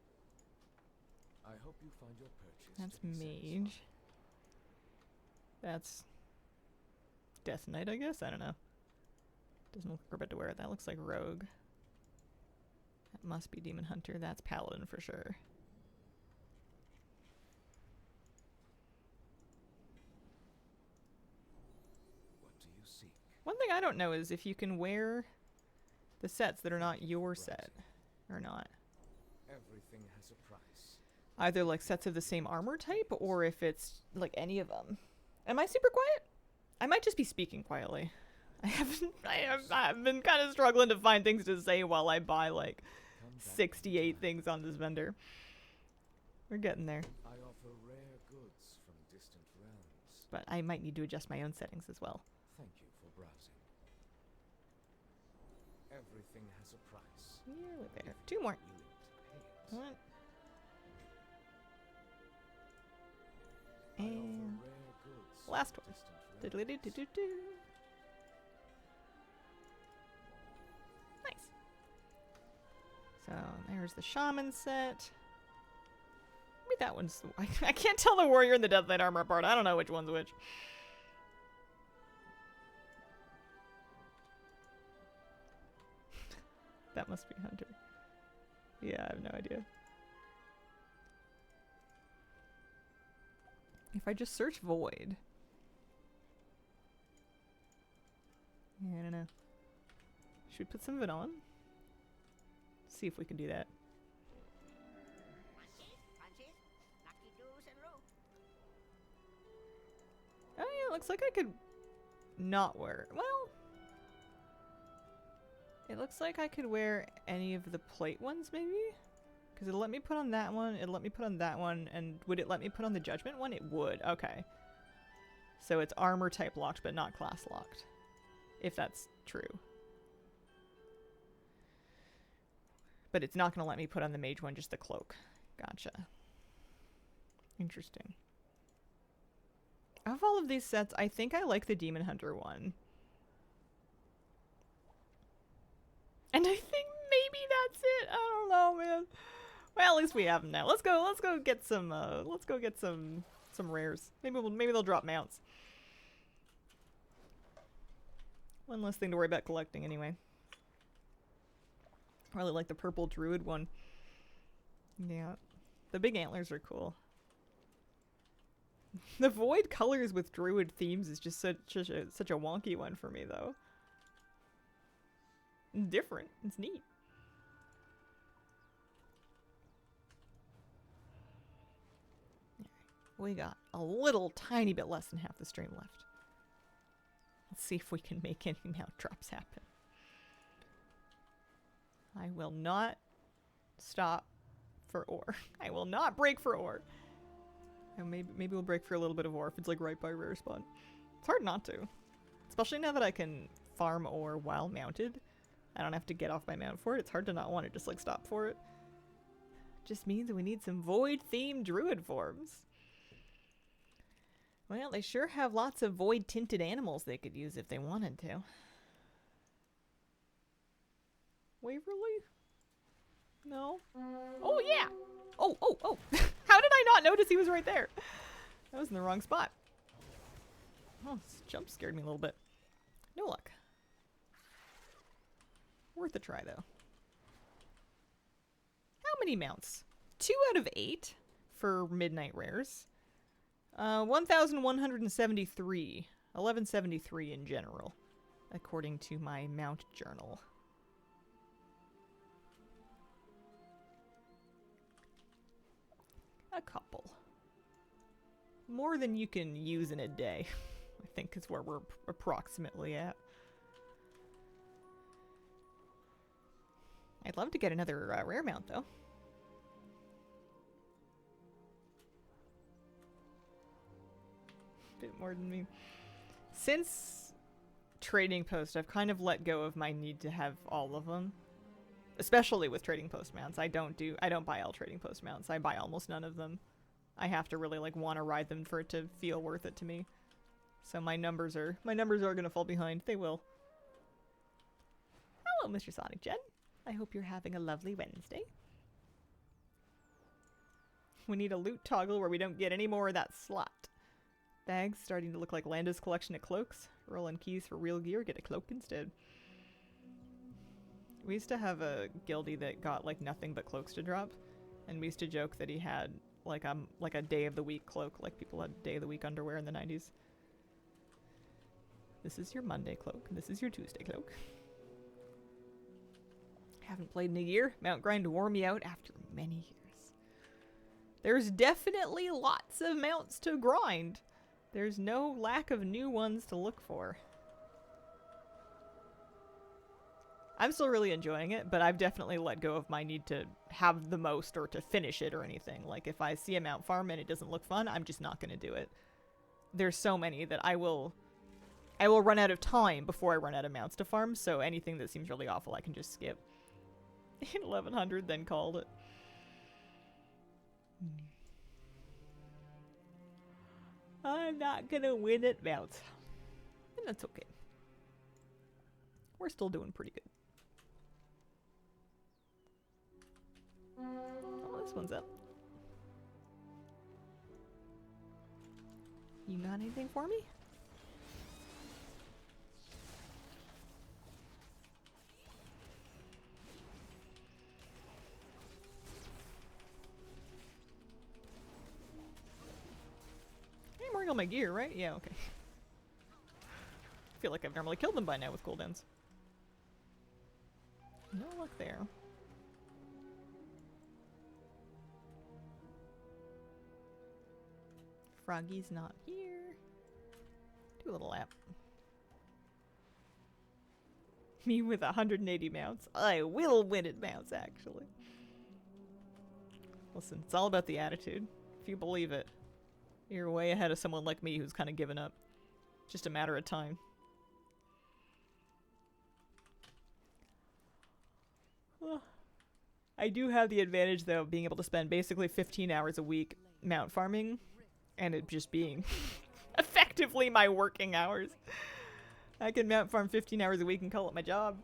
I hope you find your purchase. That's to be satisfying. mage. That's Death Knight, I guess? I don't know. Doesn't look like we're about to wear it. That looks like rogue. That must be Demon Hunter. That's paladin for sure. What do you seek? One thing I don't know is if you can wear the sets that are not your set or not. Everything has a price. Either like sets of the same armor type or if it's like any of them. Am I super quiet? I might just be speaking quietly. I've been kind of struggling to find things to say while I buy like Come back 68 anytime. things on this vendor. We're getting there. I offer rare goods from distant realms. But I might need to adjust my own settings as well. Thank you for browsing. Everything has a price. Nearly there. if 2 you are more. willing to pay it. One. I offer And rare goods from last one. distant realms. diddly-doo-doo-doo-doo. Nice. So there's the shaman set. Maybe that one's. I can't tell the warrior and the Death Knight armor apart. I don't know which one's which. That must be Hunter. Yeah, I have no idea. If I just search Void. Yeah, I don't know. Should we put some of it on? See if we can do that. Oh yeah, looks like I could not wear it. Well, it looks like I could wear any of the plate ones maybe? Because it'll let me put on that one, it'll let me put on that one, and would it let me put on the Judgment one? It would, okay. So it's armor type locked, but not class locked. If that's true. But it's not going to let me put on the mage one, just the cloak. Gotcha. Interesting. Of all of these sets, I think I like the Demon Hunter one. And I think maybe that's it. I don't know, man. Well, at least we have them now. Let's go get some some rares. Maybe they'll drop mounts. One less thing to worry about collecting anyway. I really like the purple druid one. Yeah. The big antlers are cool. The void colors with druid themes is just such a wonky one for me, though. Different. It's neat. We got a little tiny bit less than half the stream left. Let's see if we can make any mount drops happen. I will not stop for ore. I will not break for ore. And maybe we'll break for a little bit of ore if it's like right by rare spawn. It's hard not to. Especially now that I can farm ore while mounted. I don't have to get off my mount for it. It's hard to not want to just like stop for it. Just means we need some void themed druid forms. Well, they sure have lots of void tinted animals they could use if they wanted to. Waverly? No? Oh, yeah! Oh! How did I not notice he was right there? That was in the wrong spot. Oh, this jump scared me a little bit. No luck. Worth a try, though. How many mounts? 2 out of 8 for midnight rares. 1,173. 1173 in general, according to my mount journal. A couple. More than you can use in a day, I think is where we're approximately at. I'd love to get another rare mount, though. Bit more than me. Since Trading Post, I've kind of let go of my need to have all of them. Especially with Trading Post mounts. I don't buy all Trading Post mounts. I buy almost none of them. I have to really like want to ride them for it to feel worth it to me. So my numbers are gonna fall behind. They will. Hello, Mr. Sonic Jen. I hope you're having a lovely Wednesday. We need a loot toggle where we don't get any more of that slot. Bags starting to look like Landa's collection of cloaks. Rolling keys for real gear, get a cloak instead. We used to have a guildie that got like nothing but cloaks to drop, and we used to joke that he had like a day of the week cloak, like people had day of the week underwear in the 90s. This is your Monday cloak, and this is your Tuesday cloak. Haven't played in a year. Mount Grind wore me out after many years. There's definitely lots of mounts to grind. There's no lack of new ones to look for. I'm still really enjoying it, but I've definitely let go of my need to have the most or to finish it or anything. Like, if I see a mount farm and it doesn't look fun, I'm just not going to do it. There's so many that I will run out of time before I run out of mounts to farm, so anything that seems really awful I can just skip. 1100, then called it. I'm not gonna win at mounts. And that's okay. We're still doing pretty good. Oh, this one's up. You got anything for me? I'm wearing all my gear, right? Yeah, okay. I feel like I've normally killed them by now with cooldowns. No luck there. Froggy's not here. Do a little lap. Me with 180 mounts. I will win at mounts, actually. Listen, it's all about the attitude. If you believe it, you're way ahead of someone like me who's kind of given up. Just a matter of time. I do have the advantage, though, of being able to spend basically 15 hours a week mount farming, and it just being effectively my working hours. I can mount farm 15 hours a week and call it my job.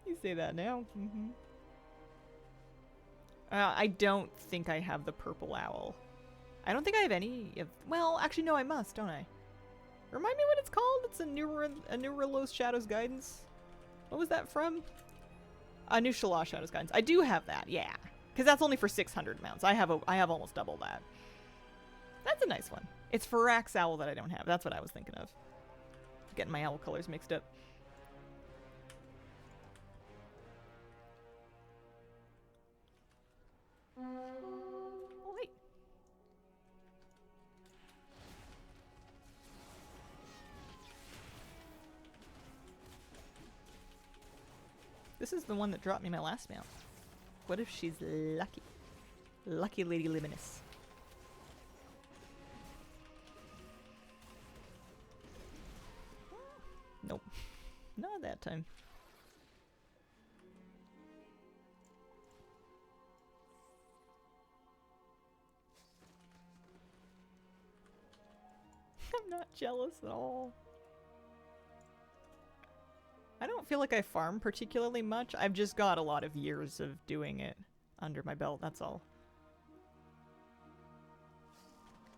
You say that now. Mm-hmm. I don't think I have the purple owl. I don't think I have any of... Well, actually, no, I must, don't I? Remind me what it's called? It's a Neurolos Shadows Guidance. What was that from? A New Shalaw Shadows Guidance. I do have that, yeah. Because that's only for 600 mounts. I have almost double that. That's a nice one. It's Firax Owl that I don't have. That's what I was thinking of. Getting my owl colors mixed up. Oh, wait. This is the one that dropped me my last mount. What if she's lucky? Lucky Lady Luminous. Nope. Not that time. I'm not jealous at all. I don't feel like I farm particularly much. I've just got a lot of years of doing it under my belt, that's all.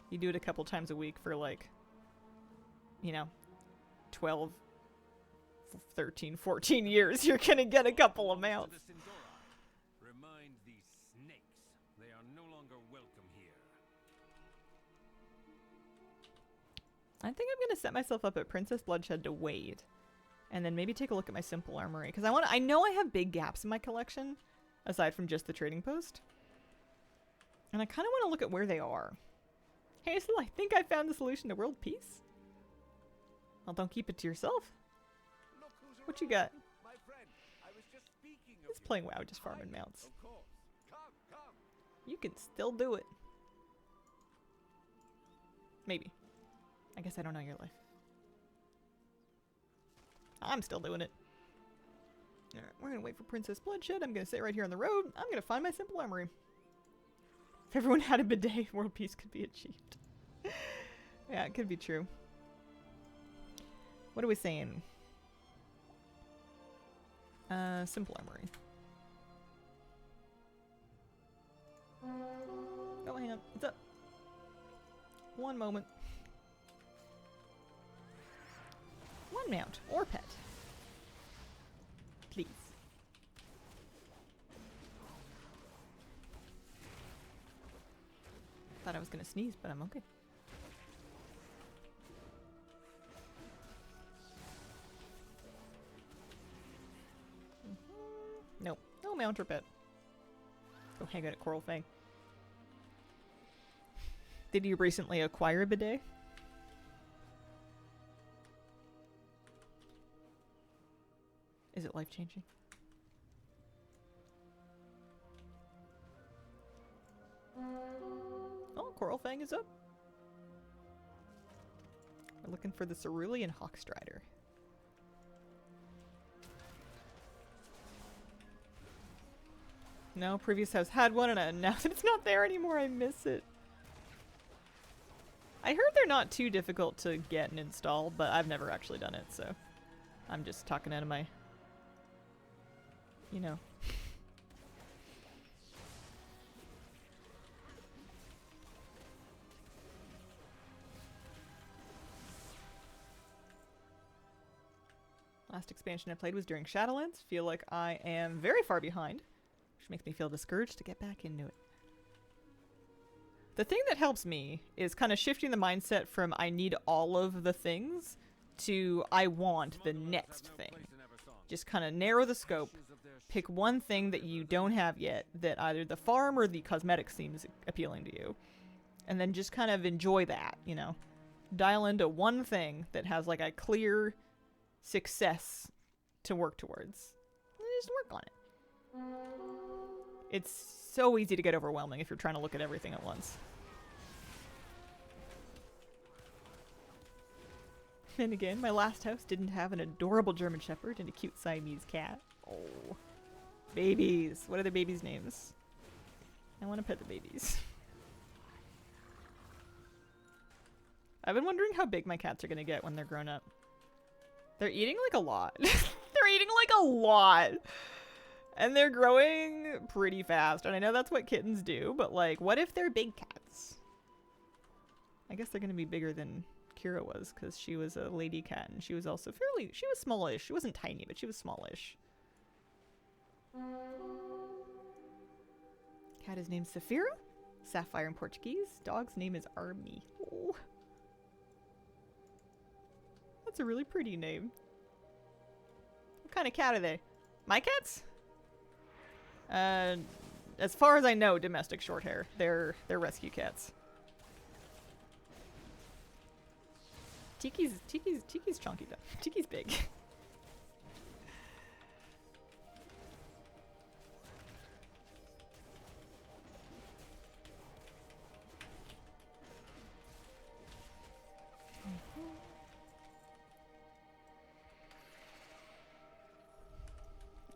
You do it a couple times a week for like, you know, 12, 13, 14 years, you're gonna get a couple of mounts. Remind these snakes I think I'm gonna set myself up at Princess Bloodshed to wait. And then maybe take a look at my simple armory. Because I know I have big gaps in my collection, aside from just the trading post. And I kind of want to look at where they are. Hazel, I think I found the solution to world peace. Well, don't keep it to yourself. Look who's What you around, got? my friend. I was just speaking of He's you. playing WoW, just farming Hi, mounts. Of course. Come. You can still do it. Maybe. I guess I don't know your life. I'm still doing it. Alright, we're gonna wait for Princess Bloodshed. I'm gonna sit right here on the road. I'm gonna find my simple armory. If everyone had a bidet, world peace could be achieved. Yeah, it could be true. What are we saying? Simple armory. Oh, hang on. It's up. One moment. One mount or pet. Please. Thought I was gonna sneeze, but I'm okay. Nope. No mount or pet. Go hang out at Coral Fang. Did you recently acquire a bidet? Is it life-changing? Oh, Coral Fang is up. We're looking for the Cerulean Hawkstrider. No, previous house had one, and now that it's not there anymore, I miss it. I heard they're not too difficult to get and install, but I've never actually done it, so I'm just talking out of my, you know. Last expansion I played was during Shadowlands. Feel like I am very far behind, which makes me feel discouraged to get back into it. The thing that helps me is kind of shifting the mindset from I need all of the things to I want the next thing. Just kind of narrow the scope, pick one thing that you don't have yet that either the farm or the cosmetic seems appealing to you, and then just kind of enjoy that, you know. Dial into one thing that has like a clear success to work towards. And just work on it. It's so easy to get overwhelming if you're trying to look at everything at once. And again, my last house didn't have an adorable German Shepherd and a cute Siamese cat. Oh. Babies. What are the babies' names? I want to pet the babies. I've been wondering how big my cats are going to get when they're grown up. They're eating like a lot. They're eating like a lot. And they're growing pretty fast. And I know that's what kittens do, but like, what if they're big cats? I guess they're going to be bigger than Kira was, because she was a lady cat and she was also she was smallish. She wasn't tiny, but she was smallish. Cat is named Saphira. Sapphire in Portuguese. Dog's name is Army. Oh. That's a really pretty name. What kind of cat are they? My cats? As far as I know, domestic short hair. They're rescue cats. Tiki's chunky though. Tiki's big.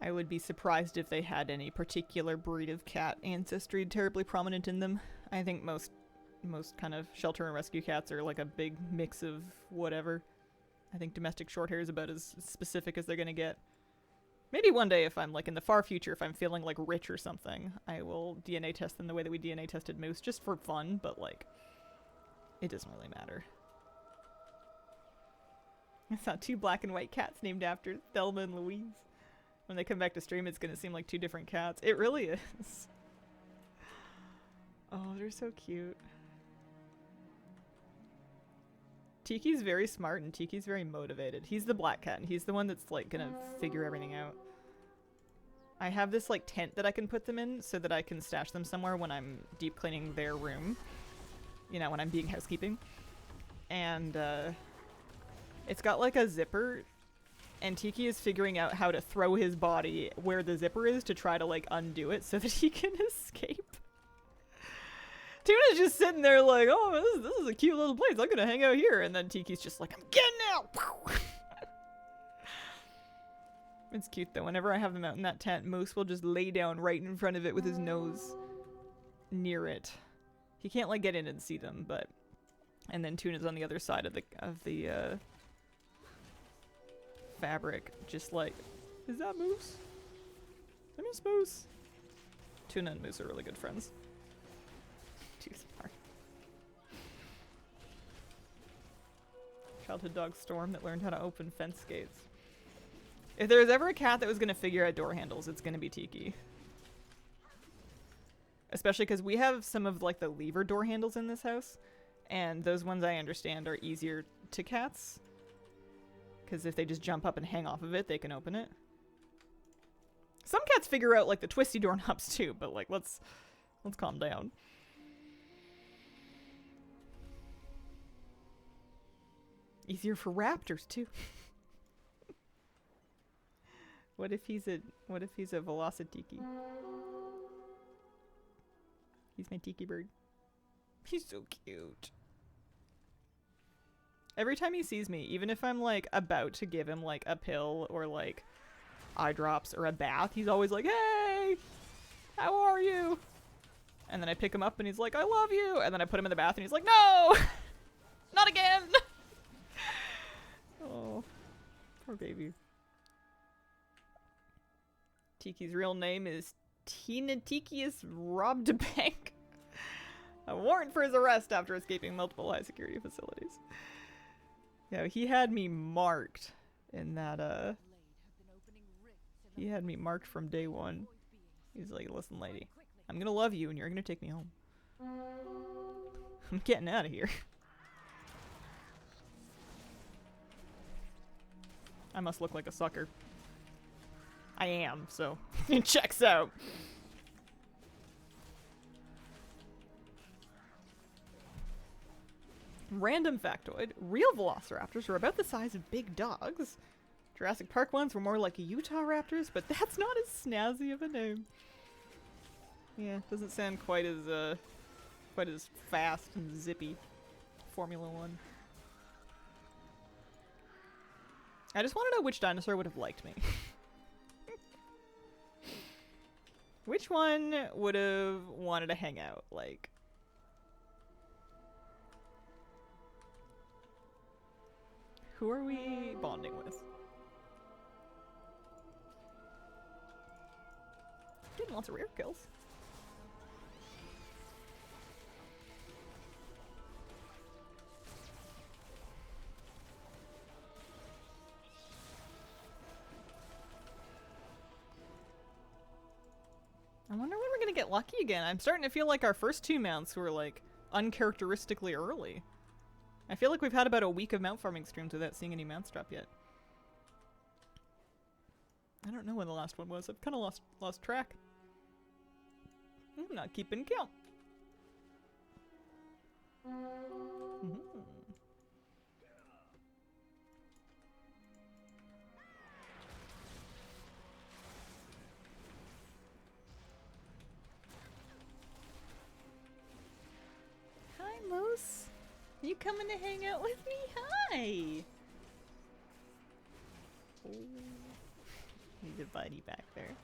I would be surprised if they had any particular breed of cat ancestry terribly prominent in them. I think most kind of shelter and rescue cats are like a big mix of whatever. I think domestic shorthair is about as specific as they're gonna get. Maybe one day if I'm like in the far future, if I'm feeling like rich or something, I will DNA test them the way that we DNA tested moose, just for fun, but like, it doesn't really matter. I saw 2 black and white cats named after Thelma and Louise. When they come back to stream, it's gonna seem like 2 different cats. It really is. Oh, they're so cute. Tiki's very smart and Tiki's very motivated. He's the black cat and he's the one that's like gonna figure everything out. I have this like tent that I can put them in so that I can stash them somewhere when I'm deep cleaning their room. You know, when I'm being housekeeping. And it's got like a zipper and Tiki is figuring out how to throw his body where the zipper is to try to like undo it so that he can escape. Tuna's just sitting there like, oh, this is a cute little place. I'm gonna hang out here. And then Tiki's just like, I'm getting out. It's cute though. Whenever I have them out in that tent, Moose will just lay down right in front of it with his nose near it. He can't like get in and see them, but and then Tuna's on the other side of the fabric, just like, is that Moose? I miss Moose. Tuna and Moose are really good friends. Too smart. Childhood dog Storm that learned how to open fence gates. If there was ever a cat that was going to figure out door handles, it's going to be Tiki. Especially because we have some of like the lever door handles in this house. And those ones I understand are easier to cats. Because if they just jump up and hang off of it, they can open it. Some cats figure out like the twisty doorknobs too, but like let's calm down. Easier for raptors too. What if he's a Velocitiki? He's my tiki bird. He's so cute. Every time he sees me, even if I'm like about to give him like a pill or like eye drops or a bath, he's always like, hey, how are you? And then I pick him up and he's like, I love you. And then I put him in the bath and he's like, no, not again. Oh, poor baby. Tiki's real name is Tina Tikius robbed a bank. A warrant for his arrest after escaping multiple high security facilities. Yeah, he had me marked in that, he had me marked from day one. He's like, listen lady, I'm gonna love you and you're gonna take me home. I'm getting out of here. I must look like a sucker. I am, so it checks out. Random factoid, real velociraptors are about the size of big dogs. Jurassic Park ones were more like Utah raptors, but that's not as snazzy of a name. Yeah, doesn't sound quite as fast and zippy. Formula One. I just want to know which dinosaur would have liked me. Which one would have wanted to hang out? Like, who are we bonding with? Getting lots of rare kills. I wonder when we're gonna get lucky again. I'm starting to feel like our first two mounts were like uncharacteristically early. I feel like we've had about a week of mount farming streams without seeing any mounts drop yet. I don't know when the last one was. I've kind of lost track. I'm not keeping count. Hi, Moose. You coming to hang out with me? Hi. Oh. He's a buddy back there.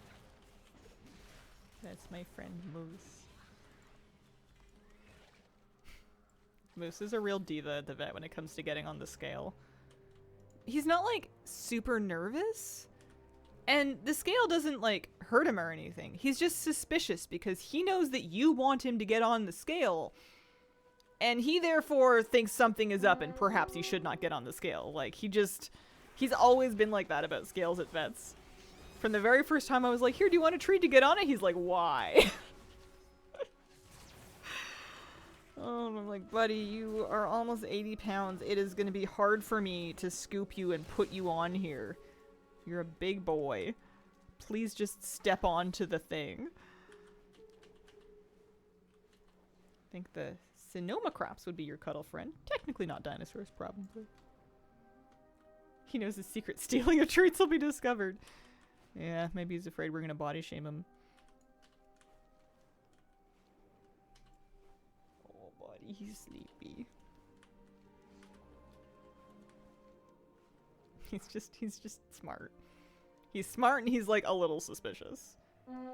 That's my friend Moose. Moose is a real diva at the vet when it comes to getting on the scale. He's not like super nervous, and the scale doesn't like hurt him or anything. He's just suspicious because he knows that you want him to get on the scale, and he therefore thinks something is up and perhaps he should not get on the scale. Like, he's always been like that about scales at vets. From the very first time I was like, here, do you want a treat to get on it? He's like, why? Oh, I'm like, buddy, you are almost 80 pounds. It is going to be hard for me to scoop you and put you on here. You're a big boy. Please just step onto the thing. I think the Sonoma crops would be your cuddle friend. Technically not dinosaurs, probably. He knows his secret. Stealing of treats will be discovered. Yeah, maybe he's afraid we're going to body shame him. Oh, buddy, he's sleepy. He's just smart. He's smart and he's like a little suspicious.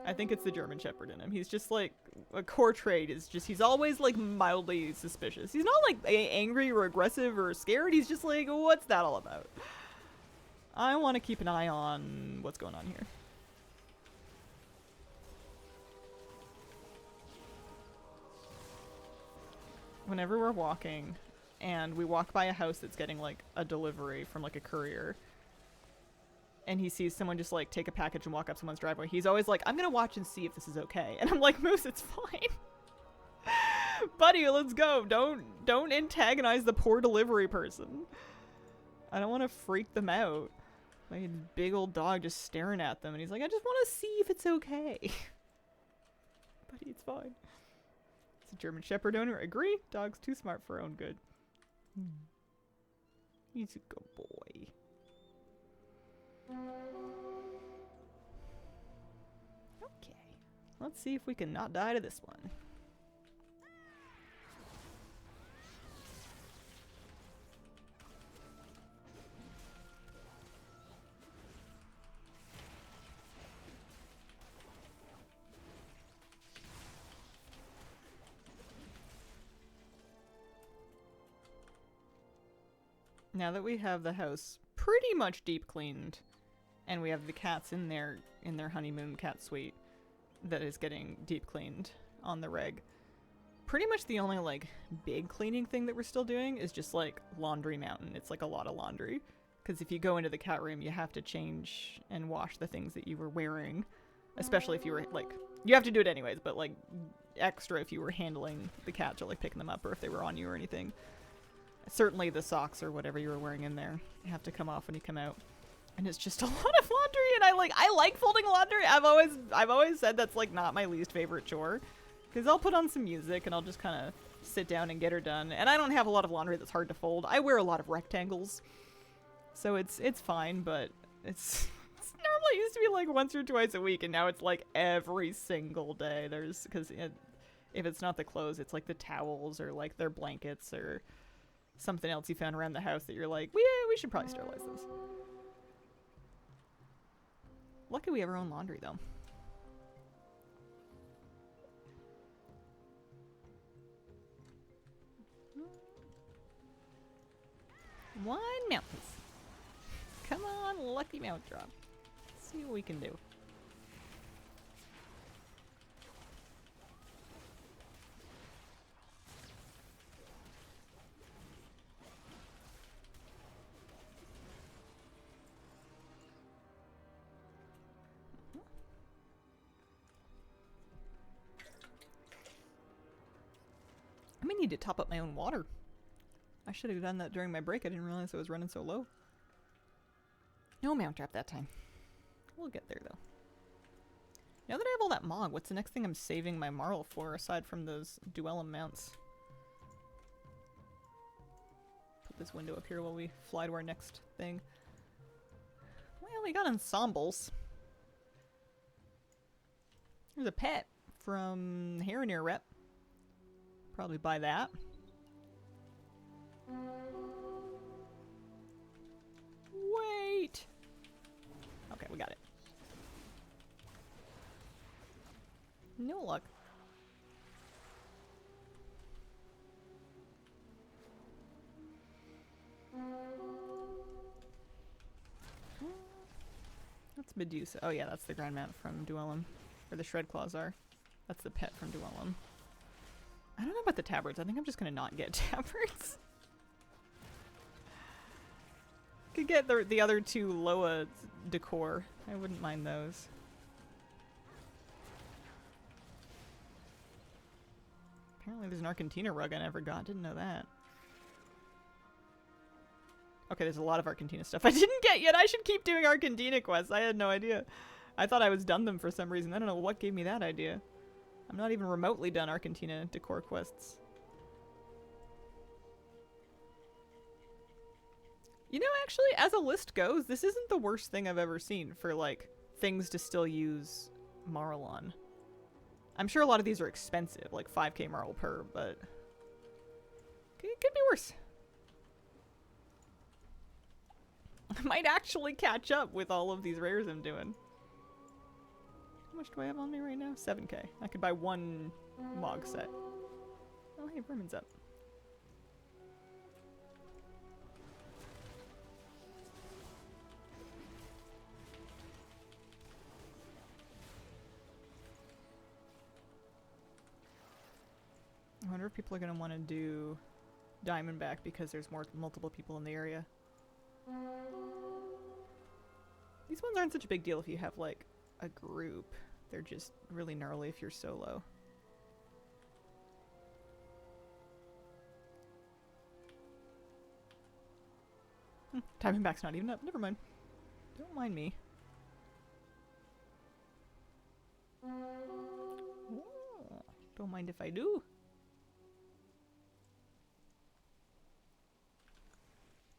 I think it's the German Shepherd in him. He's just like, a core trait is just, he's always like mildly suspicious. He's not like angry or aggressive or scared. He's just like, what's that all about? I want to keep an eye on what's going on here. Whenever we're walking and we walk by a house that's getting like a delivery from like a courier, and he sees someone just like take a package and walk up someone's driveway, he's always like, I'm gonna watch and see if this is okay. And I'm like, Moose, it's fine. Buddy, let's go. Don't antagonize the poor delivery person. I don't want to freak them out. Like a big old dog just staring at them, and he's like, I just want to see if it's okay. Buddy, it's fine. It's a German Shepherd owner. Agree? Dog's too smart for our own good. He's a good boy. Okay. Let's see if we can not die to this one. Now that we have the house pretty much deep cleaned, and we have the cats in their honeymoon cat suite that is getting deep cleaned on the reg, pretty much the only like big cleaning thing that we're still doing is just like laundry mountain. It's like a lot of laundry, because if you go into the cat room, you have to change and wash the things that you were wearing, especially if you were like, you have to do it anyways, but like extra if you were handling the cats or like picking them up or if they were on you or anything. Certainly the socks or whatever you were wearing in there have to come off when you come out. And it's just a lot of laundry, and I like folding laundry. I've always said that's like not my least favorite chore, because I'll put on some music and I'll just kind of sit down and get her done. And I don't have a lot of laundry that's hard to fold. I wear a lot of rectangles, so it's fine. But it's normally used to be like once or twice a week, and now it's like every single day. Because if it's not the clothes, it's like the towels or like their blankets or something else you found around the house that you're like, we should probably sterilize this. Lucky we have our own laundry, though. One mount. Come on, lucky mount drop. Let's see what we can do. I may need to top up my own water. I should have done that during my break. I didn't realize I was running so low. No mount drop that time. We'll get there, though. Now that I have all that Mog, what's the next thing I'm saving my Marl for, aside from those Duellum mounts? Put this window up here while we fly to our next thing. Well, we got ensembles. There's a pet from Heronir Rep. Probably buy that. Wait! Okay, we got it. No luck. That's Medusa. Oh yeah, that's the Grand Mount from Duellum. Where the Shred Claws are. That's the pet from Duellum. I don't know about the tabards. I think I'm just gonna not get tabards. Could get the other two Loa decor. I wouldn't mind those. Apparently there's an Argentina rug I never got. Didn't know that. Okay, there's a lot of Argentina stuff I didn't get yet. I should keep doing Argentina quests. I had no idea. I thought I was done them for some reason. I don't know what gave me that idea. I'm not even remotely done Argentina decor quests. You know, actually, as a list goes, this isn't the worst thing I've ever seen for, like, things to still use Marl on. I'm sure a lot of these are expensive, like 5k Marl per, but it could be worse. I might actually catch up with all of these rares I'm doing. How much do I have on me right now? 7k. I could buy one Mog set. Oh, hey, Vermin's up. I wonder if people are going to want to do Diamondback because there's multiple people in the area. These ones aren't such a big deal if you have, like, a group. They're just really gnarly if you're solo. Diamondback's not even up. Never mind. Don't mind me. Ooh, don't mind if I do.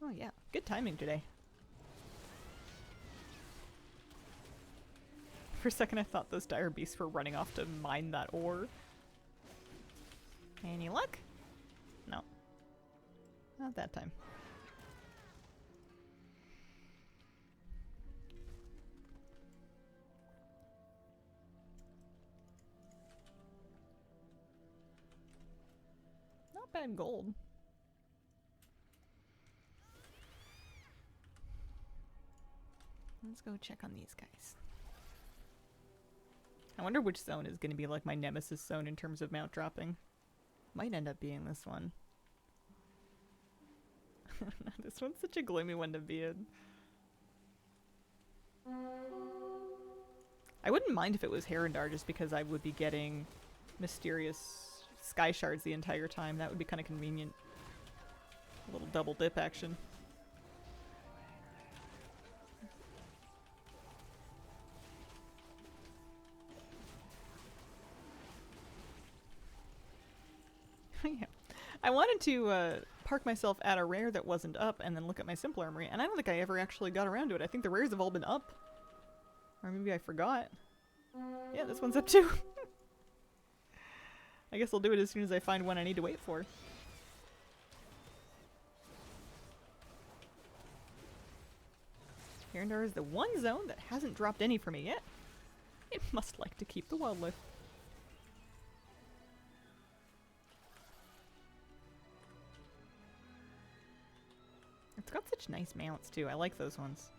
Oh yeah, good timing today. For a second I thought those dire beasts were running off to mine that ore. Any luck? No. Not that time. Not bad gold. Let's go check on these guys. I wonder which zone is going to be like my nemesis zone in terms of mount dropping. Might end up being this one. This one's such a gloomy one to be in. I wouldn't mind if it was Herondar just because I would be getting mysterious sky shards the entire time. That would be kind of convenient. A little double dip action. Yeah. I wanted to park myself at a rare that wasn't up and then look at my simple armory, and I don't think I ever actually got around to it. I think the rares have all been up. Or maybe I forgot. Yeah, this one's up too. I guess I'll do it as soon as I find one I need to wait for. Herondar is the one zone that hasn't dropped any for me yet. It must like to keep the wildlife. It's got such nice mounts too. I like those ones.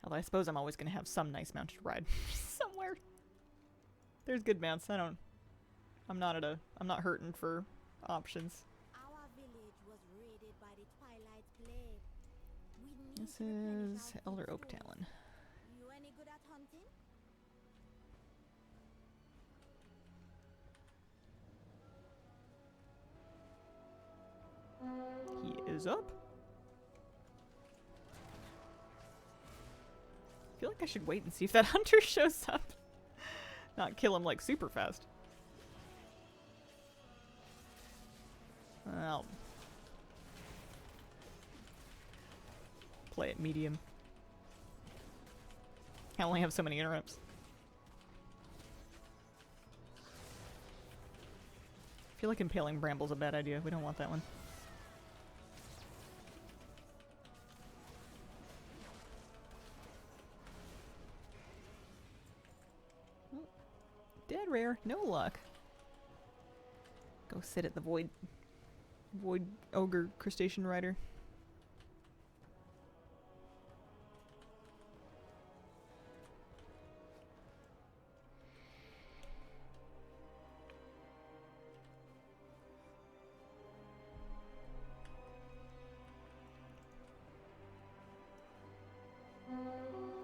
Although I suppose I'm always going to have some nice mount to ride somewhere. There's good mounts. I'm not hurting for options. Our village was raided by the Twilight Blade. We need This to replenish is our Elder food Oak soon. Talon. You any good at hunting? He is up. I feel like I should wait and see if that hunter shows up. Not kill him like super fast. I'll play it medium. I only have so many interrupts. I feel like impaling Bramble's a bad idea. We don't want that one. Dead rare, no luck. Go sit at the Void Ogre Crustacean Rider.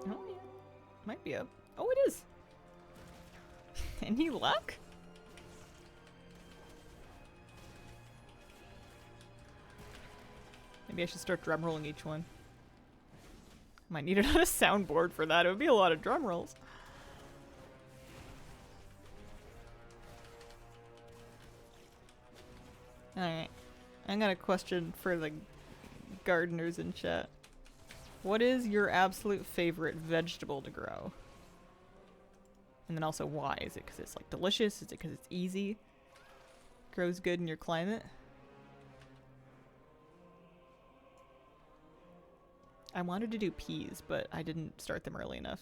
Oh yeah, might be up. Oh, it is. Any luck? Maybe I should start drum rolling each one. Might need it on a soundboard for that. It would be a lot of drum rolls. Alright. I got a question for the gardeners in chat. What is your absolute favorite vegetable to grow? And then also why? Is it because it's like delicious? Is it because it's easy? Grows good in your climate? I wanted to do peas, but I didn't start them early enough.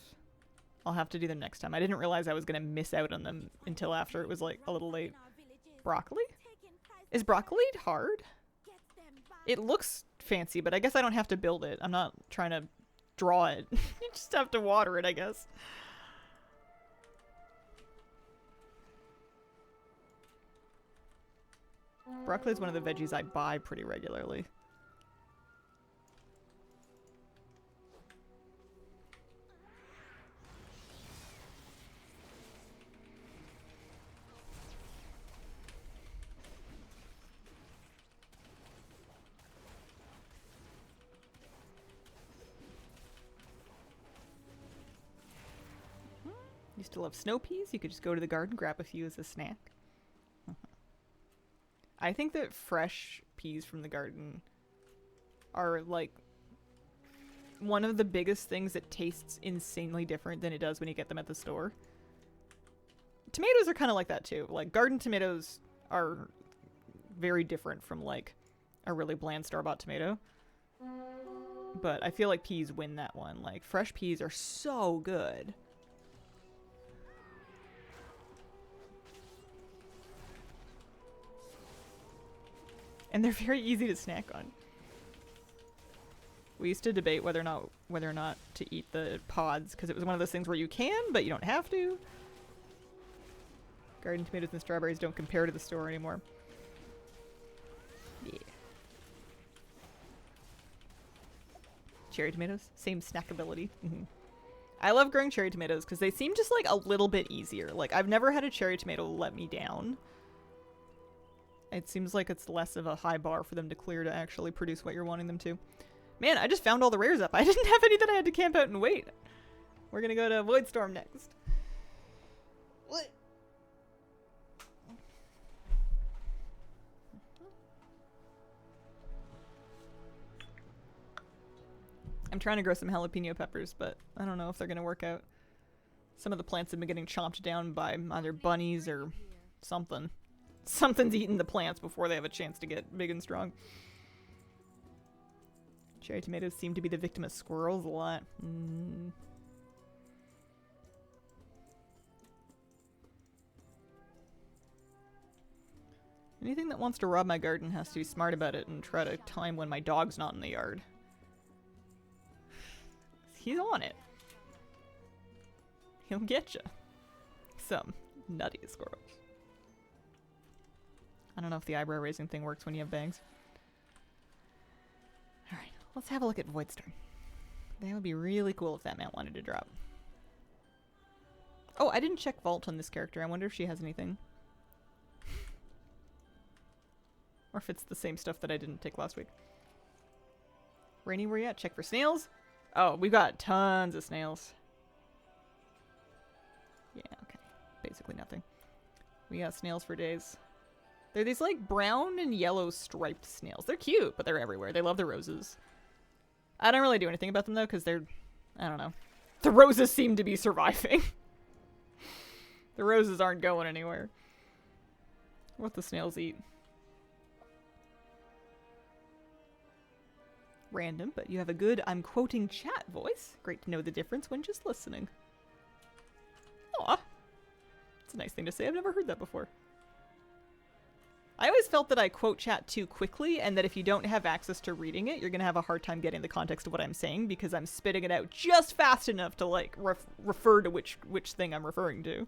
I'll have to do them next time. I didn't realize I was going to miss out on them until after it was like a little late. Broccoli? Is broccoli hard? It looks fancy, but I guess I don't have to build it. I'm not trying to draw it. You just have to water it, I guess. Broccoli is one of the veggies I buy pretty regularly. Used to love snow peas. You could just go to the garden, grab a few as a snack. I think that fresh peas from the garden are like one of the biggest things that tastes insanely different than it does when you get them at the store. Tomatoes are kind of like that too. Like garden tomatoes are very different from like a really bland store-bought tomato. But I feel like peas win that one. Like fresh peas are so good. And they're very easy to snack on. We used to debate whether or not to eat the pods because it was one of those things where you can, but you don't have to. Garden tomatoes and strawberries don't compare to the store anymore. Yeah. Cherry tomatoes, same snackability. I love growing cherry tomatoes because they seem just like a little bit easier. Like I've never had a cherry tomato let me down. It seems like it's less of a high bar for them to clear to actually produce what you're wanting them to. Man, I just found all the rares up. I didn't have any that I had to camp out and wait. We're gonna go to Voidstorm next. What? I'm trying to grow some jalapeno peppers, but I don't know if they're gonna work out. Some of the plants have been getting chomped down by either bunnies or something. Something's eating the plants before they have a chance to get big and strong. Cherry tomatoes seem to be the victim of squirrels a lot. Anything that wants to rob my garden has to be smart about it and try to time when my dog's not in the yard. He's on it. He'll get you. Some nutty squirrels. I don't know if the eyebrow raising thing works when you have bangs. Alright, let's have a look at Voidstorm. That would be really cool if that mount wanted to drop. Oh, I didn't check Vault on this character. I wonder if she has anything. Or if it's the same stuff that I didn't take last week. Rainy, where you at? Check for snails. Oh, we've got tons of snails. Yeah, okay. Basically nothing. We got snails for days. They're these like brown and yellow striped snails. They're cute, but they're everywhere. They love the roses. I don't really do anything about them though, because they're, I don't know. The roses seem to be surviving. The roses aren't going anywhere. What the snails eat. Random, but you have a good I'm quoting chat voice. Great to know the difference when just listening. Aw. It's a nice thing to say. I've never heard that before. I always felt that I quote chat too quickly, and that if you don't have access to reading it, you're going to have a hard time getting the context of what I'm saying, because I'm spitting it out just fast enough to, like, refer to which thing I'm referring to.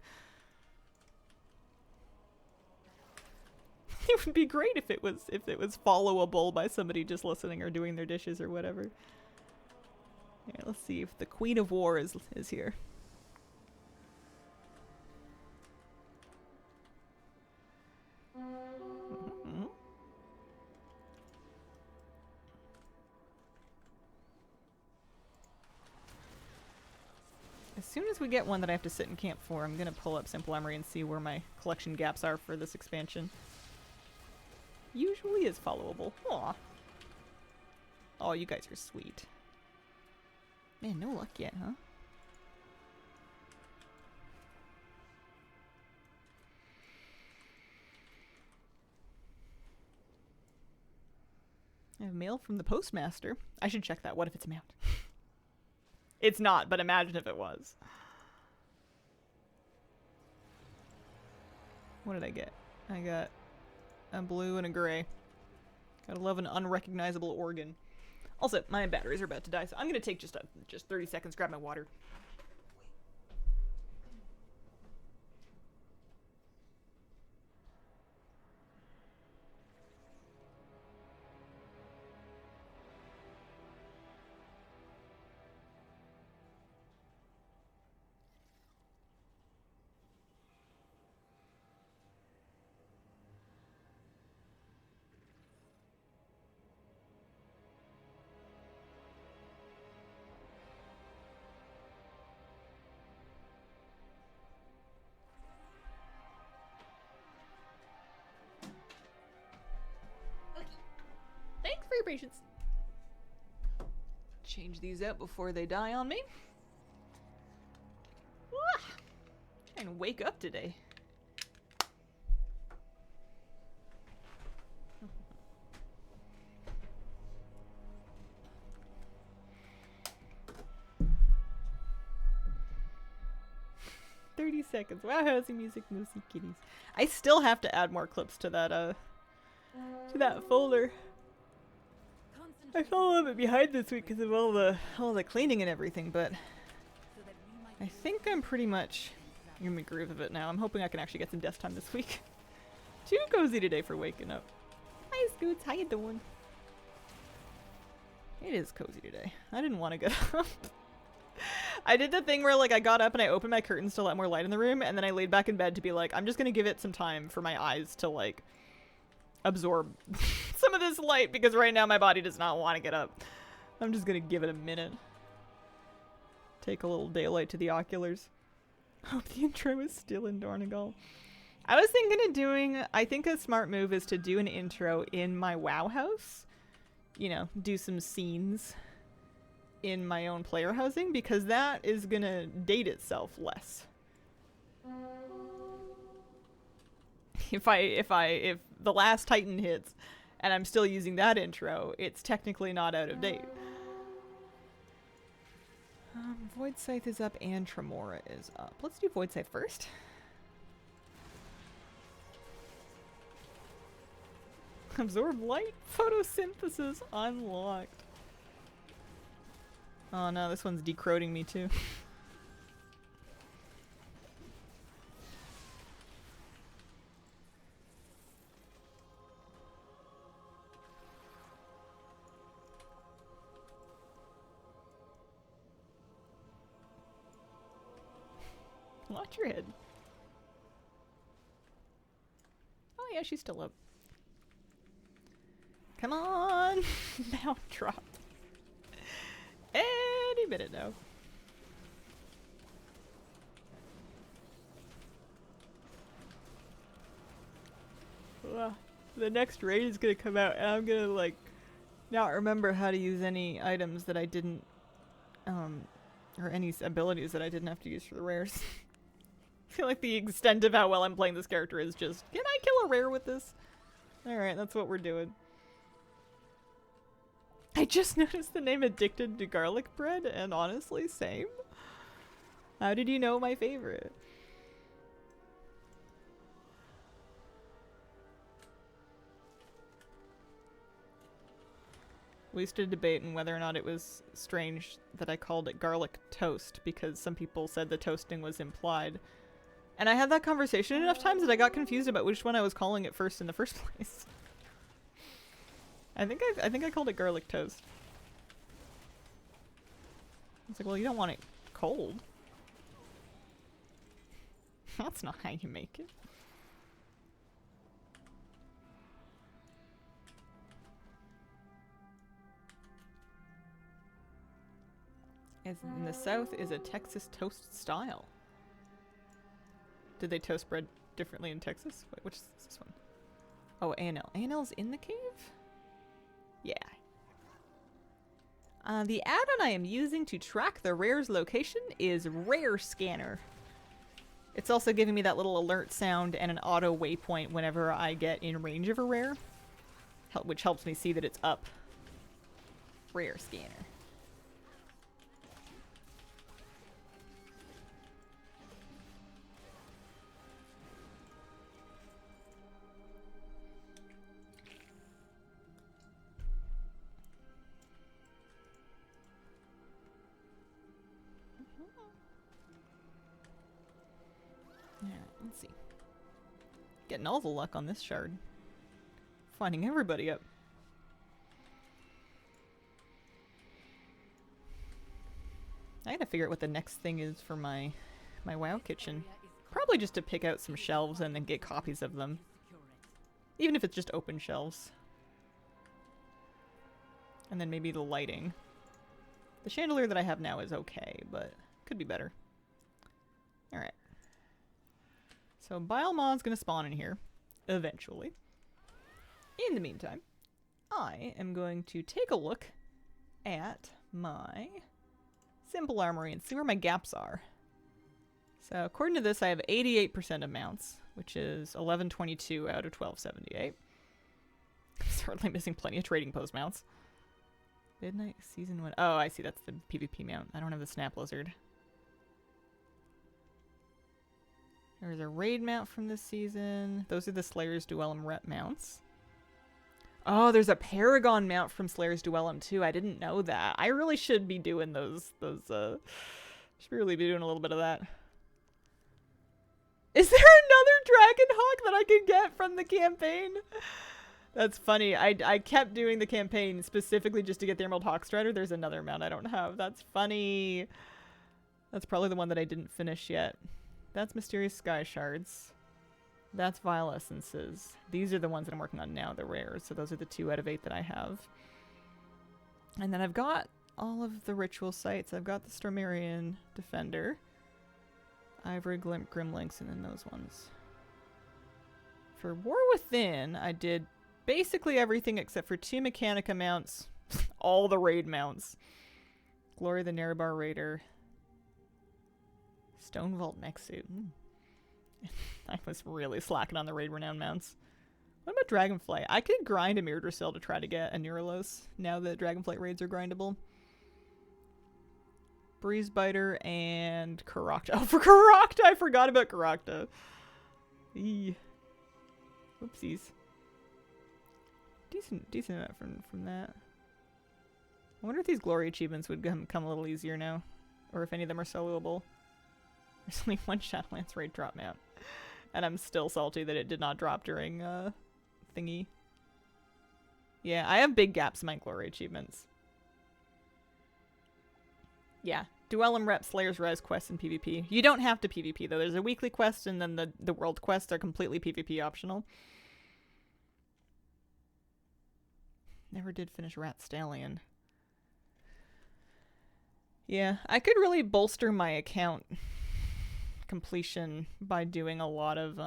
It would be great if it was followable by somebody just listening or doing their dishes or whatever. Here, let's see if the Queen of War is here. As soon as we get one that I have to sit in camp for, I'm gonna pull up Simple Emery and see where my collection gaps are for this expansion. Usually is followable. Aw. Oh, you guys are sweet. Man, no luck yet, huh? I have mail from the postmaster. I should check that. What if it's a mount? It's not, but imagine if it was. What did I get? I got a blue and a gray. Gotta love an unrecognizable organ. Also, my batteries are about to die, so I'm gonna take just 30 seconds, grab my water. Thanks for your patience. Change these out before they die on me. Ah, trying to wake up today. Seconds. Wow, housing music, no sea kitties. I still have to add more clips to that folder. I fell a little bit behind this week because of all the cleaning and everything, but I think I'm pretty much in the groove of it now. I'm hoping I can actually get some desk time this week. Too cozy today for waking up. Hi Scoots, how you doing? It is cozy today. I didn't want to get up. I did the thing where like I got up and I opened my curtains to let more light in the room, and then I laid back in bed to be like, I'm just gonna give it some time for my eyes to like absorb some of this light, because right now my body does not want to get up. I'm just gonna give it a minute. Take a little daylight to the oculars. Hope the intro is still in Donegal. I was thinking of doing, I think a smart move is to do an intro in my WoW house. You know, do some scenes in my own player housing, because that is gonna date itself less. If the last Titan hits and I'm still using that intro, it's technically not out of date. Void Scythe is up and Tremora is up. Let's do Void Scythe first. Absorb light, photosynthesis unlocked. Oh no, this one's decroding me too. Watch your head. Oh yeah, she's still up. Come on! Mount drop. Any minute now. The next raid is gonna come out and I'm gonna like not remember how to use any items that I didn't or any abilities that I didn't have to use for the rares. I feel like the extent of how well I'm playing this character is just, can I kill a rare with this? Alright, that's what we're doing. I just noticed the name Addicted to Garlic Bread, and honestly, same. How did you know my favorite? We used to debate on whether or not it was strange that I called it garlic toast, because some people said the toasting was implied. And I had that conversation enough times that I got confused about which one I was calling it first in the first place. I think I called it garlic toast. It's like, well, you don't want it cold. That's not how you make it. As in the South is a Texas toast style. Did they toast bread differently in Texas? Wait, which is this one? Oh, A&L. A&L's in the cave? Yeah. The add-on I am using to track the rare's location is Rare Scanner. It's also giving me that little alert sound and an auto waypoint whenever I get in range of a rare, which helps me see that it's up. Rare Scanner. Alright, let's see. Getting all the luck on this shard. Finding everybody up. I gotta figure out what the next thing is for my WoW kitchen. Probably just to pick out some shelves and then get copies of them. Even if it's just open shelves. And then maybe the lighting. The chandelier that I have now is okay, but could be better. Alright. So Bilemod's gonna spawn in here. Eventually. In the meantime, I am going to take a look at my simple armory and see where my gaps are. So according to this, I have 88% of mounts, which is 1122 out of 1278. Certainly missing plenty of trading post mounts. Midnight Season 1. Oh, I see. That's the PvP mount. I don't have the Snap Lizard. There's a raid mount from this season. Those are the Slayer's Duellum rep mounts. Oh, there's a Paragon mount from Slayer's Duellum too. I didn't know that. I really should be doing should really be doing a little bit of that. Is there another Dragonhawk that I can get from the campaign? That's funny. I kept doing the campaign specifically just to get the Emerald Hawkstrider. There's another mount I don't have. That's funny. That's probably the one that I didn't finish yet. That's Mysterious Sky Shards. That's Vile Essences. These are the ones that I'm working on now, the rares. So those are the 2 out of 8 that I have. And then I've got all of the ritual sites. I've got the Stormarian Defender, Ivory Grimlinks, and then those ones. For War Within, I did basically everything except for 2 Mechanica mounts. All the raid mounts. Glory the Nerebar Raider. Stone Vault Mech Suit. I was really slacking on the Raid Renown mounts. What about Dragonflight? I could grind a Mirdrasil to try to get a Neurolos now that Dragonflight raids are grindable. Breezebiter and Karakta. Oh, for Karakta! I forgot about Karakta. Eee. Oopsies. Decent amount from that. I wonder if these glory achievements would come a little easier now. Or if any of them are soloable. There's only one Shadowlands raid drop mount. And I'm still salty that it did not drop during thingy. Yeah, I have big gaps in my glory achievements. Yeah, Duellum Rep, Slayer's Res quest, and PvP. You don't have to PvP though. There's a weekly quest and then the world quests are completely PvP optional. Never did finish Rat Stallion. Yeah, I could really bolster my account completion by doing a lot of,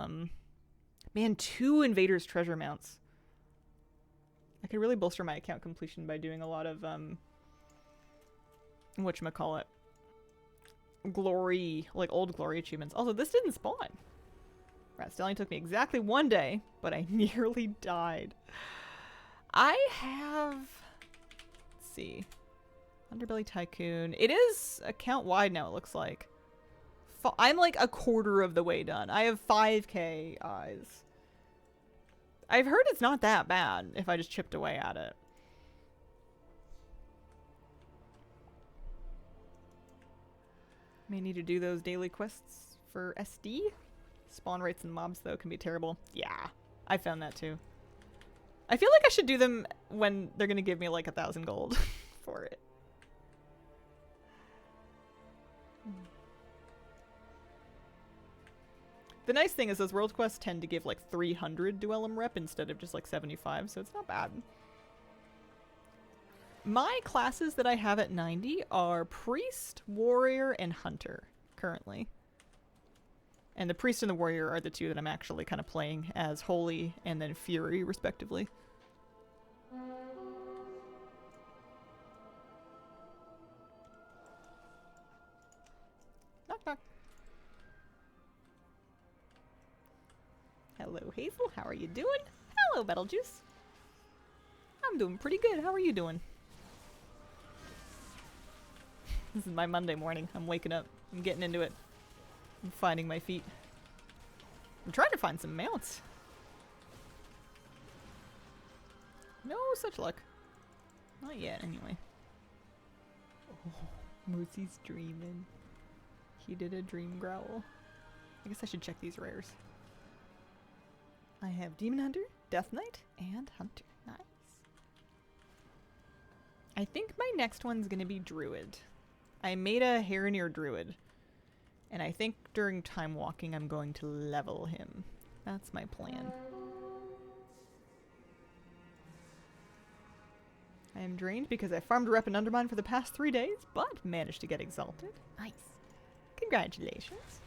man, 2 Invaders Treasure mounts. I could really bolster my account completion by doing a lot of, whatchamacallit, glory, like old glory achievements. Also, this didn't spawn. Rat Stallion took me exactly 1 day, but I nearly died. I have, let's see, Underbelly Tycoon. It is account wide now, it looks like. I'm like a quarter of the way done. I have 5k eyes. I've heard it's not that bad if I just chipped away at it. May need to do those daily quests for SD. Spawn rates and mobs though can be terrible. Yeah, I found that too. I feel like I should do them when they're gonna give me like 1,000 gold for it. The nice thing is those world quests tend to give like 300 Duellum rep instead of just like 75, so it's not bad. my classes that I have at 90 are Priest, Warrior, and Hunter, currently. And the Priest and the Warrior are the two that I'm actually kind of playing as Holy and then Fury, respectively. Knock knock. Hello, Hazel. How are you doing? Hello, Betelgeuse. I'm doing pretty good. How are you doing? This is my Monday morning. I'm waking up. I'm getting into it. I'm finding my feet. I'm trying to find some mounts. No such luck. Not yet, anyway. Oh, Mercy's dreaming. He did a dream growl. I guess I should check these rares. I have Demon Hunter, Death Knight, and Hunter. Nice. I think my next one's gonna be Druid. I made a Heronir Druid. And I think during time walking I'm going to level him. That's my plan. I am drained because I farmed rep and undermine for the past 3 days, but managed to get exalted. Nice. Congratulations.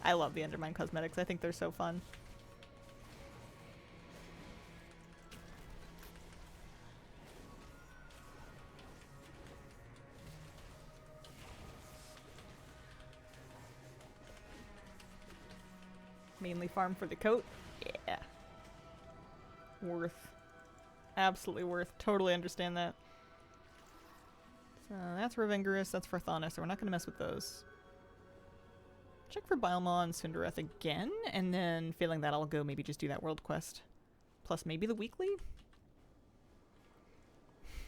I love the undermine cosmetics. I think they're so fun. Mainly farm for the coat. Yeah. Worth. Absolutely worth. Totally understand that. So that's Revengerous, that's Farthanis, so we're not going to mess with those. Check for Bielma and Cindereth again, and then failing that I'll go maybe just do that world quest. Plus maybe the weekly?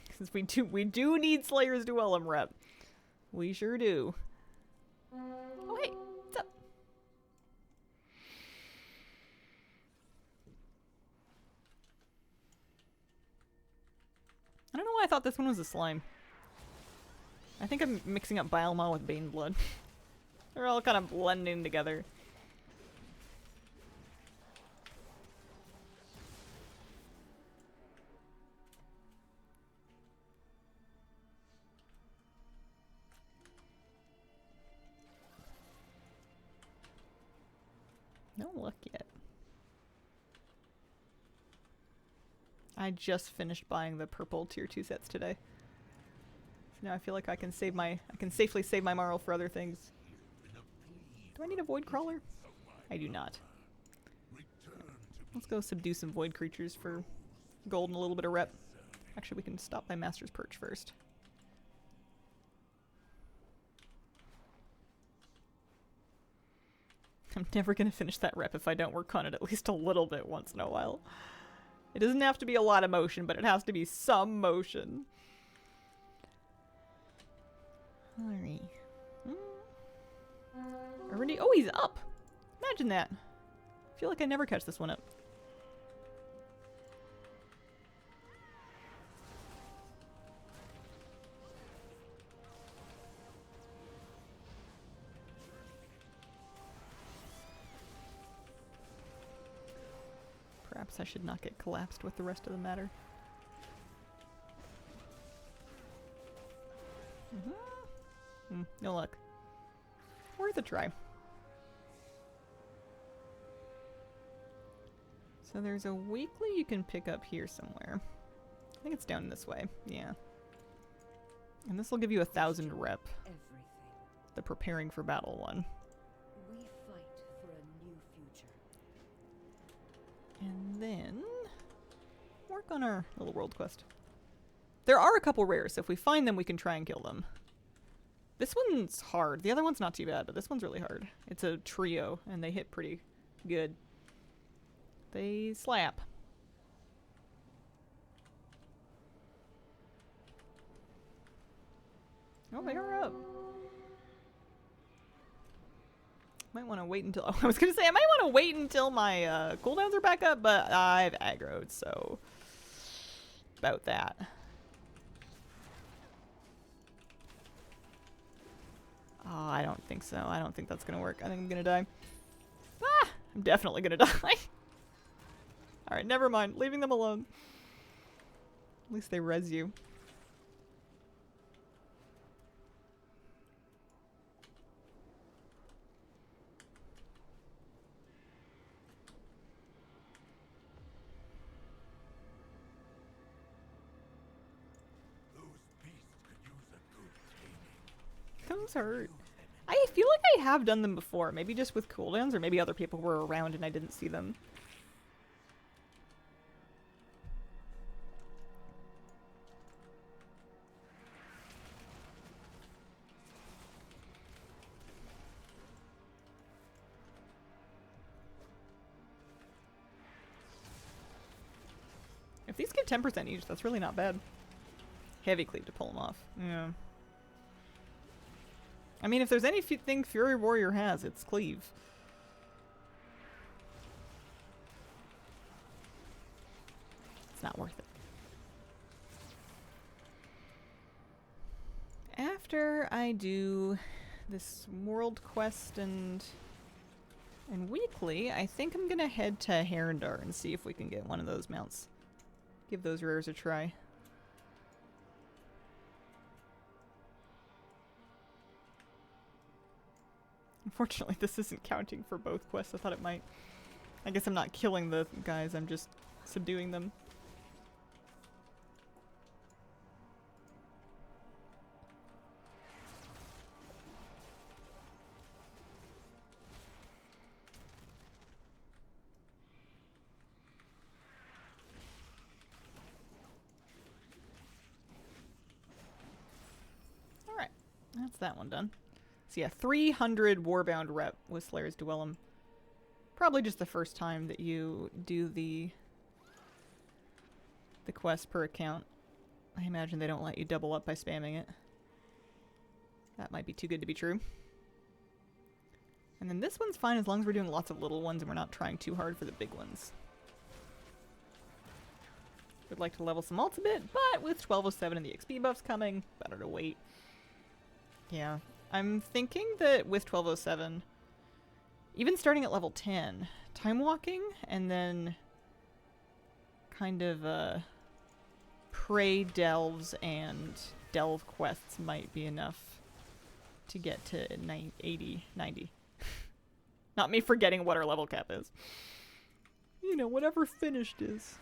Because we do need Slayer's Duellum rep. We sure do. Oh hey, what's up? I don't know why I thought this one was a slime. I think I'm mixing up Bielma with Baneblood. They're all kind of blending together. No luck yet. I just finished buying the purple tier 2 sets today. So now I feel like I can safely save my Marl for other things. Do I need a Void Crawler? I do not. Let's go subdue some Void creatures for gold and a little bit of rep. Actually, we can stop by Master's Perch first. I'm never going to finish that rep if I don't work on it at least a little bit once in a while. It doesn't have to be a lot of motion, but it has to be some motion. Alright. Already? Oh, he's up! Imagine that. I feel like I never catch this one up. Perhaps I should not get collapsed with the rest of the matter. No luck. Worth a try. So there's a weekly you can pick up here somewhere. I think it's down this way. Yeah. And this will give you 1,000 rep. Everything. The preparing for battle one. We fight for a new future. And then work on our little world quest. There are a couple rares, so if we find them we can try and kill them. This one's hard. The other one's not too bad, but this one's really hard. It's a trio, and they hit pretty good. They slap. Oh, they are up. Might want to wait until... Oh, I was going to say, I might want to wait until my cooldowns are back up, but I've aggroed, so... About that. Oh, I don't think so. I don't think that's going to work. I think I'm going to die. Ah! I'm definitely going to die. Alright, never mind. Leaving them alone. At least they res you. those hurt. I feel like I have done them before, maybe just with cooldowns, or maybe other people were around and I didn't see them. If these give 10% each, that's really not bad. Heavy cleave to pull them off. Yeah. I mean, if there's anything Fury Warrior has, it's cleave. It's not worth it. After I do this world quest and weekly, I think I'm gonna head to Herondar and see if we can get one of those mounts. Give those rares a try. Unfortunately, this isn't counting for both quests. I thought it might. I guess I'm not killing the guys, I'm just subduing them. Alright, that's that one done. So yeah, 300 Warbound rep with Slayer's Dwellum. Probably just the first time that you do the quest per account. I imagine they don't let you double up by spamming it. That might be too good to be true. And then this one's fine as long as we're doing lots of little ones and we're not trying too hard for the big ones. Would like to level some ults a bit, but with 1207 and the XP buffs coming, better to wait. Yeah. I'm thinking that with 1207, even starting at level 10, time walking and then kind of prey delves and delve quests might be enough to get to 80, 90. Not me forgetting what our level cap is. You know, whatever finished is.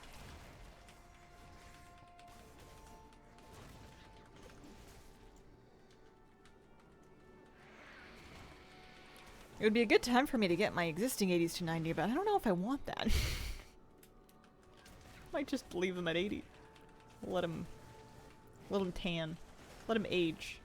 It would be a good time for me to get my existing 80s to 90, but I don't know if I want that. Might just leave them at 80. Let them tan. Let them age.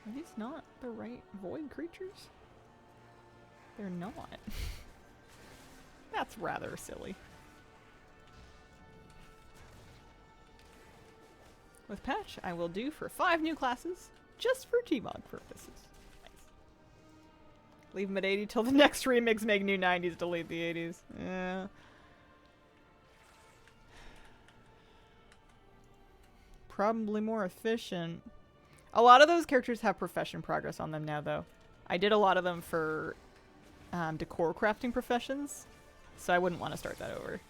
Are these not the right void creatures? They're not. That's rather silly. With patch, I will do for 5 new classes, just for Gmod purposes. Nice. Leave them at 80 till the next remix, make new 90s, delete the 80s. Yeah. Probably more efficient. A lot of those characters have profession progress on them now, though. I did a lot of them for decor crafting professions, so I wouldn't want to start that over.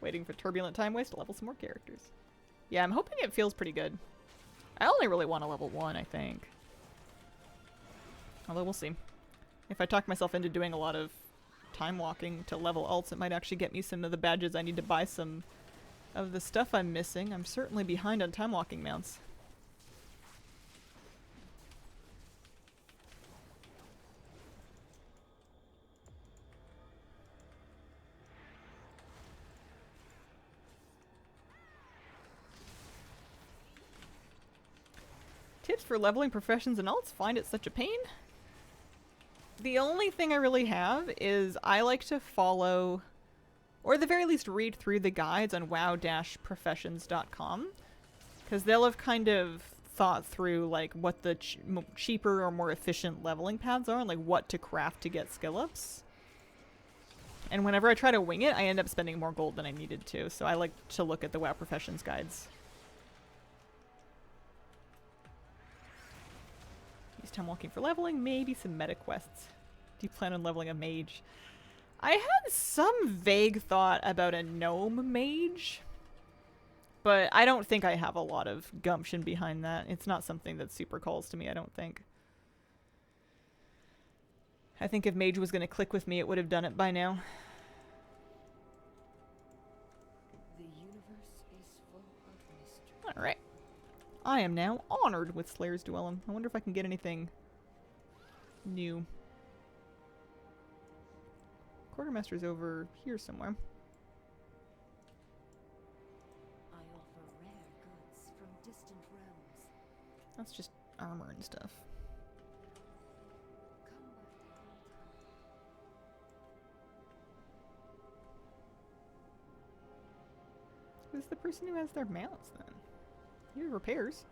Waiting for Turbulent Time Waste to level some more characters. Yeah, I'm hoping it feels pretty good. I only really want to level 1, I think. Although we'll see. If I talk myself into doing a lot of time walking to level ults, it might actually get me some of the badges I need to buy some of the stuff I'm missing. I'm certainly behind on time walking mounts. Tips for leveling professions and alts? Find it such a pain? The only thing I really have is I like to follow, or at the very least read through the guides on wow-professions.com, because they'll have kind of thought through like what the cheaper or more efficient leveling paths are and like what to craft to get skill ups. And whenever I try to wing it, I end up spending more gold than I needed to, so I like to look at the WoW Professions guides. Use time walking for leveling, maybe some meta quests. Do you plan on leveling a mage? I had some vague thought about a gnome mage, but I don't think I have a lot of gumption behind that. It's not something that super calls to me, I don't think. I think if Mage was going to click with me, it would have done it by now. The universe is full of mystery. Alright. I am now honored with Slayer's Duellum. I wonder if I can get anything new. Quartermaster's over here somewhere. I offer rare goods from distant realms. That's just armor and stuff. Come back anytime. Who's the person who has their mounts then? He repairs.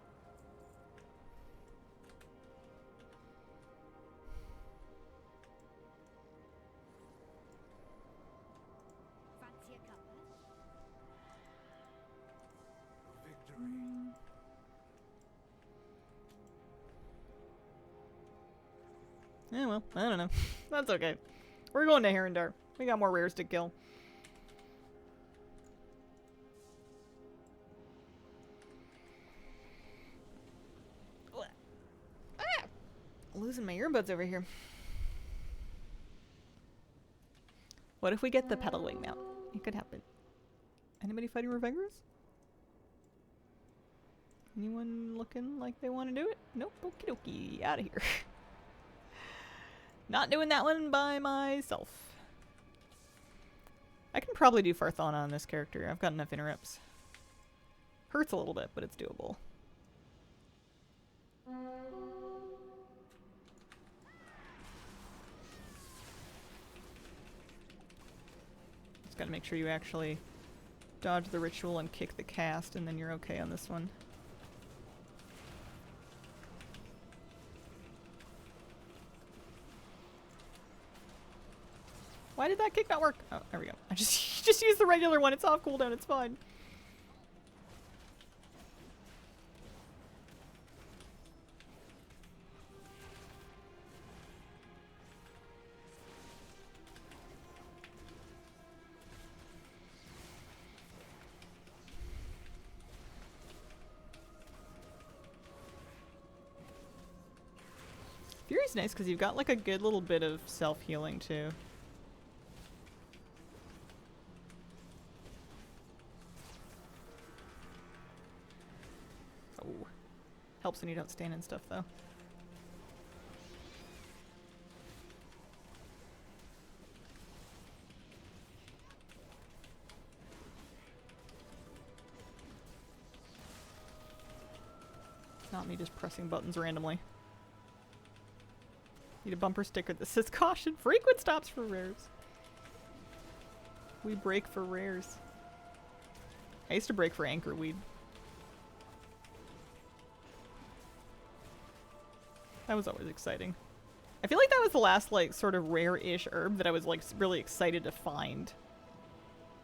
Fancy a cuppa? Victory. Yeah, well, I don't know. That's okay. We're going to Herondar. We got more rares to kill. Losing my earbuds over here. What if we get the pedal wing mount? It could happen. Anybody fighting Revengers? Anyone looking like they want to do it? Nope. Okie dokie. Out of here. Not doing that one by myself. I can probably do Farthana on this character. I've got enough interrupts. Hurts a little bit, but it's doable. Just gotta make sure you actually dodge the ritual and kick the cast, and then you're okay on this one. Why did that kick not work? Oh, there we go. I just used the regular one. It's off cooldown. It's fine. Fury's nice because you've got like a good little bit of self-healing too. Oh. Helps when you don't stand and stuff though. Not me just pressing buttons randomly. Need a bumper sticker that says caution, frequent stops for rares. We break for rares. I used to break for anchor weed. That was always exciting. I feel like that was the last like sort of rare-ish herb that I was like really excited to find.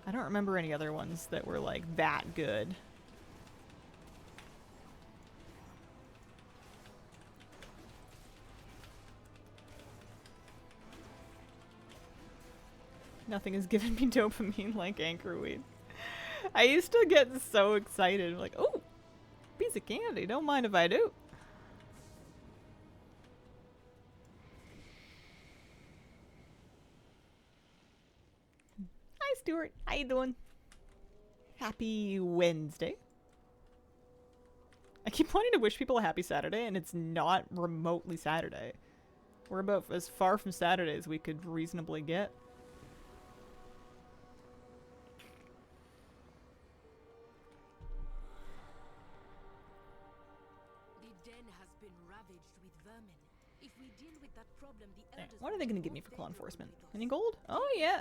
I don't remember any other ones that were like that good. Nothing has given me dopamine like anchor weed. I used to get so excited, like, oh, piece of candy, don't mind if I do. Hi, Stuart. How you doing? Happy Wednesday. I keep wanting to wish people a happy Saturday, and it's not remotely Saturday. We're about as far from Saturday as we could reasonably get. What are they going to give me for claw enforcement? Any gold? Oh yeah.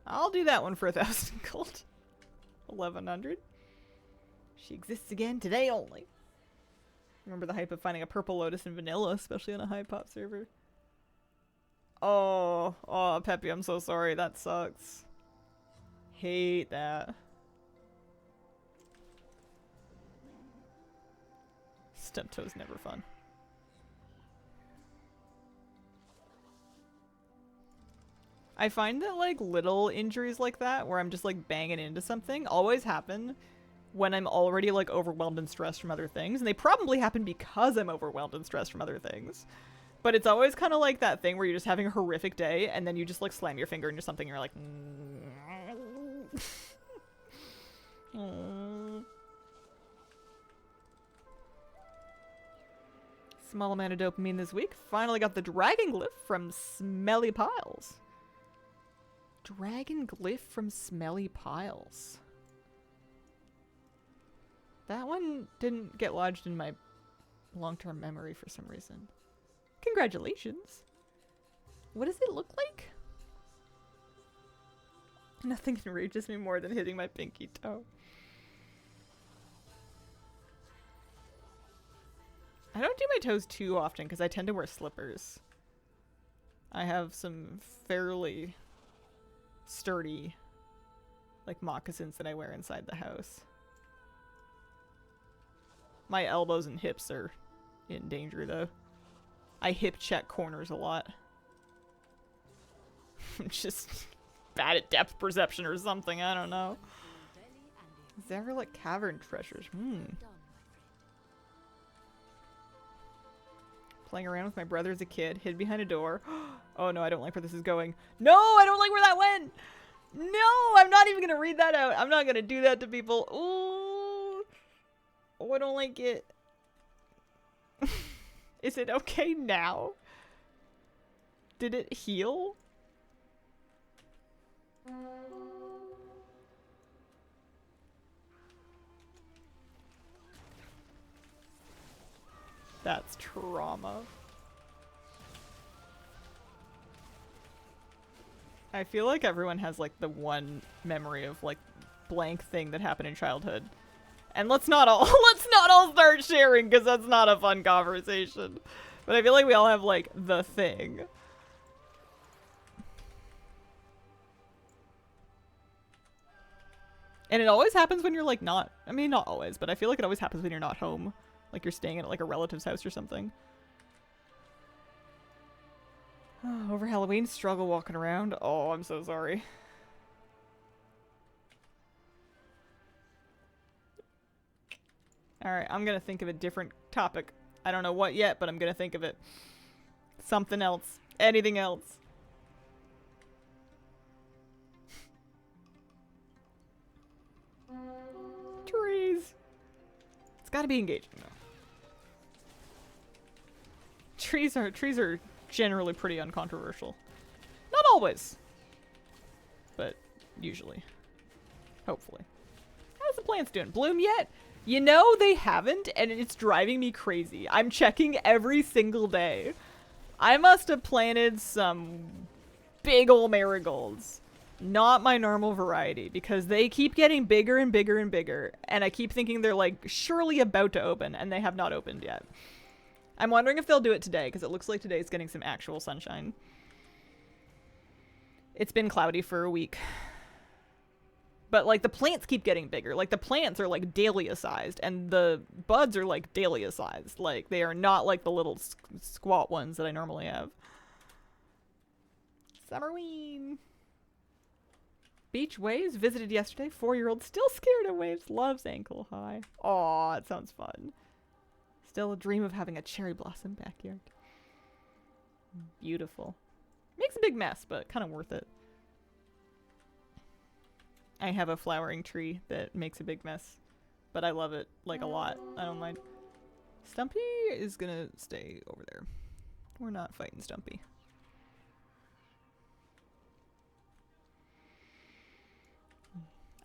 I'll do that one for 1,000 gold. 1,100. She exists again today only. Remember the hype of finding a purple lotus in vanilla, especially on a high pop server. Oh, Peppy, I'm so sorry. That sucks. Hate that. Steptoe's never fun. I find that like little injuries like that where I'm just like banging into something always happen when I'm already like overwhelmed and stressed from other things, and they probably happen because I'm overwhelmed and stressed from other things. But it's always kind of like that thing where you're just having a horrific day and then you just like slam your finger into something and you're like, Small amount of dopamine this week. Finally got the dragon glyph from Smelly Piles. Dragon glyph from Smelly Piles. That one didn't get lodged in my long-term memory for some reason. Congratulations. What does it look like? Nothing enrages me more than hitting my pinky toe. I don't do my toes too often because I tend to wear slippers. I have some fairly sturdy, like, moccasins that I wear inside the house. My elbows and hips are in danger, though. I hip check corners a lot. I'm just bad at depth perception or something, I don't know. Zarellic cavern treasures. Playing around with my brother as a kid, hid behind a door. Oh no, I don't like where this is going. No, I don't like where that went! No, I'm not even gonna read that out. I'm not gonna do that to people. Ooh. Oh, I don't like it. Is it okay now? Did it heal? That's trauma. I feel like everyone has like the one memory of like blank thing that happened in childhood. And let's not all start sharing because that's not a fun conversation. But I feel like we all have like the thing. And it always happens when you're like not, I mean not always, but I feel like it always happens when you're not home. Like you're staying at like a relative's house or something. Over Halloween, struggle walking around. Oh, I'm so sorry. Alright, I'm gonna think of a different topic. I don't know what yet, but I'm gonna think of it. Something else. Anything else. Trees. It's gotta be engaging though. Trees are generally pretty uncontroversial. Not always. But usually. Hopefully. How's the plants doing? Bloom yet? You know they haven't, and it's driving me crazy. I'm checking every single day. I must have planted some big ol' marigolds. Not my normal variety, because they keep getting bigger and bigger and bigger, and I keep thinking they're like surely about to open, and they have not opened yet. I'm wondering if they'll do it today, because it looks like today's getting some actual sunshine. It's been cloudy for a week. But, like, the plants keep getting bigger. Like, the plants are, like, dahlia-sized, and the buds are, like, dahlia-sized. Like, they are not, like, the little squat ones that I normally have. Summerween. Beach waves visited yesterday. 4-year-old still scared of waves. Loves ankle high. Aw, it sounds fun. Still a dream of having a cherry blossom backyard. Beautiful. Makes a big mess, but kind of worth it. I have a flowering tree that makes a big mess, but I love it, like, a lot. I don't mind. Stumpy is gonna stay over there. We're not fighting Stumpy.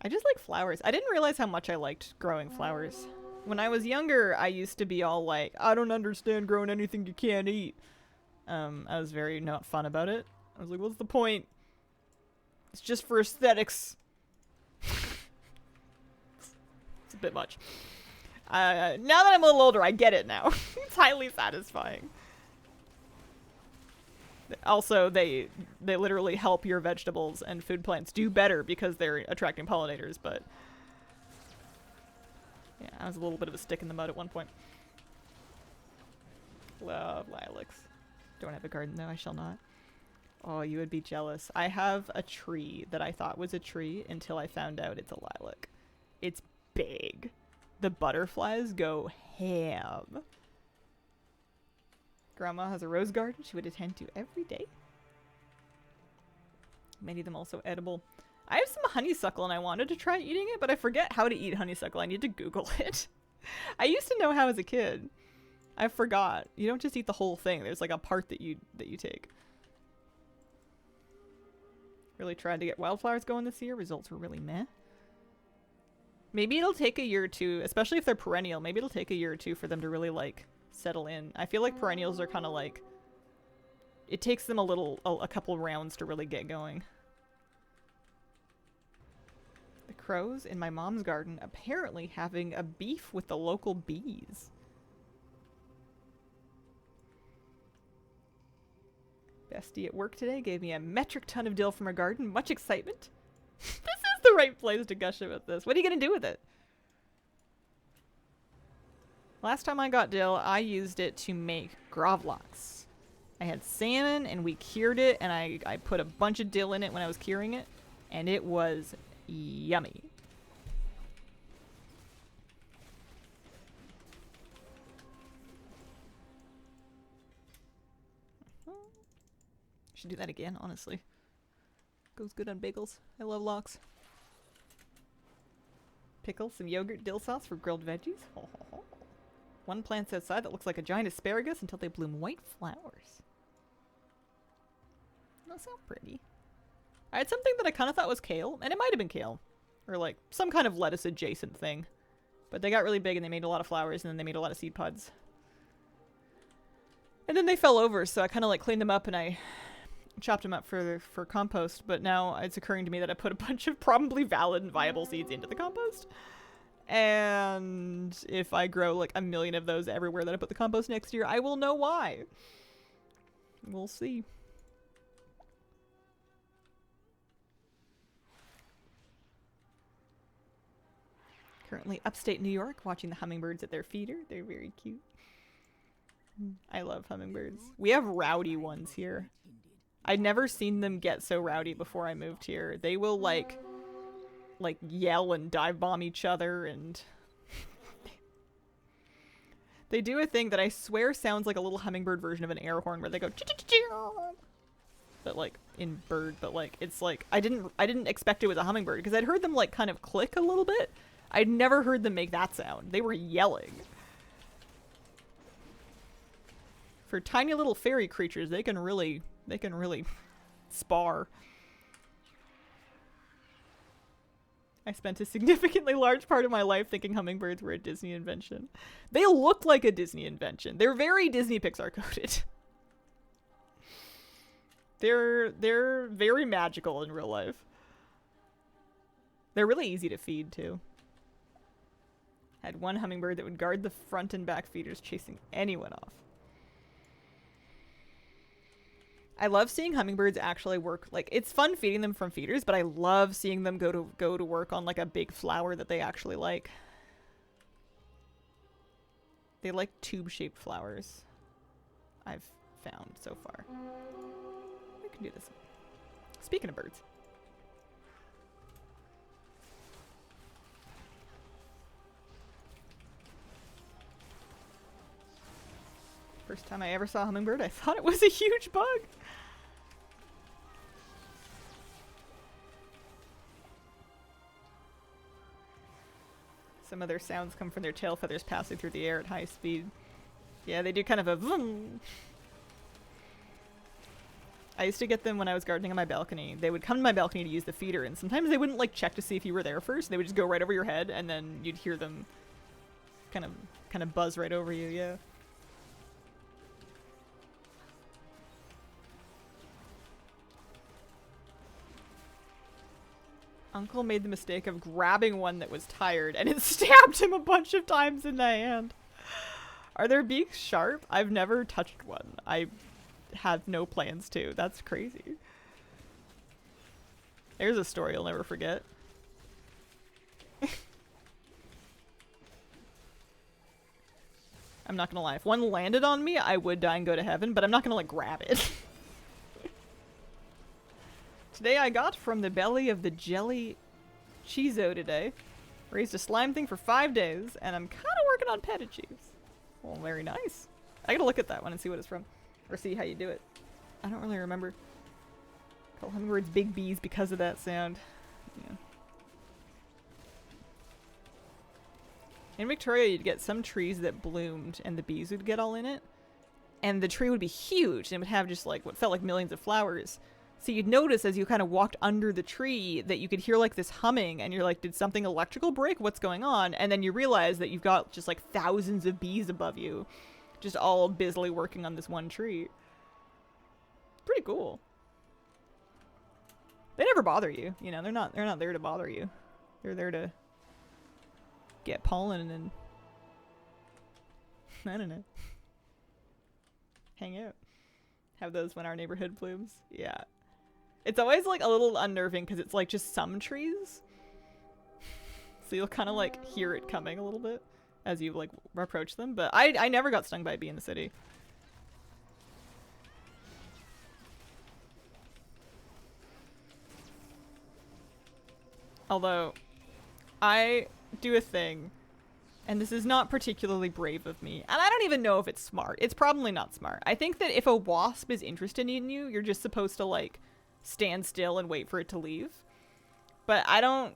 I just like flowers. I didn't realize how much I liked growing flowers. When I was younger, I used to be all like, I don't understand growing anything you can't eat. I was very not fun about it. I was like, what's the point? It's just for aesthetics. It's a bit much. Now that I'm a little older, I get it now. It's highly satisfying. Also, they literally help your vegetables and food plants do better because they're attracting pollinators, but yeah, I was a little bit of a stick in the mud at one point. Love lilacs. Don't have a garden though, I shall not. Oh, you would be jealous. I have a tree that I thought was a tree until I found out it's a lilac. It's big. The butterflies go ham. Grandma has a rose garden she would attend to every day. Many of them also edible. I have some honeysuckle and I wanted to try eating it, but I forget how to eat honeysuckle. I need to Google it. I used to know how as a kid. I forgot. You don't just eat the whole thing. There's like a part that you take. Really tried to get wildflowers going this year. Results were really meh. Maybe it'll take a year or two, especially if they're perennial. Maybe it'll take a year or two for them to really like settle in. I feel like perennials are kind of like, it takes them a couple rounds to really get going. The crows in my mom's garden apparently having a beef with the local bees. Bestie at work today gave me a metric ton of dill from her garden. Much excitement. This is the right place to gush about this. What are you gonna do with it? Last time I got dill, I used it to make gravlax. I had salmon and we cured it, and I put a bunch of dill in it when I was curing it, and it was yummy. Should do that again, honestly. Goes good on bagels. I love lox. Pickle, some yogurt, dill sauce for grilled veggies. One plant's outside that looks like a giant asparagus until they bloom white flowers. Those sound pretty. I had something that I kind of thought was kale, and it might have been kale. Or like some kind of lettuce adjacent thing. But they got really big and they made a lot of flowers, and then they made a lot of seed pods. And then they fell over, so I kind of like cleaned them up and I chopped them up for compost, but now it's occurring to me that I put a bunch of probably valid and viable seeds into the compost. And if I grow like a million of those everywhere that I put the compost next year, I will know why. We'll see. Currently upstate New York watching the hummingbirds at their feeder. They're very cute. I love hummingbirds. We have rowdy ones here. I'd never seen them get so rowdy before I moved here. They will like yell and dive bomb each other, and they do a thing that I swear sounds like a little hummingbird version of an air horn where they go but like in bird, but like it's like I didn't expect it was a hummingbird because I'd heard them like kind of click a little bit. I'd never heard them make that sound. They were yelling. For tiny little fairy creatures, they can really spar. I spent a significantly large part of my life thinking hummingbirds were a Disney invention. They look like a Disney invention. They're very Disney Pixar coded. They're very magical in real life. They're really easy to feed too. Had one hummingbird that would guard the front and back feeders, chasing anyone off. I love seeing hummingbirds actually work. Like, it's fun feeding them from feeders, but I love seeing them go to work on like a big flower that they actually like. They like tube-shaped flowers, I've found so far. We can do this. Speaking of birds. First time I ever saw a hummingbird, I thought it was a huge bug. Some of their sounds come from their tail feathers passing through the air at high speed. Yeah, they do kind of a vroom. I used to get them when I was gardening on my balcony. They would come to my balcony to use the feeder, and sometimes they wouldn't like check to see if you were there first. They would just go right over your head, and then you'd hear them kind of buzz right over you, yeah. Uncle made the mistake of grabbing one that was tired, and it stabbed him a bunch of times in the hand. Are their beaks sharp? I've never touched one. I have no plans to. That's crazy. There's a story you'll never forget. I'm not gonna lie. If one landed on me, I would die and go to heaven, but I'm not gonna like grab it. Today I got from the belly of the jelly Chizo today. Raised a slime thing for 5 days, and I'm kind of working on Petachieves. Well, very nice. I gotta look at that one and see what it's from. Or see how you do it. I don't really remember. Call hummingbirds big bees because of that sound. Yeah. In Victoria, you'd get some trees that bloomed and the bees would get all in it. And the tree would be huge and it would have just like what felt like millions of flowers. So you'd notice as you kind of walked under the tree that you could hear like this humming and you're like, did something electrical break? What's going on? And then you realize that you've got just like thousands of bees above you, just all busily working on this one tree. Pretty cool. They never bother you, you know, they're not there to bother you. They're there to get pollen and I don't know. Hang out. Have those when our neighborhood blooms. Yeah. It's always like a little unnerving because it's like just some trees. So you'll kind of like hear it coming a little bit as you like approach them. But I never got stung by a bee in the city. Although, I do a thing, and this is not particularly brave of me, and I don't even know if it's smart. It's probably not smart. I think that if a wasp is interested in you, you're just supposed to, like, stand still and wait for it to leave. But I don't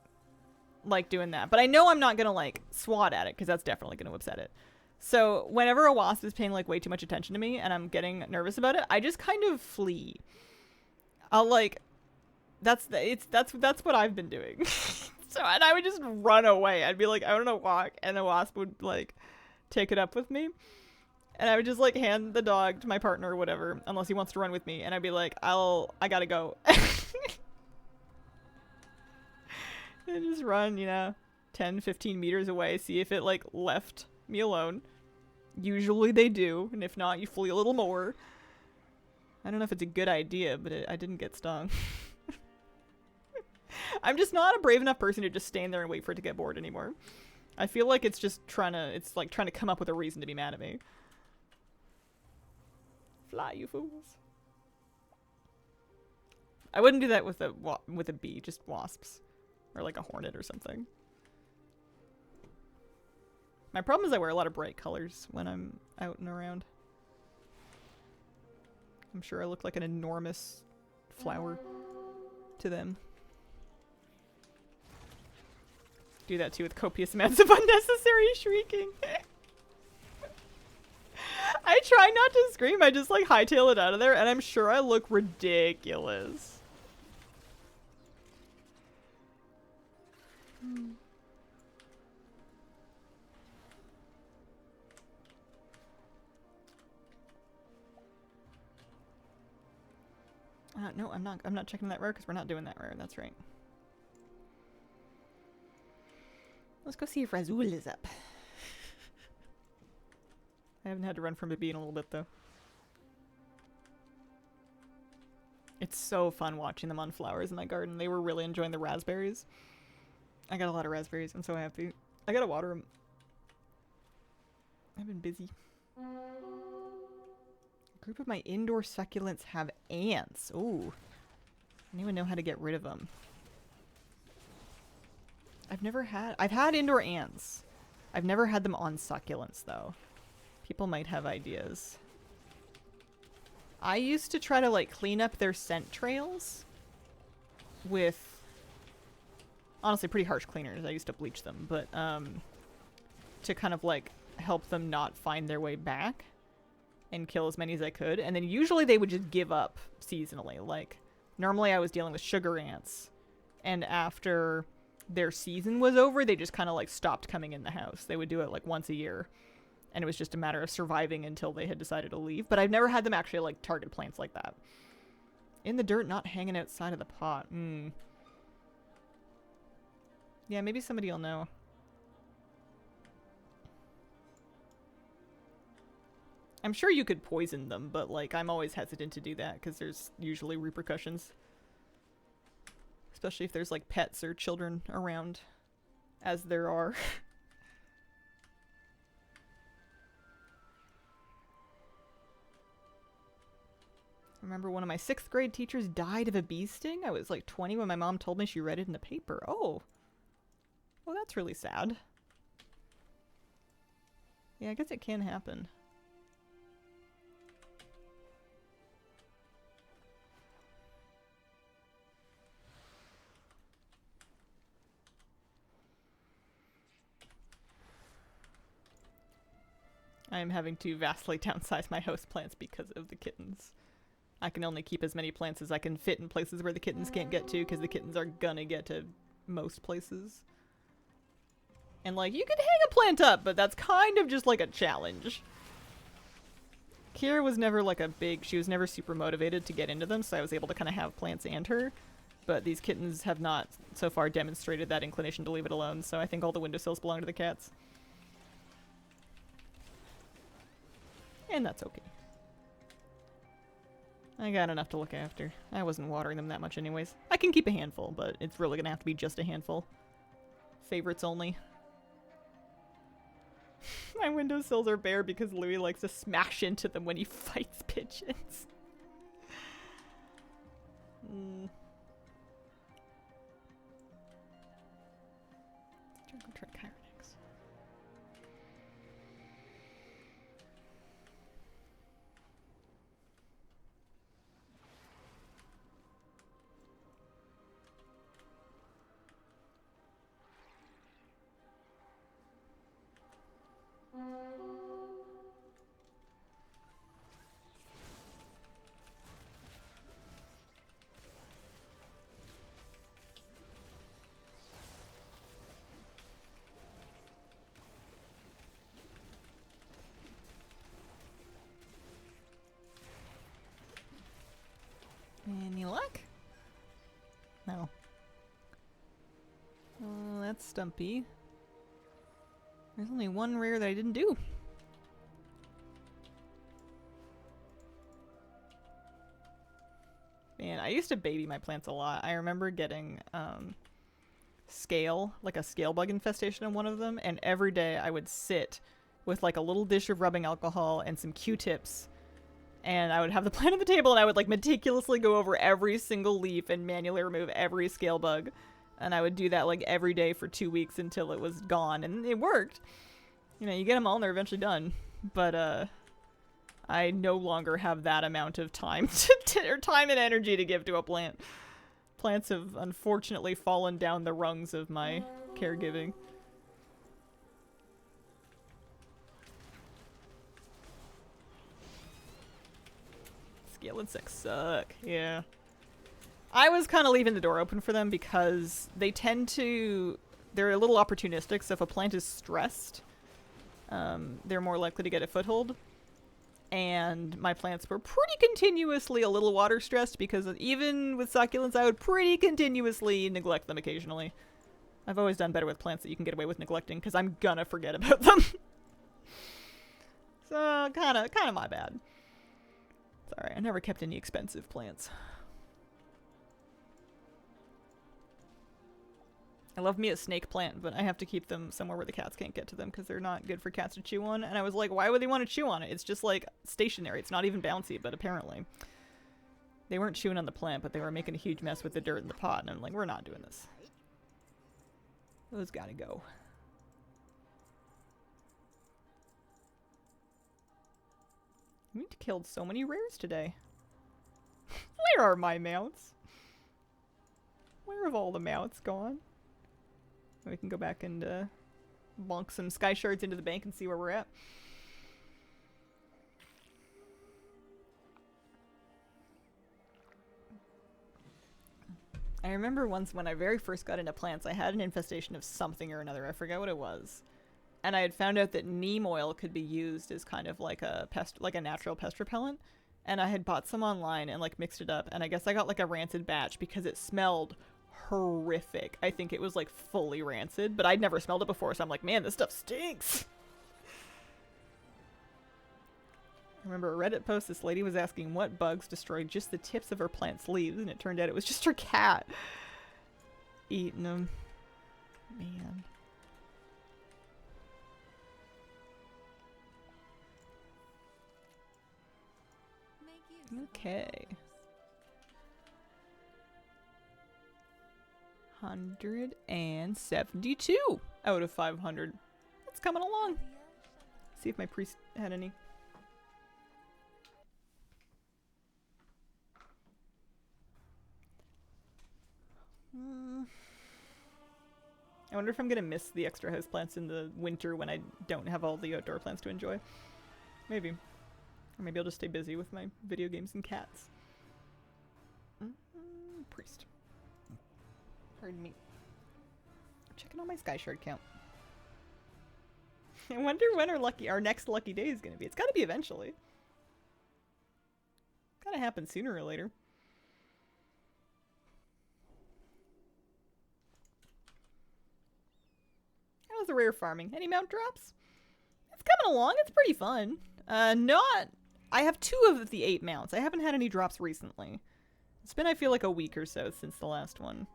like doing that. But I know I'm not gonna, like, swat at it, because that's definitely gonna upset it. So, whenever a wasp is paying, like, way too much attention to me, and I'm getting nervous about it, I just kind of flee. I'll, like... That's what I've been doing. So, and I would just run away. I'd be like, I want to walk, and the wasp would like take it up with me, and I would just like hand the dog to my partner or whatever, unless he wants to run with me, and I'd be like, I gotta go, and just run, you know, 10-15 meters away, see if it like left me alone. Usually they do, and if not, you flee a little more. I don't know if it's a good idea, but I didn't get stung. I'm just not a brave enough person to just stand there and wait for it to get bored anymore. I feel like it's just trying to come up with a reason to be mad at me. Fly, you fools. I wouldn't do that with a bee, just wasps. Or like a hornet or something. My problem is I wear a lot of bright colors when I'm out and around. I'm sure I look like an enormous flower to them. Do that too with copious amounts of unnecessary shrieking. I try not to scream, I just like hightail it out of there, and I'm sure I look ridiculous. No, I'm not checking that rare because we're not doing that rare, that's right. Let's go see if Razul is up. I haven't had to run from a bee in a little bit, though. It's so fun watching them on flowers in my garden. They were really enjoying the raspberries. I got a lot of raspberries. I'm so happy. I gotta water them. I've been busy. A group of my indoor succulents have ants. Ooh. I don't even know how to get rid of them. I've had indoor ants. I've never had them on succulents though. People might have ideas. I used to try to like clean up their scent trails with honestly pretty harsh cleaners. I used to bleach them, but to kind of like help them not find their way back and kill as many as I could. And then usually they would just give up seasonally. Like normally I was dealing with sugar ants, and after their season was over, they just kind of like stopped coming in the house. They would do it like once a year, and it was just a matter of surviving until they had decided to leave. But I've never had them actually like target plants like that. In the dirt, not hanging outside of the pot. Yeah, maybe somebody will know. I'm sure you could poison them, but like I'm always hesitant to do that because there's usually repercussions. Especially if there's like pets or children around, as there are. I remember one of my 6th grade teachers died of a bee sting. I was like 20 when my mom told me she read it in the paper. Oh. Well, that's really sad. Yeah, I guess it can happen. I'm having to vastly downsize my house plants because of the kittens. I can only keep as many plants as I can fit in places where the kittens can't get to, because the kittens are gonna get to most places. And like, you could hang a plant up, but that's kind of just like a challenge. Kira was never like she was never super motivated to get into them, so I was able to kind of have plants and her. But these kittens have not so far demonstrated that inclination to leave it alone, so I think all the windowsills belong to the cats. And that's okay. I got enough to look after. I wasn't watering them that much anyways. I can keep a handful, but it's really gonna have to be just a handful. Favorites only. My windowsills are bare because Louis likes to smash into them when he fights pigeons. Go try Kyra next. Any luck? No. Oh, that's stumpy. There's only one rare that I didn't do. Man, I used to baby my plants a lot. I remember getting scale, like a scale bug infestation in one of them, and every day I would sit with like a little dish of rubbing alcohol and some Q-tips, and I would have the plant on the table and I would like meticulously go over every single leaf and manually remove every scale bug. And I would do that like every day for 2 weeks until it was gone, and it worked. You know, you get them all and they're eventually done. But I no longer have that amount of time or time and energy to give to a plant. Plants have unfortunately fallen down the rungs of my caregiving. Scale insects suck. Yeah. I was kind of leaving the door open for them because they tend to... They're a little opportunistic, so if a plant is stressed, they're more likely to get a foothold. And my plants were pretty continuously a little water stressed because even with succulents, I would pretty continuously neglect them occasionally. I've always done better with plants that you can get away with neglecting because I'm gonna forget about them. So, kind of my bad. Sorry, I never kept any expensive plants. I love me a snake plant, but I have to keep them somewhere where the cats can't get to them because they're not good for cats to chew on. And I was like, why would they want to chew on it? It's just like stationary. It's not even bouncy, but apparently. They weren't chewing on the plant, but they were making a huge mess with the dirt in the pot. And I'm like, we're not doing this. Those gotta go. We killed so many rares today. Where are my mounts? Where have all the mounts gone? We can go back and bonk some sky shards into the bank and see where we're at. I remember once when I very first got into plants, I had an infestation of something or another. I forget what it was. And I had found out that neem oil could be used as kind of like a pest, like a natural pest repellent. And I had bought some online and like mixed it up. And I guess I got like a rancid batch because it smelled horrific. I think it was like fully rancid, but I'd never smelled it before, so I'm like, man, this stuff stinks. I remember a Reddit post, this lady was asking what bugs destroyed just the tips of her plant's leaves, and it turned out it was just her cat eating them. Man. Okay. 172 out of 500. It's coming along. See if my priest had any. I wonder if I'm gonna miss the extra houseplants in the winter when I don't have all the outdoor plants to enjoy. Maybe. Or maybe I'll just stay busy with my video games and cats. Priest. Pardon me. Checking on my Sky Shard count. I wonder when our next lucky day is gonna be. It's gotta be eventually. Gotta happen sooner or later. How's the rare farming? Any mount drops? It's coming along. It's pretty fun. I have 2 of the 8 mounts. I haven't had any drops recently. It's been, I feel like, a week or so since the last one.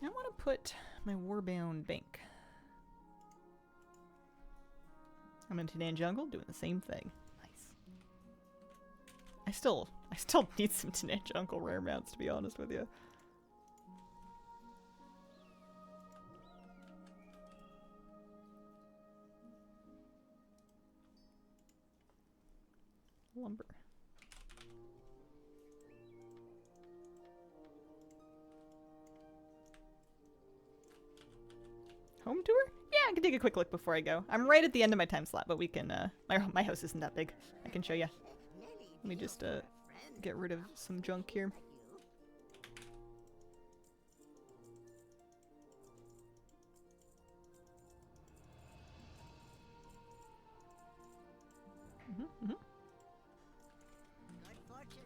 I want to put my Warbound bank. I'm in Tanan Jungle doing the same thing. Nice. I still need some Tanan Jungle rare mounts, to be honest with you. Lumber. Home tour? Yeah, I can take a quick look before I go. I'm right at the end of my time slot, but we can, my house isn't that big. I can show you. Let me just, get rid of some junk here.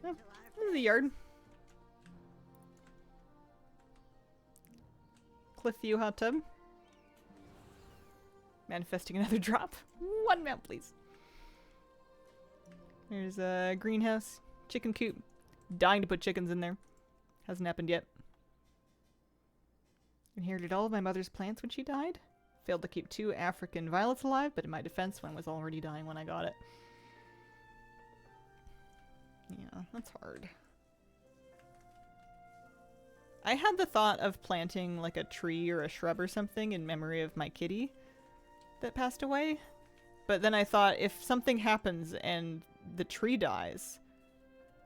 Oh, this is the yard. Cliffview hot tub. Manifesting another drop. 1 mount, please. There's a greenhouse. Chicken coop. Dying to put chickens in there. Hasn't happened yet. Inherited all of my mother's plants when she died. Failed to keep 2 African violets alive, but in my defense, one was already dying when I got it. Yeah, that's hard. I had the thought of planting like a tree or a shrub or something in memory of my kitty that passed away. But then I thought if something happens and the tree dies,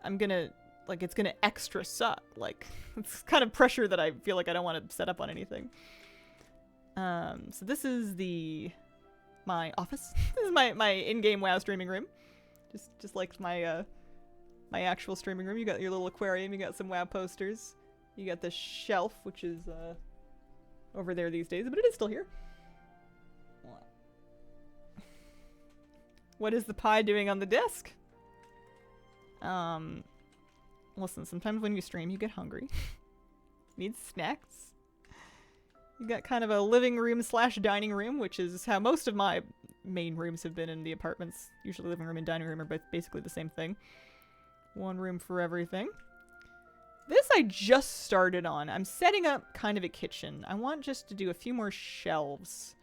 I'm gonna, like, it's gonna extra suck. Like, it's kind of pressure that I feel like I don't want to set up on anything. So this is my office. This is my in-game WoW streaming room. Just like my actual streaming room. You got your little aquarium, you got some WoW posters. You got the shelf, which is over there these days, but it is still here. What is the pie doing on the desk? Listen, sometimes when you stream, you get hungry. Need snacks. You got kind of a living room / dining room, which is how most of my main rooms have been in the apartments. Usually living room and dining room are both basically the same thing. 1 room for everything. This I just started on. I'm setting up kind of a kitchen. I want just to do a few more shelves.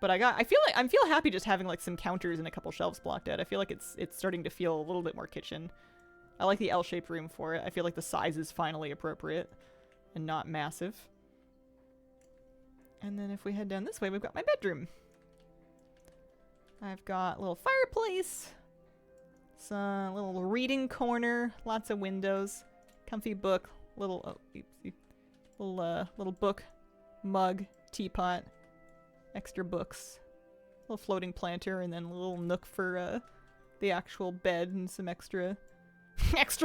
But I feel happy just having like some counters and a couple shelves blocked out. I feel like it's starting to feel a little bit more kitchen. I like the L-shaped room for it. I feel like the size is finally appropriate and not massive. And then if we head down this way, we've got my bedroom. I've got a little fireplace. Some little reading corner, lots of windows, comfy book, little little book, mug, teapot, extra books, little floating planter, and then a little nook for the actual bed and some extra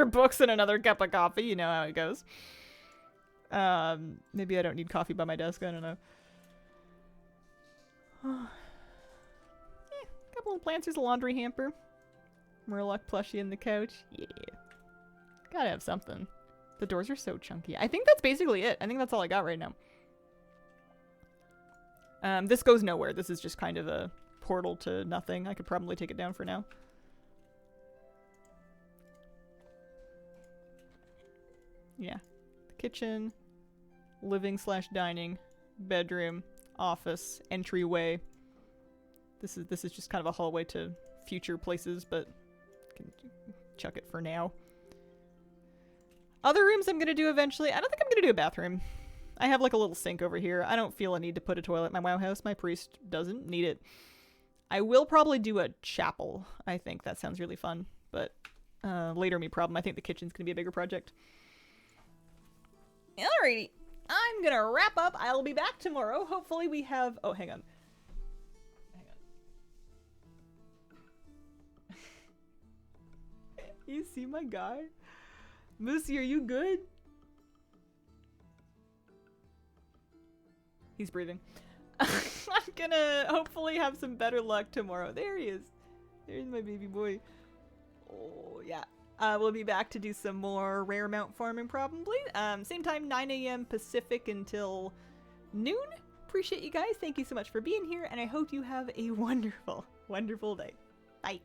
books and another cup of coffee. You know how it goes. Maybe I don't need coffee by my desk. I don't know. Couple of plants. There's a laundry hamper. Murloc plushie in the couch. Yeah. Gotta have something. The doors are so chunky. I think that's basically it. I think that's all I got right now. This goes nowhere. This is just kind of a portal to nothing. I could probably take it down for now. Yeah. Kitchen, living / dining, bedroom, office, entryway. This is just kind of a hallway to future places, but can chuck it for now. Other rooms I'm gonna do eventually. I don't think I'm gonna do a bathroom. I have like a little sink over here. I don't feel a need to put a toilet in my WoW house. My priest doesn't need it. I will probably do a chapel. I think that sounds really fun, but later me problem. I think the kitchen's gonna be a bigger project. Alrighty. I'm gonna wrap up. I'll be back tomorrow. Hopefully we have... Oh, hang on. You see my guy? Moosey, are you good? He's breathing. I'm gonna hopefully have some better luck tomorrow. There he is. There's my baby boy. Oh, yeah. We'll be back to do some more rare mount farming probably. Same time, 9 a.m. Pacific until noon. Appreciate you guys. Thank you so much for being here, and I hope you have a wonderful, wonderful day. Bye.